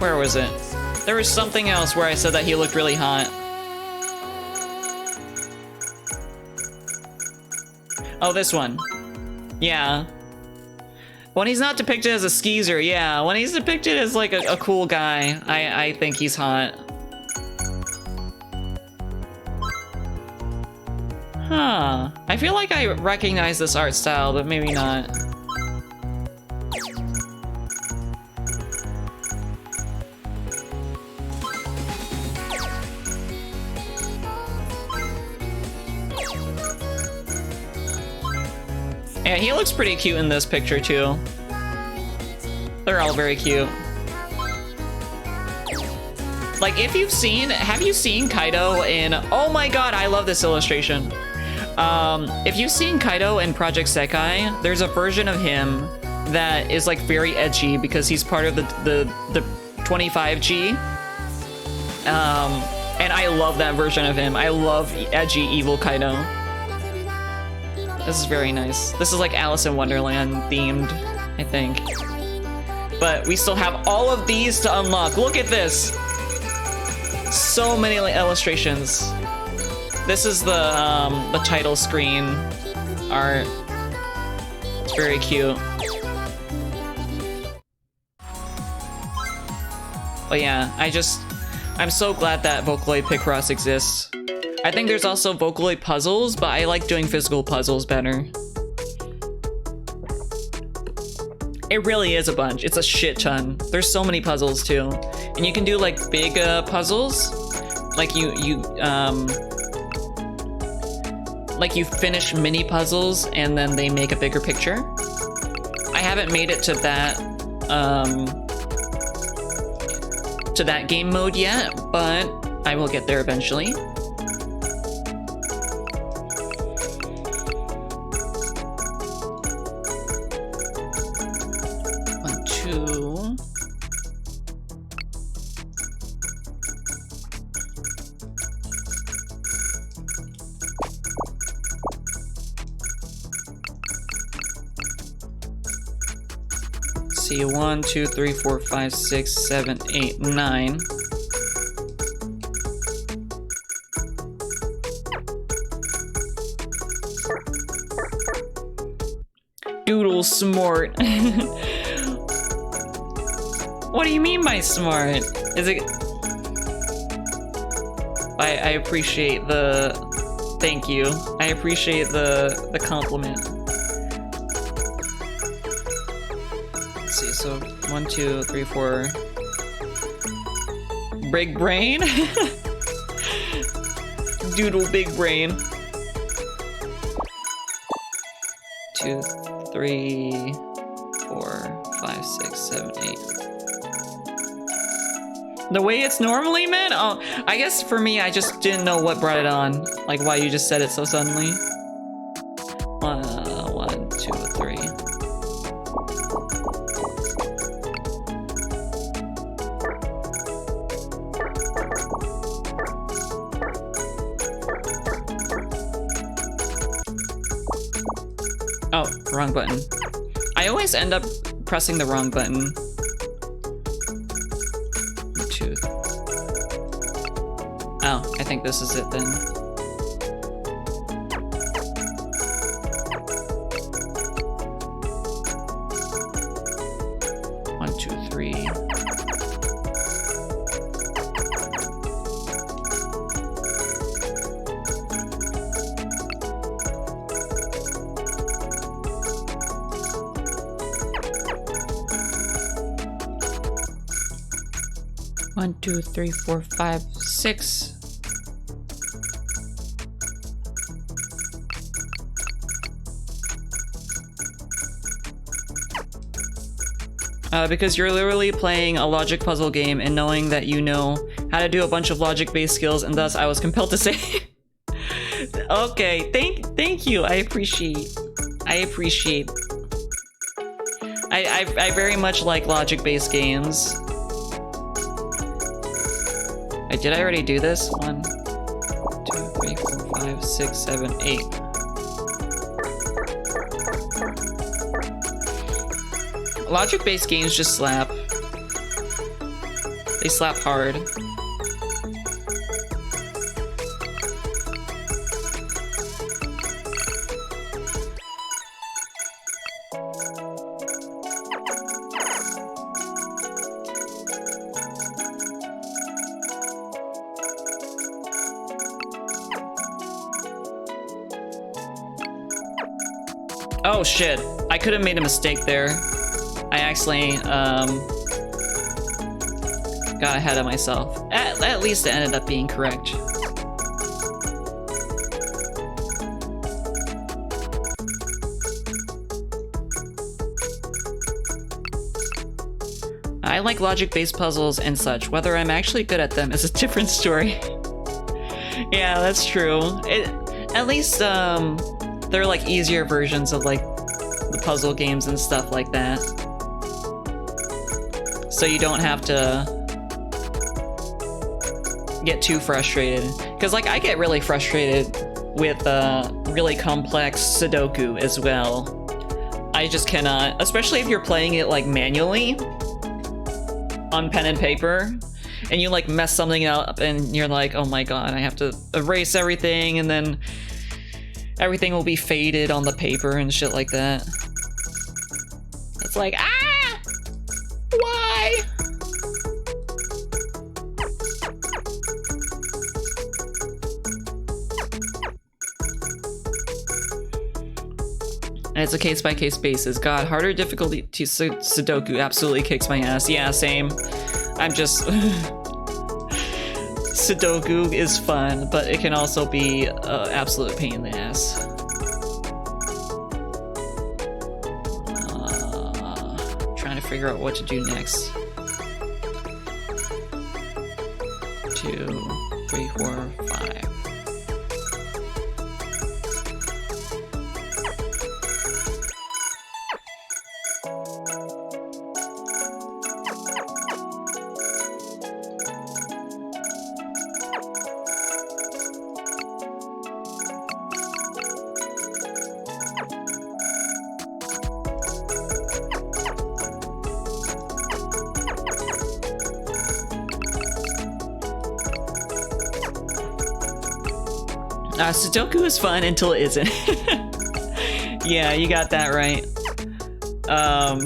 Where was it? There was something else where I said that he looked really hot. Oh, this one. Yeah. When he's not depicted as a skeezer, yeah. When he's depicted as like a cool guy, I think he's hot. Huh. I feel like I recognize this art style, but maybe not. Yeah, he looks pretty cute in this picture too. They're all very cute. Like, have you seen Kaido in... Oh my god, I love this illustration. If you've seen Kaido in Project Sekai, there's a version of him that is like very edgy because he's part of the 25G. And I love that version of him. I love edgy evil Kaido. This is very nice. This is like Alice in Wonderland themed, I think. But we still have all of these to unlock. Look at this. So many illustrations. This is the title screen art. It's very cute. But yeah, I'm so glad that Vocaloid Picross exists. I think there's also Vocaloid puzzles, but I like doing physical puzzles better. It really is a bunch. It's a shit ton. There's so many puzzles too. And you can do like big puzzles. Like you finish mini puzzles and then they make a bigger picture. I haven't made it to that game mode yet, but I will get there eventually. One, two. See, 1, 2, 3, 4, 5, 6, 7, 8, 9. Doodle smart. What do you mean by smart? Is it? I appreciate the. Thank you. I appreciate the compliment. Let's see. So 1, 2, 3, 4. Big brain. Doodle big brain. 2, 3, 4, 5, 6, 7, 8. The way it's normally meant? Oh, I guess for me, I just didn't know what brought it on. Like why you just said it so suddenly. 1, 2, 3. Oh, wrong button. I always end up pressing the wrong button. 2. Oh, I think this is it then. One, two, three. One, two, three, four, 5, 6. Because you're literally playing a logic puzzle game and knowing that you know how to do a bunch of logic-based skills, and thus I was compelled to say. Okay, thank you. I appreciate. I very much like logic-based games. Wait, did I already do this? 1, 2, 3, 4, 5, 6, 7, 8. Logic-based games just slap. They slap hard. Oh shit, I could have made a mistake there. I actually got ahead of myself. At least it ended up being correct. I like logic-based puzzles and such. Whether I'm actually good at them is a different story. Yeah, that's true. At least, they're like easier versions of like the puzzle games and stuff like that. So you don't have to get too frustrated. Because like I get really frustrated with really complex Sudoku as well. I just cannot, especially if you're playing it like manually on pen and paper, and you like mess something up and you're like, oh my god, I have to erase everything, and then everything will be faded on the paper and shit like that. It's like, ah! Why? And it's a case-by-case basis. God, harder difficulty to Sudoku absolutely kicks my ass. Yeah, same. I'm just... Sudoku is fun, but it can also be an absolute pain in the ass. Trying to figure out what to do next. 2, 3, 4, 5. Sudoku is fun until it isn't. Yeah, you got that right. I'm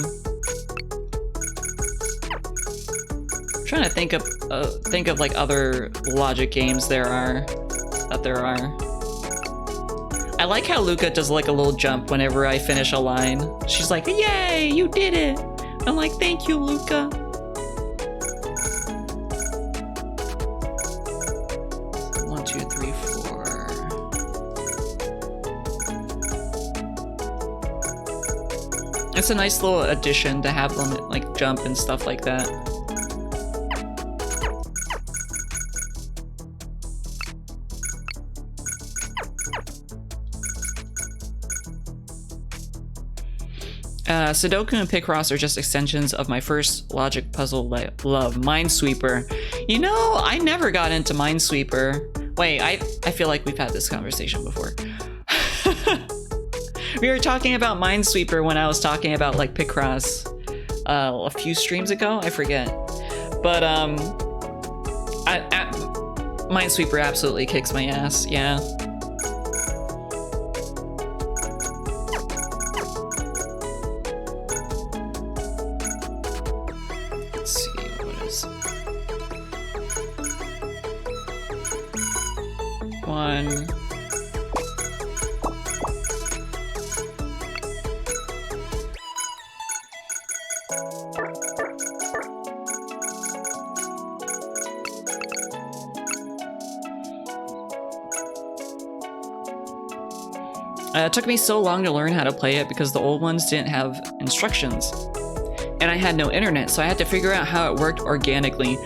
trying to think of like other logic games there are. I like how Luca does like a little jump whenever I finish a line. She's like, "Yay, you did it!" I'm like, "Thank you, Luca." It's a nice little addition to have them like jump and stuff like that. Sudoku and Picross are just extensions of my first logic puzzle love, Minesweeper. You know, I never got into Minesweeper. Wait, I feel like we've had this conversation before. We were talking about Minesweeper when I was talking about like Picross a few streams ago. I forget, but Minesweeper absolutely kicks my ass. Yeah. Let's see what is 1. It took me so long to learn how to play it because the old ones didn't have instructions. And I had no internet, so I had to figure out how it worked organically.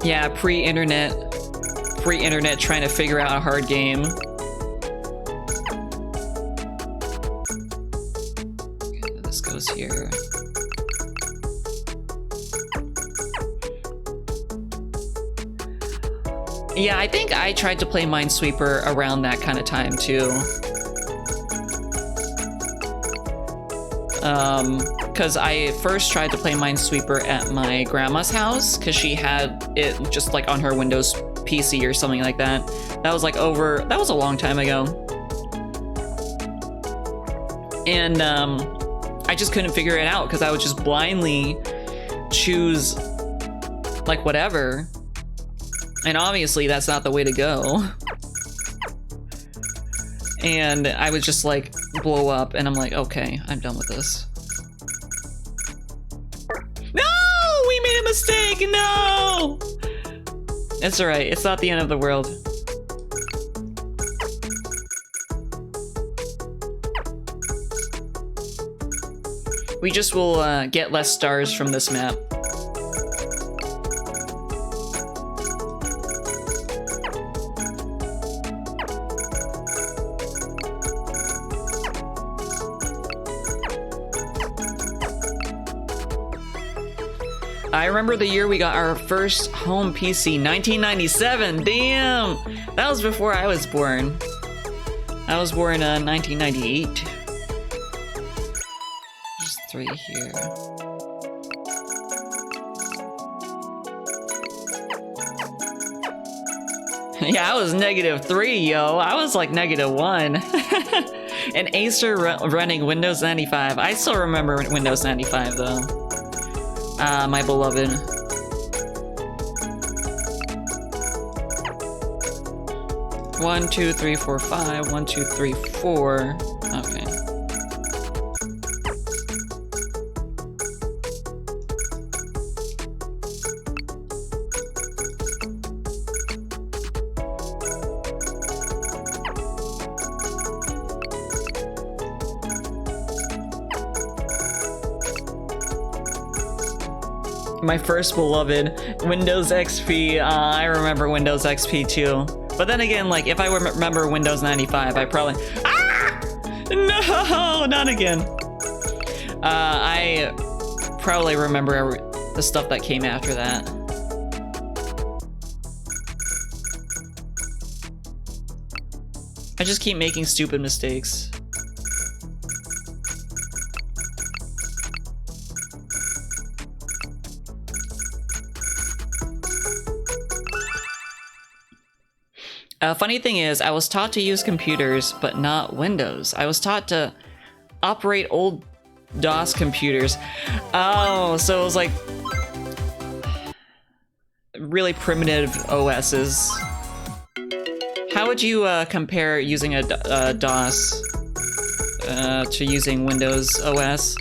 Yeah, pre-internet trying to figure out a hard game. Okay, this goes here. Yeah, I think I tried to play Minesweeper around that kind of time too. Because I first tried to play Minesweeper at my grandma's house because she had it just like on her Windows PC or something like that. That was like that was a long time ago. And I just couldn't figure it out because I would just blindly choose like whatever. And obviously that's not the way to go. And I would just like blow up and I'm like, okay, I'm done with this. No! We made a mistake! No! It's alright, it's not the end of the world. We just will get less stars from this map. I remember the year we got our first home PC, 1997. Damn, that was before I was born. I was born in 1998. There's 3 here. Yeah, I was -3, yo. I was like -1. An Acer running Windows 95. I still remember Windows 95 though. Ah, my beloved. One, 2, 3, 4, 5. 1, 2, 3, 4. Okay. My first beloved, Windows XP. I remember Windows XP too. But then again, like, if I remember Windows 95, I probably... Ah! No, not again. I probably remember the stuff that came after that. I just keep making stupid mistakes. Funny thing is, I was taught to use computers, but not Windows. I was taught to operate old DOS computers. Oh, so it was like really primitive OSs. How would you compare using a DOS to using Windows OS?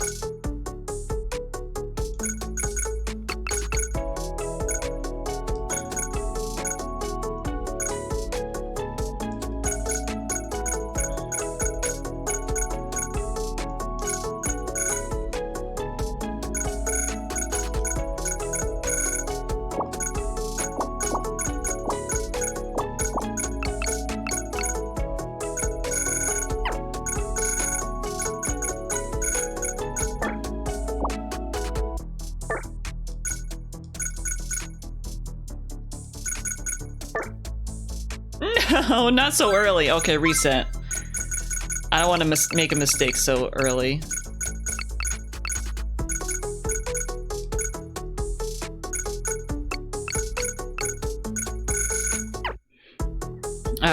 No, not so early. Okay, reset. I don't want to make a mistake so early.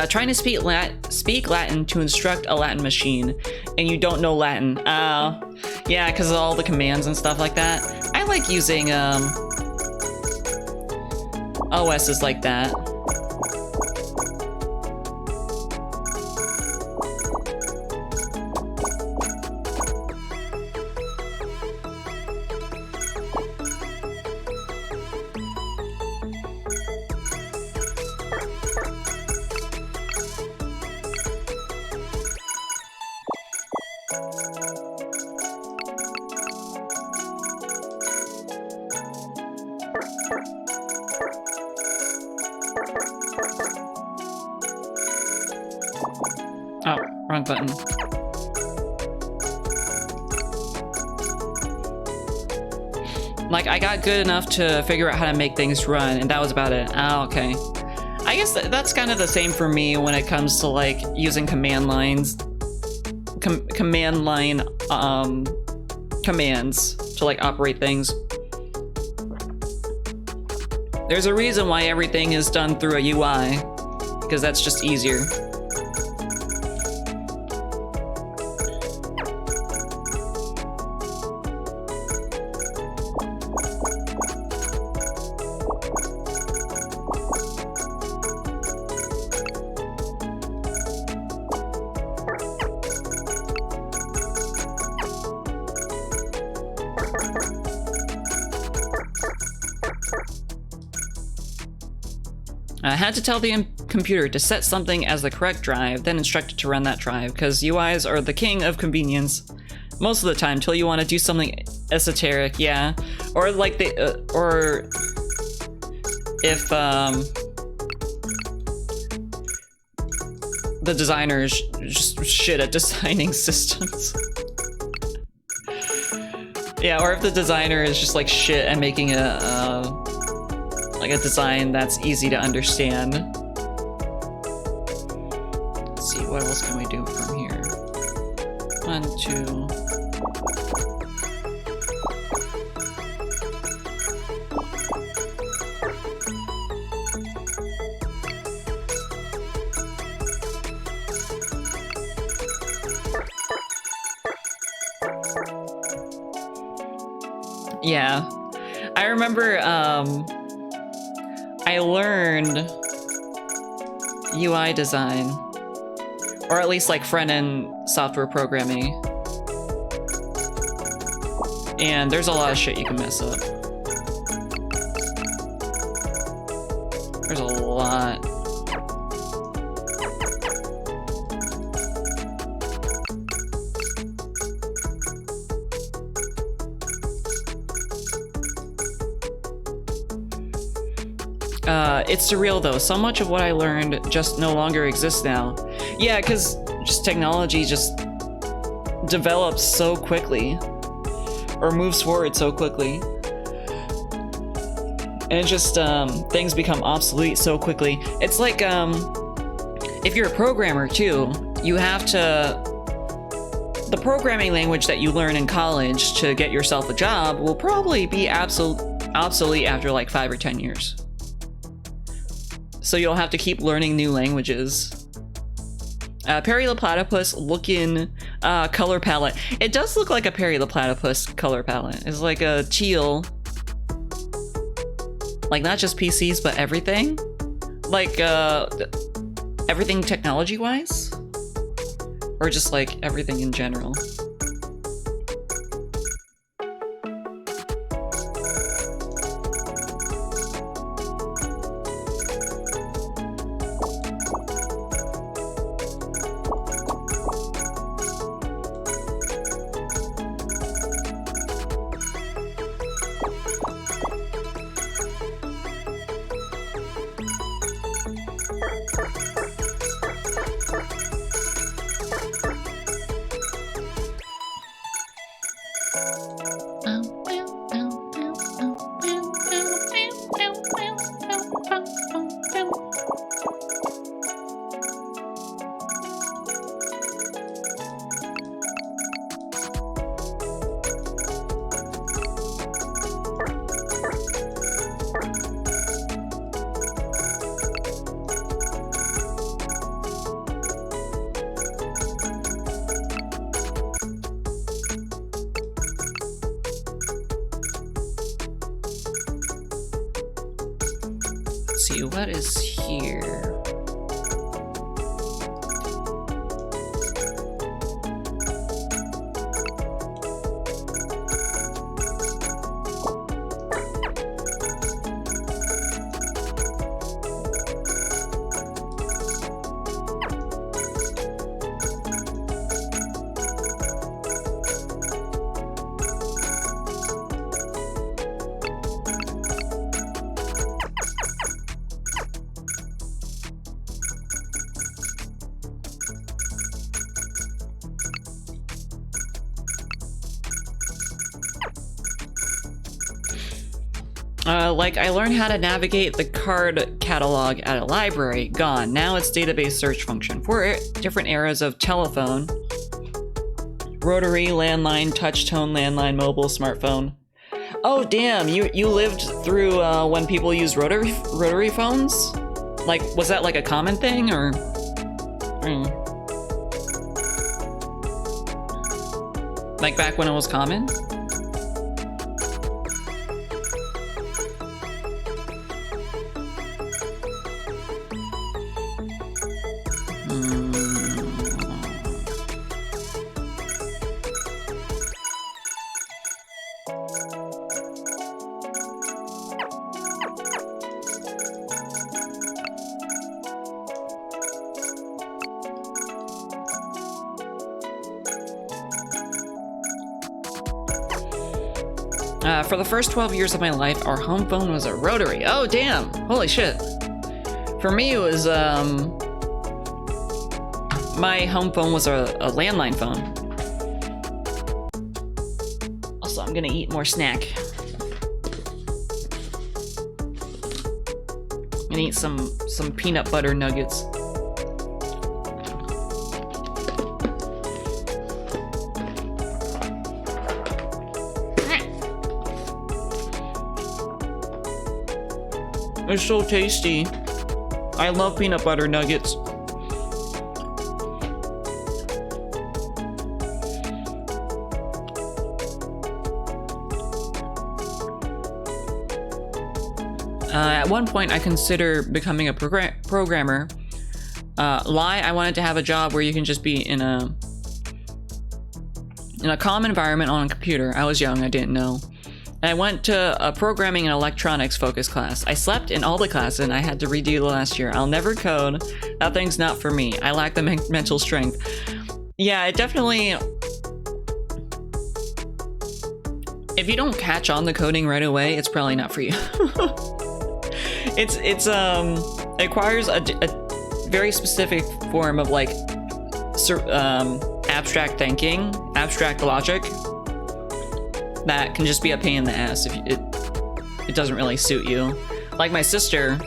Trying to speak Latin to instruct a Latin machine, and you don't know Latin. Yeah, because of all the commands and stuff like that. I like using OSs like that. Oh, wrong button. Like, I got good enough to figure out how to make things run, and that was about it. Oh, okay. I guess that's kind of the same for me when it comes to, like, using command lines. Command line, commands to, like, operate things. There's a reason why everything is done through a UI, because that's just easier. I had to tell the computer to set something as the correct drive, then instruct it to run that drive, because UIs are the king of convenience. Most of the time, till you want to do something esoteric, yeah. Or like or if the designers just shit at designing systems. Yeah, or if the designer is just like shit at making a like a design that's easy to understand. Let's see, what else can we do from here? 1, 2. Yeah, I remember I learned UI design, or at least like front-end software programming, and there's a lot of shit you can mess up. There's a lot. It's surreal though. So much of what I learned just no longer exists now. Yeah, because just technology just develops so quickly, or moves forward so quickly, and just things become obsolete so quickly. It's like if you're a programmer too, you have to. The programming language that you learn in college to get yourself a job will probably be obsolete after like 5 or 10 years. So you'll have to keep learning new languages. Perry the Platypus looking color palette. It does look like a Perry the Platypus color palette. It's like a teal. Like not just PCs, but everything. Like everything technology-wise? Or just like everything in general. See what is here. Like, I learned how to navigate the card catalog at a library. Gone. Now it's database search function. 4 different eras of telephone. Rotary, landline, touch tone, landline, mobile, smartphone. Oh, damn. You lived through when people used rotary phones? Like, was that like a common thing, or? Like back when it was common? For the first 12 years of my life, our home phone was a rotary. Oh, damn. Holy shit. For me, it was, my home phone was a landline phone. Awesome. I'm gonna eat more snack. I'm gonna eat some peanut butter nuggets. It's so tasty. I love peanut butter nuggets. At one point, I considered becoming a programmer. I wanted to have a job where you can just be in a calm environment on a computer. I was young, I didn't know. I went to a programming and electronics focus class. I slept in all the classes and I had to redo the last year. I'll never code. That thing's not for me. I lack the mental strength. Yeah, it definitely... If you don't catch on the coding right away, it's probably not for you. It requires a very specific form of like abstract thinking, abstract logic. That can just be a pain in the ass if it doesn't really suit you. Like my sister,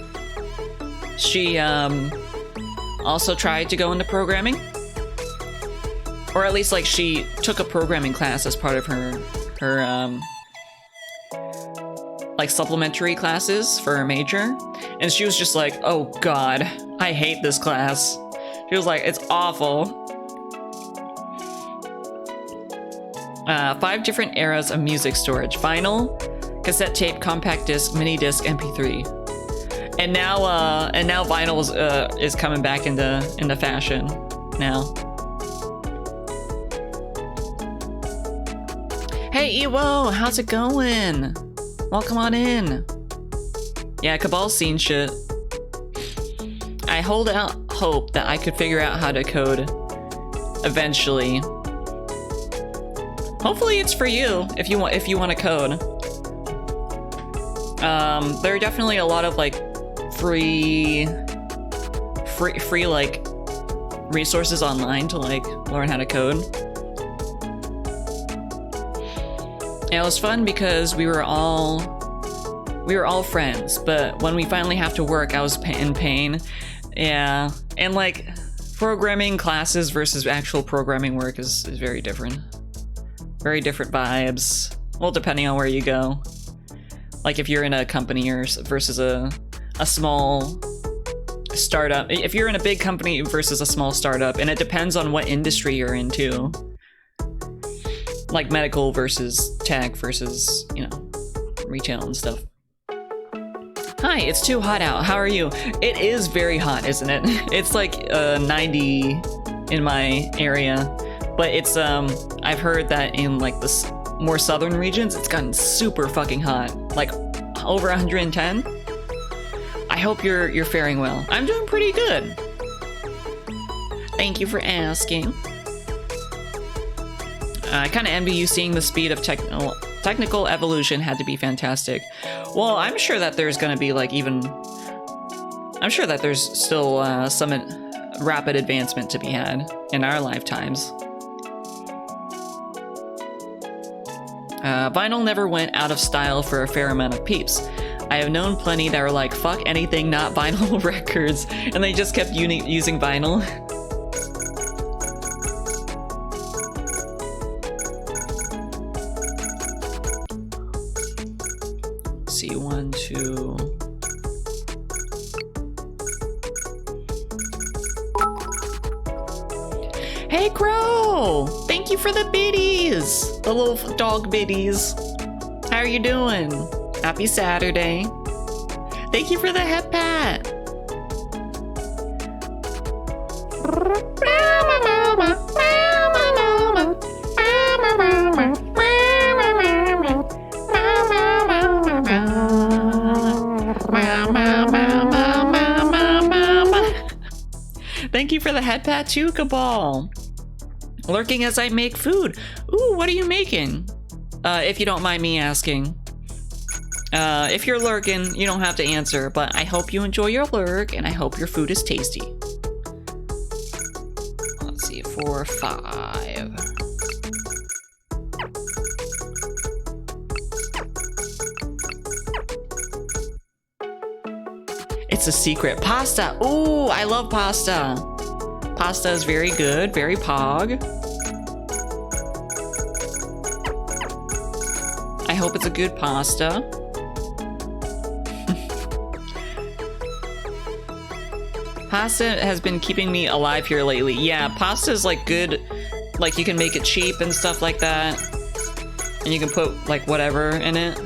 she also tried to go into programming, or at least like she took a programming class as part of her like supplementary classes for her major, and she was just like, oh god, I hate this class. She was like, it's awful. 5 different eras of music storage: vinyl, cassette tape, compact disc, mini disc, MP3, and now vinyl is coming back into fashion now. Hey Ewo, how's it going? Welcome on in. Yeah, Cabal's seen shit. I hold out hope that I could figure out how to code eventually. Hopefully it's for you if you want to code. There are definitely a lot of like free like resources online to like learn how to code. And it was fun because we were all friends, but when we finally have to work, I was in pain. Yeah, and like programming classes versus actual programming work is very different. Very different vibes. Well, depending on where you go. Like if you're in a company versus a small startup. If you're in a big company versus a small startup, and it depends on what industry you're into. Like medical versus tech versus, you know, retail and stuff. Hi, it's too hot out. How are you? It is very hot, isn't it? It's like 90 in my area. But it's, I've heard that in like the more southern regions, it's gotten super fucking hot. Like over 110. I hope you're faring well. I'm doing pretty good. Thank you for asking. I kind of envy you. Seeing the speed of technical evolution had to be fantastic. Well, I'm sure that there's gonna be like I'm sure that there's still some rapid advancement to be had in our lifetimes. Vinyl never went out of style for a fair amount of peeps. I have known plenty that were like, fuck anything not vinyl records, and they just kept using vinyl. Let's see, 1, 2... Hey Crow! Thank you for the biddies! The little dog biddies. How are you doing? Happy Saturday. Thank you for the head pat. Thank you for the head pat too, Cabal. Lurking as I make food. Ooh, what are you making? If you don't mind me asking. If you're lurking, you don't have to answer, but I hope you enjoy your lurk, and I hope your food is tasty. Let's see, 4, 5. It's a secret. Pasta. Ooh, I love pasta. Pasta is very good, very pog. I hope it's a good pasta. Pasta has been keeping me alive here lately. Yeah, pasta is like good. Like you can make it cheap and stuff like that. And you can put like whatever in it.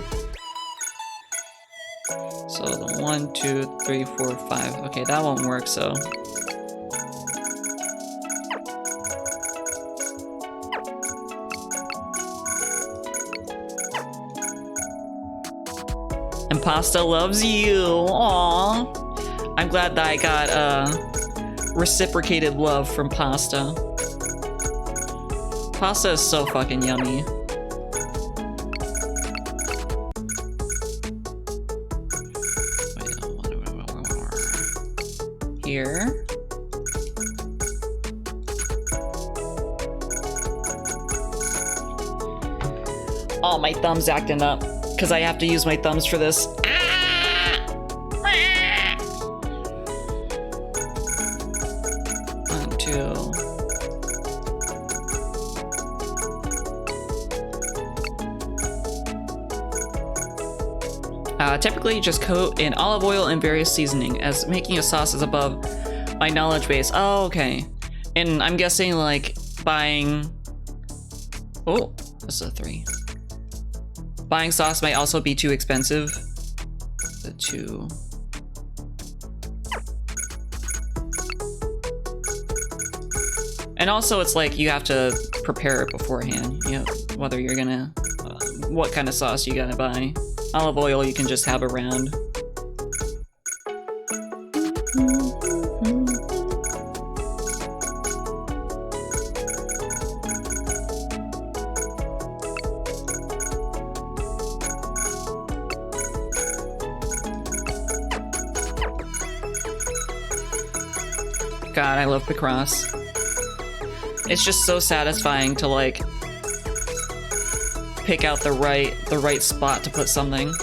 So the 1, 2, 3, 4, 5. Okay, that won't work, so. And pasta loves you. Aww. I'm glad that I got reciprocated love from pasta. Pasta is so fucking yummy. Here. Oh, my thumb's acting up because I have to use my thumbs for this. Typically just coat in olive oil and various seasoning, as making a sauce is above my knowledge base. Oh, okay. And I'm guessing like buying... Oh, this is a 3. Buying sauce might also be too expensive. The 2. And also it's like you have to prepare it beforehand, you know, whether you're gonna... what kind of sauce you gotta buy. Olive oil you can just have around. God, I love Picross. It's just so satisfying to like pick out the right spot to put something.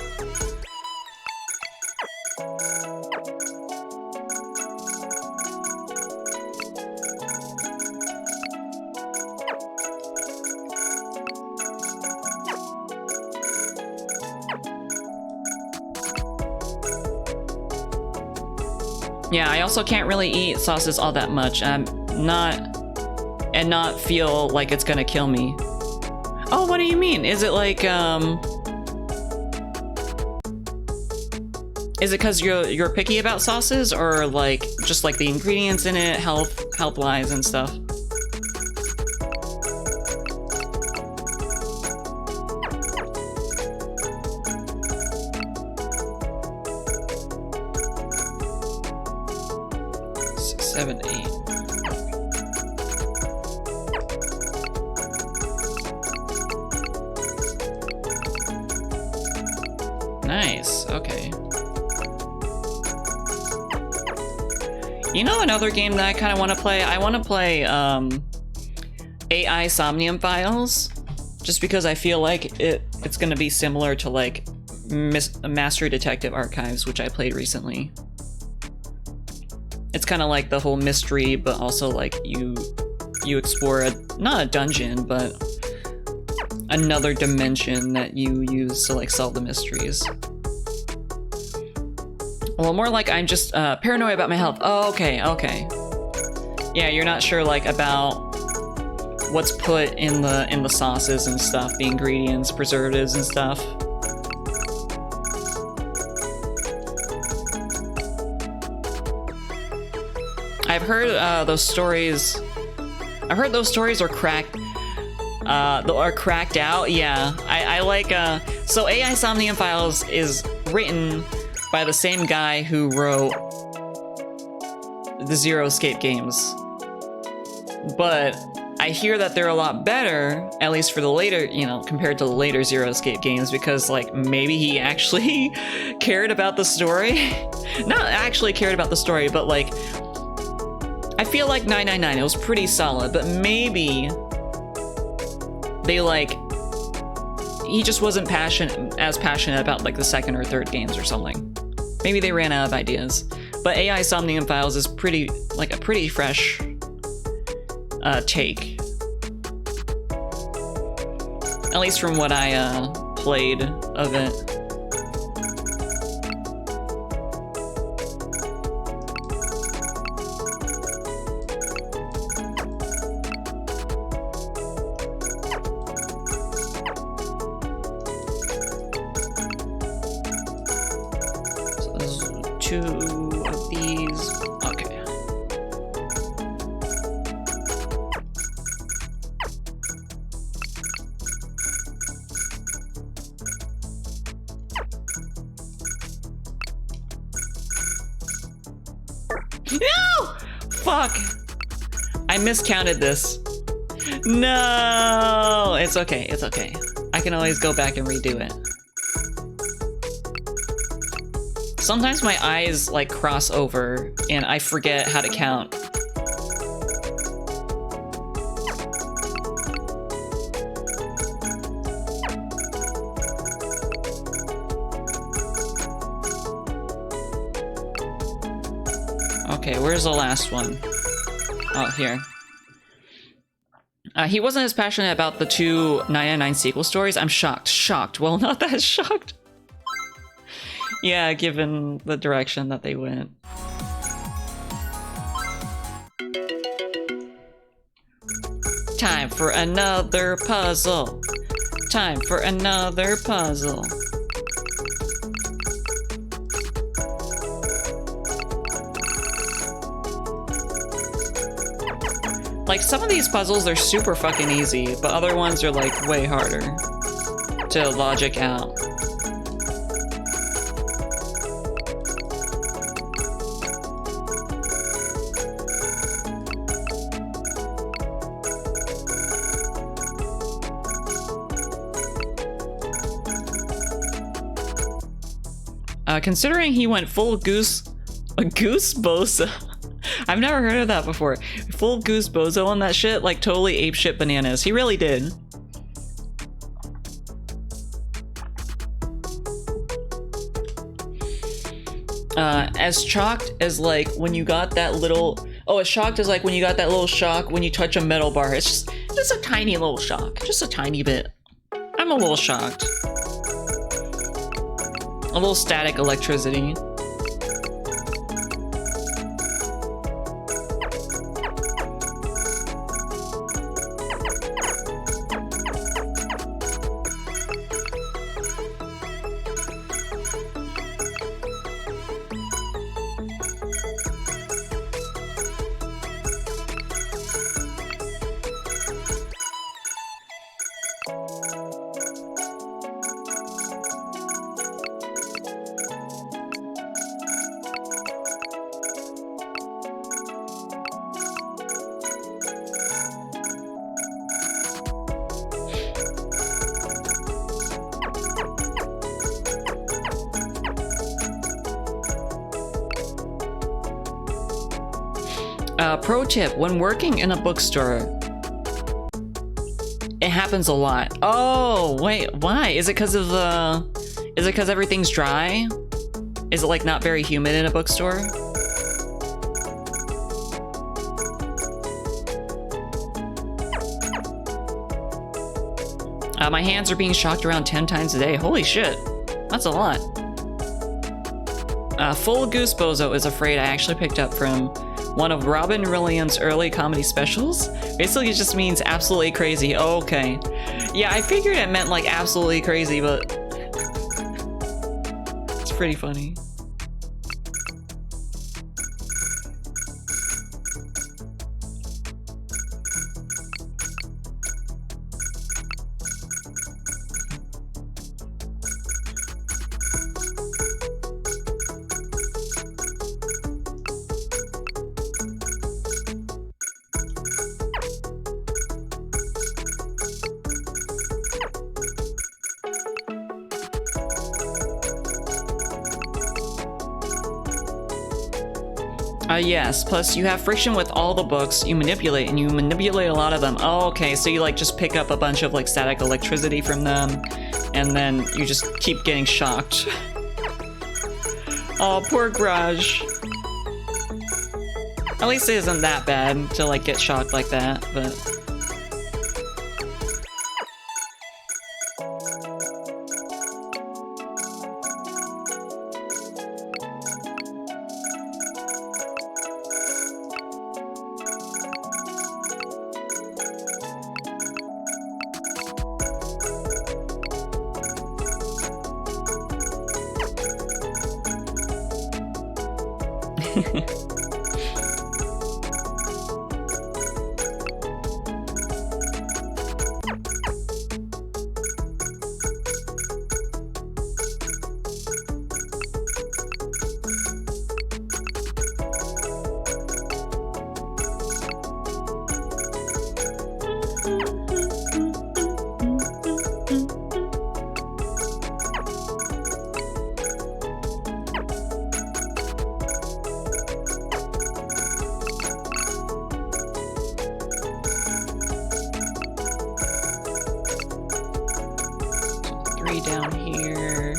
Yeah, I also can't really eat sauces all that much. Not feel like it's gonna kill me. Oh, what do you mean? Is it like, is it because you're picky about sauces, or like just like the ingredients in it, health-wise and stuff? Six, 7, 8. Nice, okay. You know another game that I kind of want to play? I want to play AI Somnium Files, just because I feel like it's going to be similar to like Master Detective Archives, which I played recently. It's kind of like the whole mystery, but also like you explore not a dungeon, but another dimension that you use to like solve the mysteries. Well, more like I'm just paranoid about my health. Oh, okay. Yeah, you're not sure like about what's put in the sauces and stuff, the ingredients, preservatives and stuff. I've heard those stories. I've heard those stories are cracked. Are cracked out. Yeah, I like. So AI Somnium Files is written by the same guy who wrote the Zero Escape games, but I hear that they're a lot better, at least for the later, you know, compared to the later Zero Escape games, because like maybe he actually cared about the story. Not actually cared about the story, but like I feel like 999, it was pretty solid, but maybe they like, he just wasn't as passionate about like the second or third games or something. Maybe they ran out of ideas. But AI Somnium Files is pretty, like a pretty fresh take. At least from what I played of it. So there's 2 of these. Okay. No! Fuck! I miscounted this. No! It's okay, it's okay. I can always go back and redo it. Sometimes my eyes like cross over and I forget how to count. Okay, where's the last one? Oh, here. He wasn't as passionate about the 2 999 sequel stories. I'm shocked. Shocked. Well, not that shocked. Yeah, given the direction that they went. Time for another puzzle. Time for another puzzle. Like, some of these puzzles are super fucking easy, but other ones are like way harder to logic out. Considering he went full goose bozo. I've never heard of that before. Full goose bozo on that shit, like totally apeshit bananas. He really did. As shocked as like when you got that little. Oh, as shocked as like when you got that little shock when you touch a metal bar. It's just a tiny little shock, just a tiny bit. I'm a little shocked. A little static electricity. Pro tip, when working in a bookstore, it happens a lot. Oh, wait, why? Is it because of is it because everything's dry? Is it like not very humid in a bookstore? My hands are being shocked around 10 times a day. Holy shit, that's a lot. Full Goose Bozo is a phrase I actually picked up from one of Robin Williams' early comedy specials. Basically, it just means absolutely crazy. Oh, okay. Yeah, I figured it meant like absolutely crazy, but it's pretty funny. Yes, plus you have friction with all the books you manipulate, and you manipulate a lot of them. Oh, okay, so you like just pick up a bunch of like static electricity from them, and then you just keep getting shocked. Oh, poor Grudge. At least it isn't that bad to like get shocked like that, but... Down here.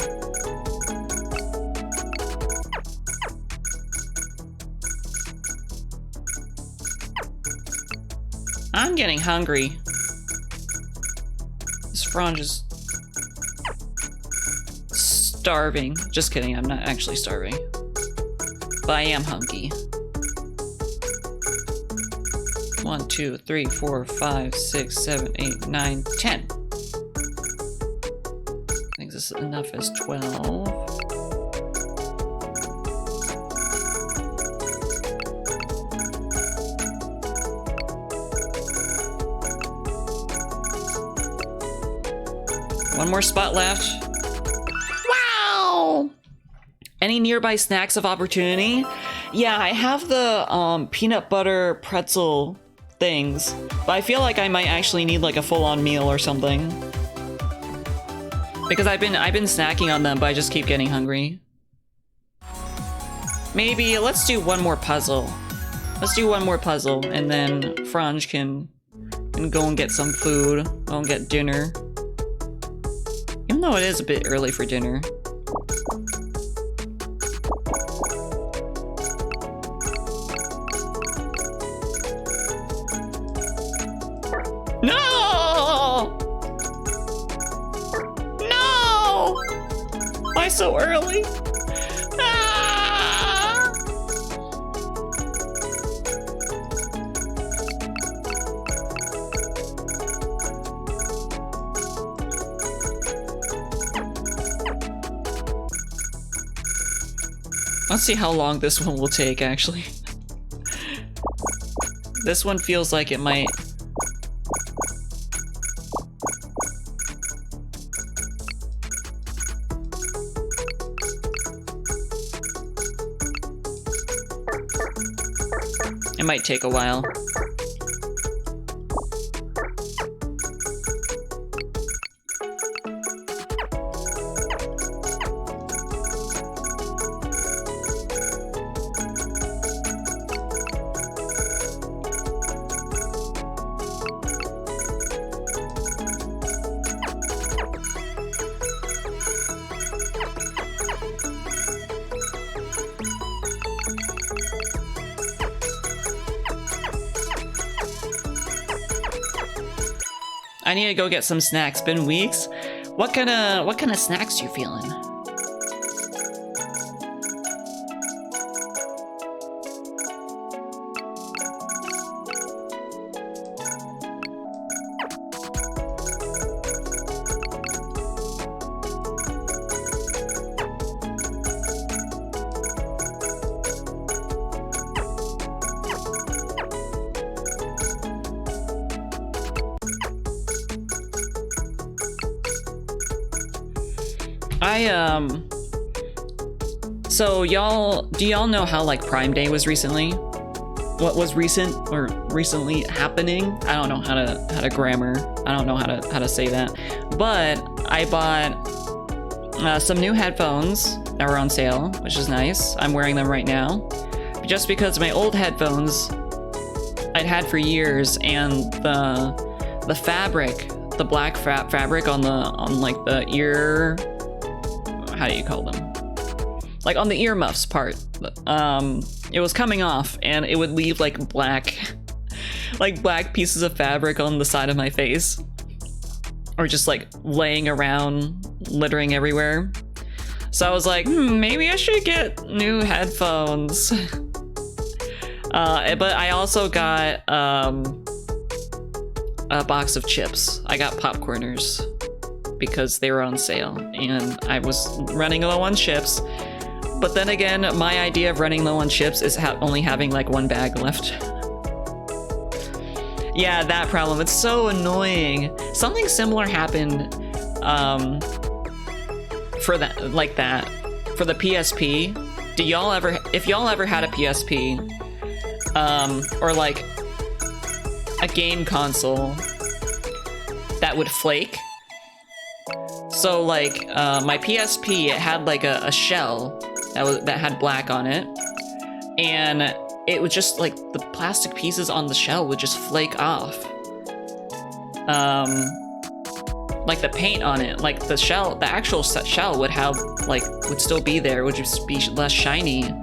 I'm getting hungry. This Fronge is starving. Just kidding, I'm not actually starving. But I am hungry. 1, 2, 3, 4, 5, 6, 7, 8, 9, 10. This is enough as 12. One more spot left. Wow! Any nearby snacks of opportunity? Yeah, I have the peanut butter pretzel things, but I feel like I might actually need like a full-on meal or something. Because I've been snacking on them, but I just keep getting hungry. Maybe let's do one more puzzle. Let's do one more puzzle, and then Fronge can go and get some food. Go and get dinner. Even though it is a bit early for dinner. Why so early? Ah! Let's see how long this one will take, actually. This one feels like it might... It might take a while. I need to go get some snacks. Been weeks. What kind of snacks you feeling? So do y'all know how like Prime Day was recently? What was recent or recently happening? I don't know how to grammar. I don't know how to say that. But I bought some new headphones that were on sale, which is nice. I'm wearing them right now. Just because my old headphones I'd had for years, and the fabric, the black fabric on like the ear, how do you call them? like on the earmuffs part, it was coming off and it would leave like black pieces of fabric on the side of my face, or just like laying around, littering everywhere. So I was like, maybe I should get new headphones. But I also got a box of chips. I got popcorners because they were on sale and I was running low on chips. But then again, my idea of running low on chips is only having like one bag left. Yeah, that problem. It's so annoying. Something similar happened for that, like that, for the PSP. If y'all ever had a PSP, or like a game console that would flake. So like my PSP, it had like a shell that had black on it, and it would just like the plastic pieces on the shell would just flake off. Like the paint on it, like the shell, the actual shell would still be there, would just be less shiny.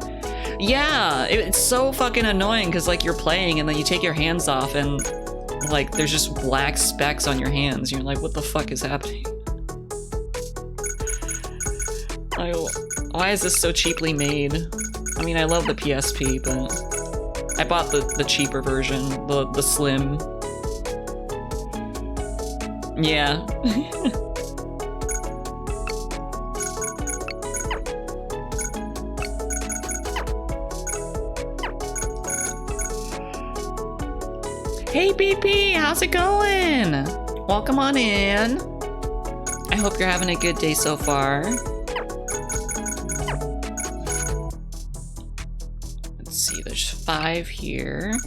Yeah, it's so fucking annoying because like you're playing and then you take your hands off and like there's just black specks on your hands. You're like, what the fuck is happening? Why is this so cheaply made? I mean, I love the PSP, but I bought the cheaper version, the slim. Yeah. Hey BP, how's it going? Welcome on in. I hope you're having a good day so far. Let's see, there's 5 here.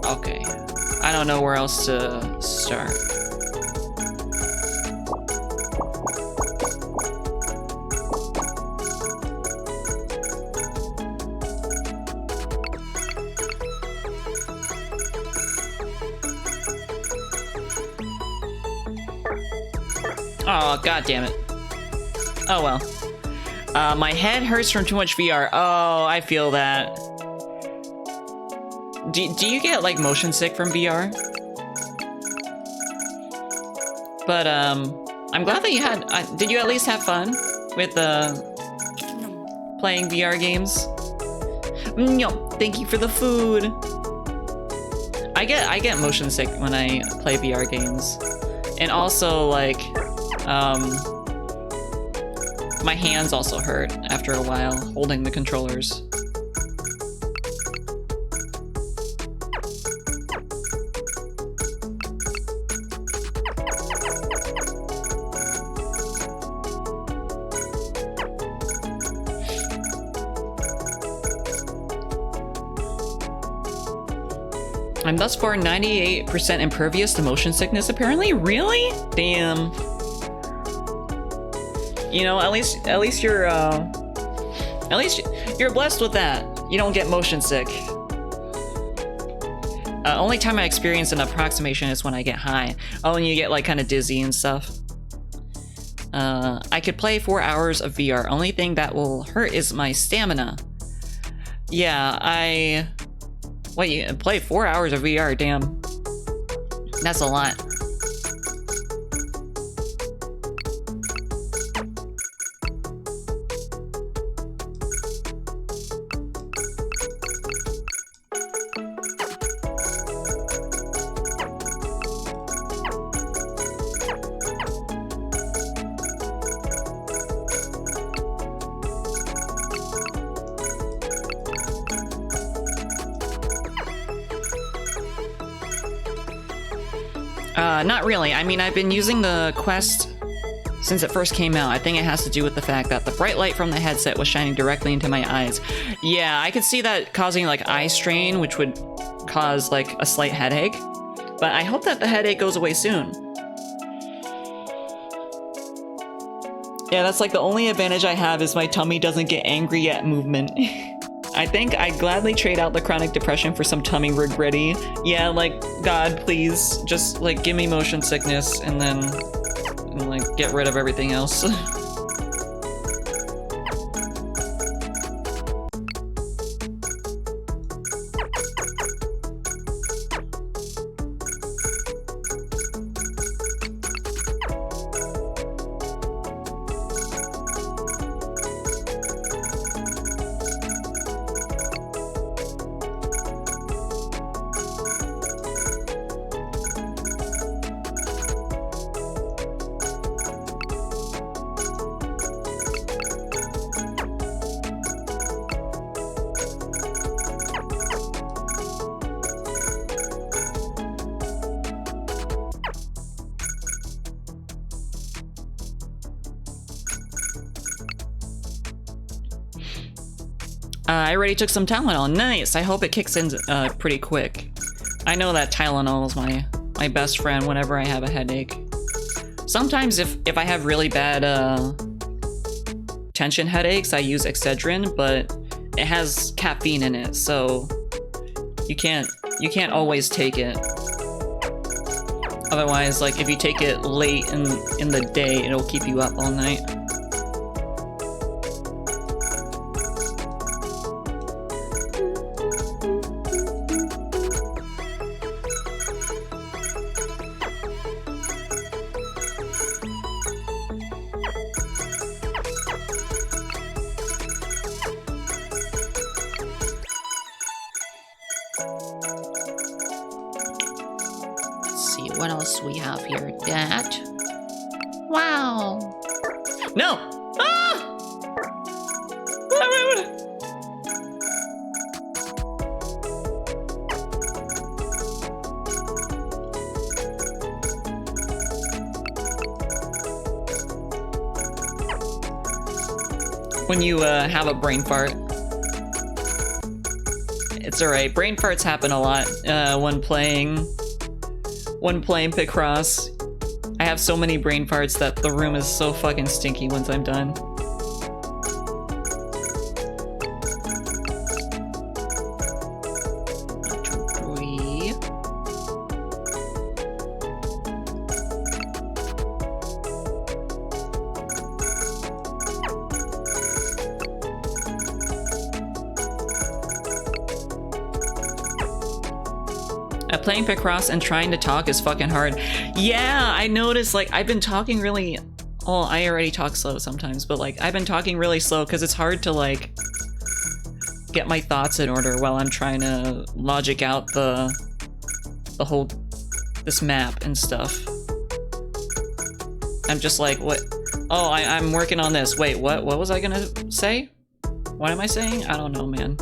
Okay, I don't know where else to start. Oh, god damn it. Oh well. My head hurts from too much VR. Oh, I feel that. Do you get like motion sick from VR? But I'm glad that you had. Did you at least have fun with playing VR games? Thank you for the food. I get motion sick when I play VR games, and also like my hands also hurt after a while holding the controllers. I'm thus far 98% impervious to motion sickness, apparently? Really? Damn. You know, at least you're blessed with that. You don't get motion sick. Only time I experience an approximation is when I get high. Oh, and you get like kind of dizzy and stuff. I could play 4 hours of VR. Only thing that will hurt is my stamina. Yeah, Wait, you play 4 hours of VR, damn. That's a lot. Not really. I mean, I've been using the Quest since it first came out. I think it has to do with the fact that the bright light from the headset was shining directly into my eyes. Yeah, I could see that causing like eye strain, which would cause like a slight headache. But I hope that the headache goes away soon. Yeah, that's like the only advantage I have is my tummy doesn't get angry at movement. I think I'd gladly trade out the chronic depression for some tummy regretty. Yeah, like, God, please, just like give me motion sickness and then like get rid of everything else. I already took some Tylenol. Nice. I hope it kicks in pretty quick. I know that Tylenol is my best friend whenever I have a headache. Sometimes if I have really bad tension headaches, I use Excedrin, but it has caffeine in it, so you can't always take it. Otherwise, like if you take it late in the day, it'll keep you up all night. No! Ah! When you have a brain fart. It's alright. Brain farts happen a lot when playing Picross. I have so many brain farts that the room is so fucking stinky once I'm done. Playing Picross and trying to talk is fucking hard. Yeah, I noticed, like, I've been talking really... Well, I already talk slow sometimes, but, like, I've been talking really slow because it's hard to, like, get my thoughts in order while I'm trying to logic out the whole... this map and stuff. I'm just like, what? Oh, I'm working on this. Wait, what was I gonna say? What am I saying? I don't know, man.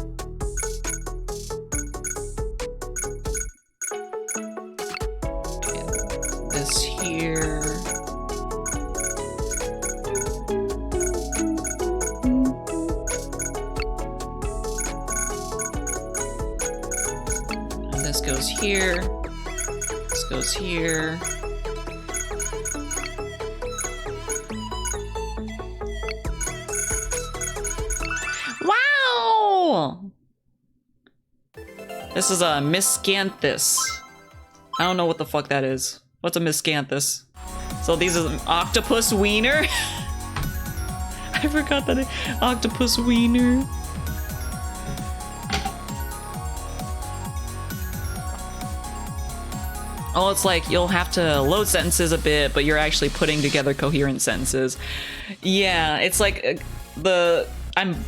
Here. And this goes here. This goes here. Wow! This is a miscanthus. I don't know what the fuck that is. What's a miscanthus? So these are an octopus wiener? I forgot that octopus wiener. Oh, it's like you'll have to load sentences a bit, but you're actually putting together coherent sentences. Yeah, it's like I'm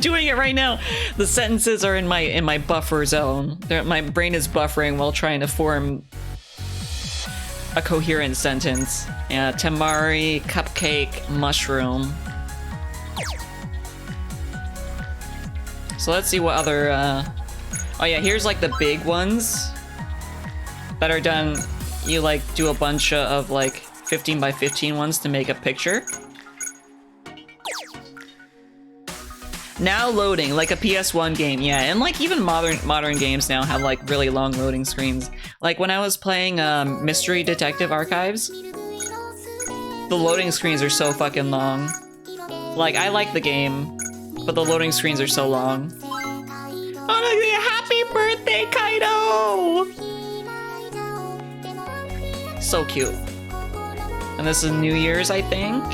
doing it right now. The sentences are in my buffer zone. My brain is buffering while trying to form a coherent sentence. Yeah, tamari, cupcake, mushroom. So let's see what other oh yeah, here's like the big ones that are done. You like do a bunch of like 15 by 15 ones to make a picture. Now loading, like a PS1 game, yeah. And like even modern games now have like really long loading screens. Like when I was playing Mystery Detective Archives, the loading screens are so fucking long. Like I like the game, but the loading screens are so long. Oh, happy birthday, Kaido! So cute. And this is New Year's, I think.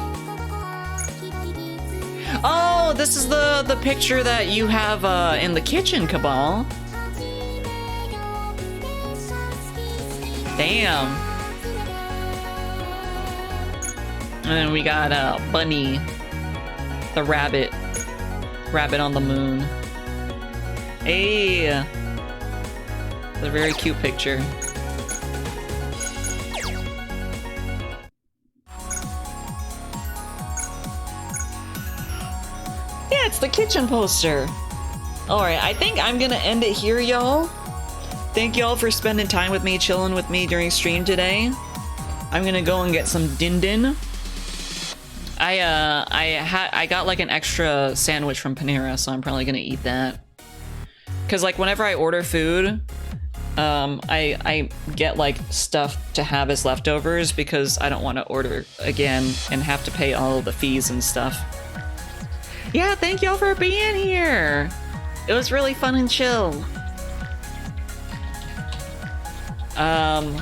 Oh, this is the picture that you have in the kitchen, Cabal. Damn. And then we got Bunny, the rabbit on the moon. Hey, it's a very cute picture. Yeah, it's the kitchen poster. Alright, I think I'm gonna end it here, y'all. Thank y'all for spending time with me, chilling with me during stream today. I'm gonna go and get some din-din. I got like an extra sandwich from Panera, so I'm probably gonna eat that. Cause like whenever I order food, I get like stuff to have as leftovers because I don't want to order again and have to pay all of the fees and stuff. Yeah, thank y'all for being here. It was really fun and chill. I'm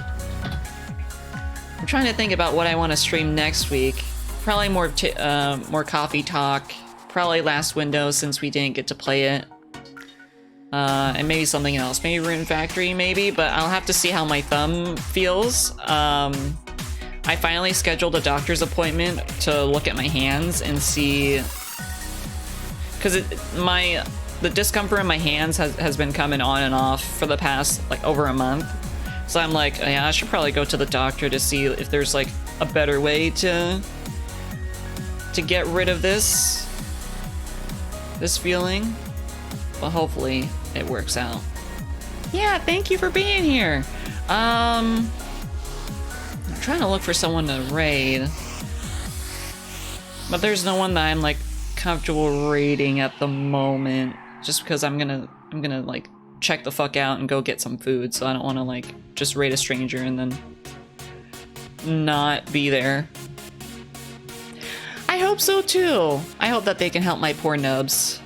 trying to think about what I want to stream next week. Probably more coffee talk. Probably Last Window since we didn't get to play it. And maybe something else. Maybe Rune Factory, maybe, but I'll have to see how my thumb feels. I finally scheduled a doctor's appointment to look at my hands and see... Because the discomfort in my hands has been coming on and off for the past, like, over a month. So I'm like, yeah, I should probably go to the doctor to see if there's, like, a better way to get rid of this feeling. But hopefully it works out. Yeah, thank you for being here. I'm trying to look for someone to raid, but there's no one that I'm like comfortable raiding at the moment. Just because I'm gonna like check the fuck out and go get some food, so I don't want to like just raid a stranger and then not be there. I hope so too. I hope that they can help my poor nubs.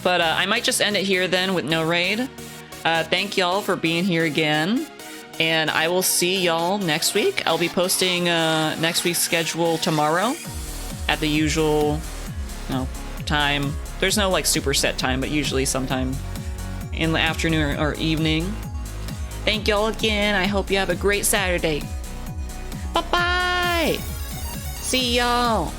But I might just end it here then with no raid. Thank y'all for being here again. And I will see y'all next week. I'll be posting next week's schedule tomorrow at the usual time. There's no like super set time, but usually sometime in the afternoon or evening. Thank y'all again. I hope you have a great Saturday. Bye-bye. See y'all.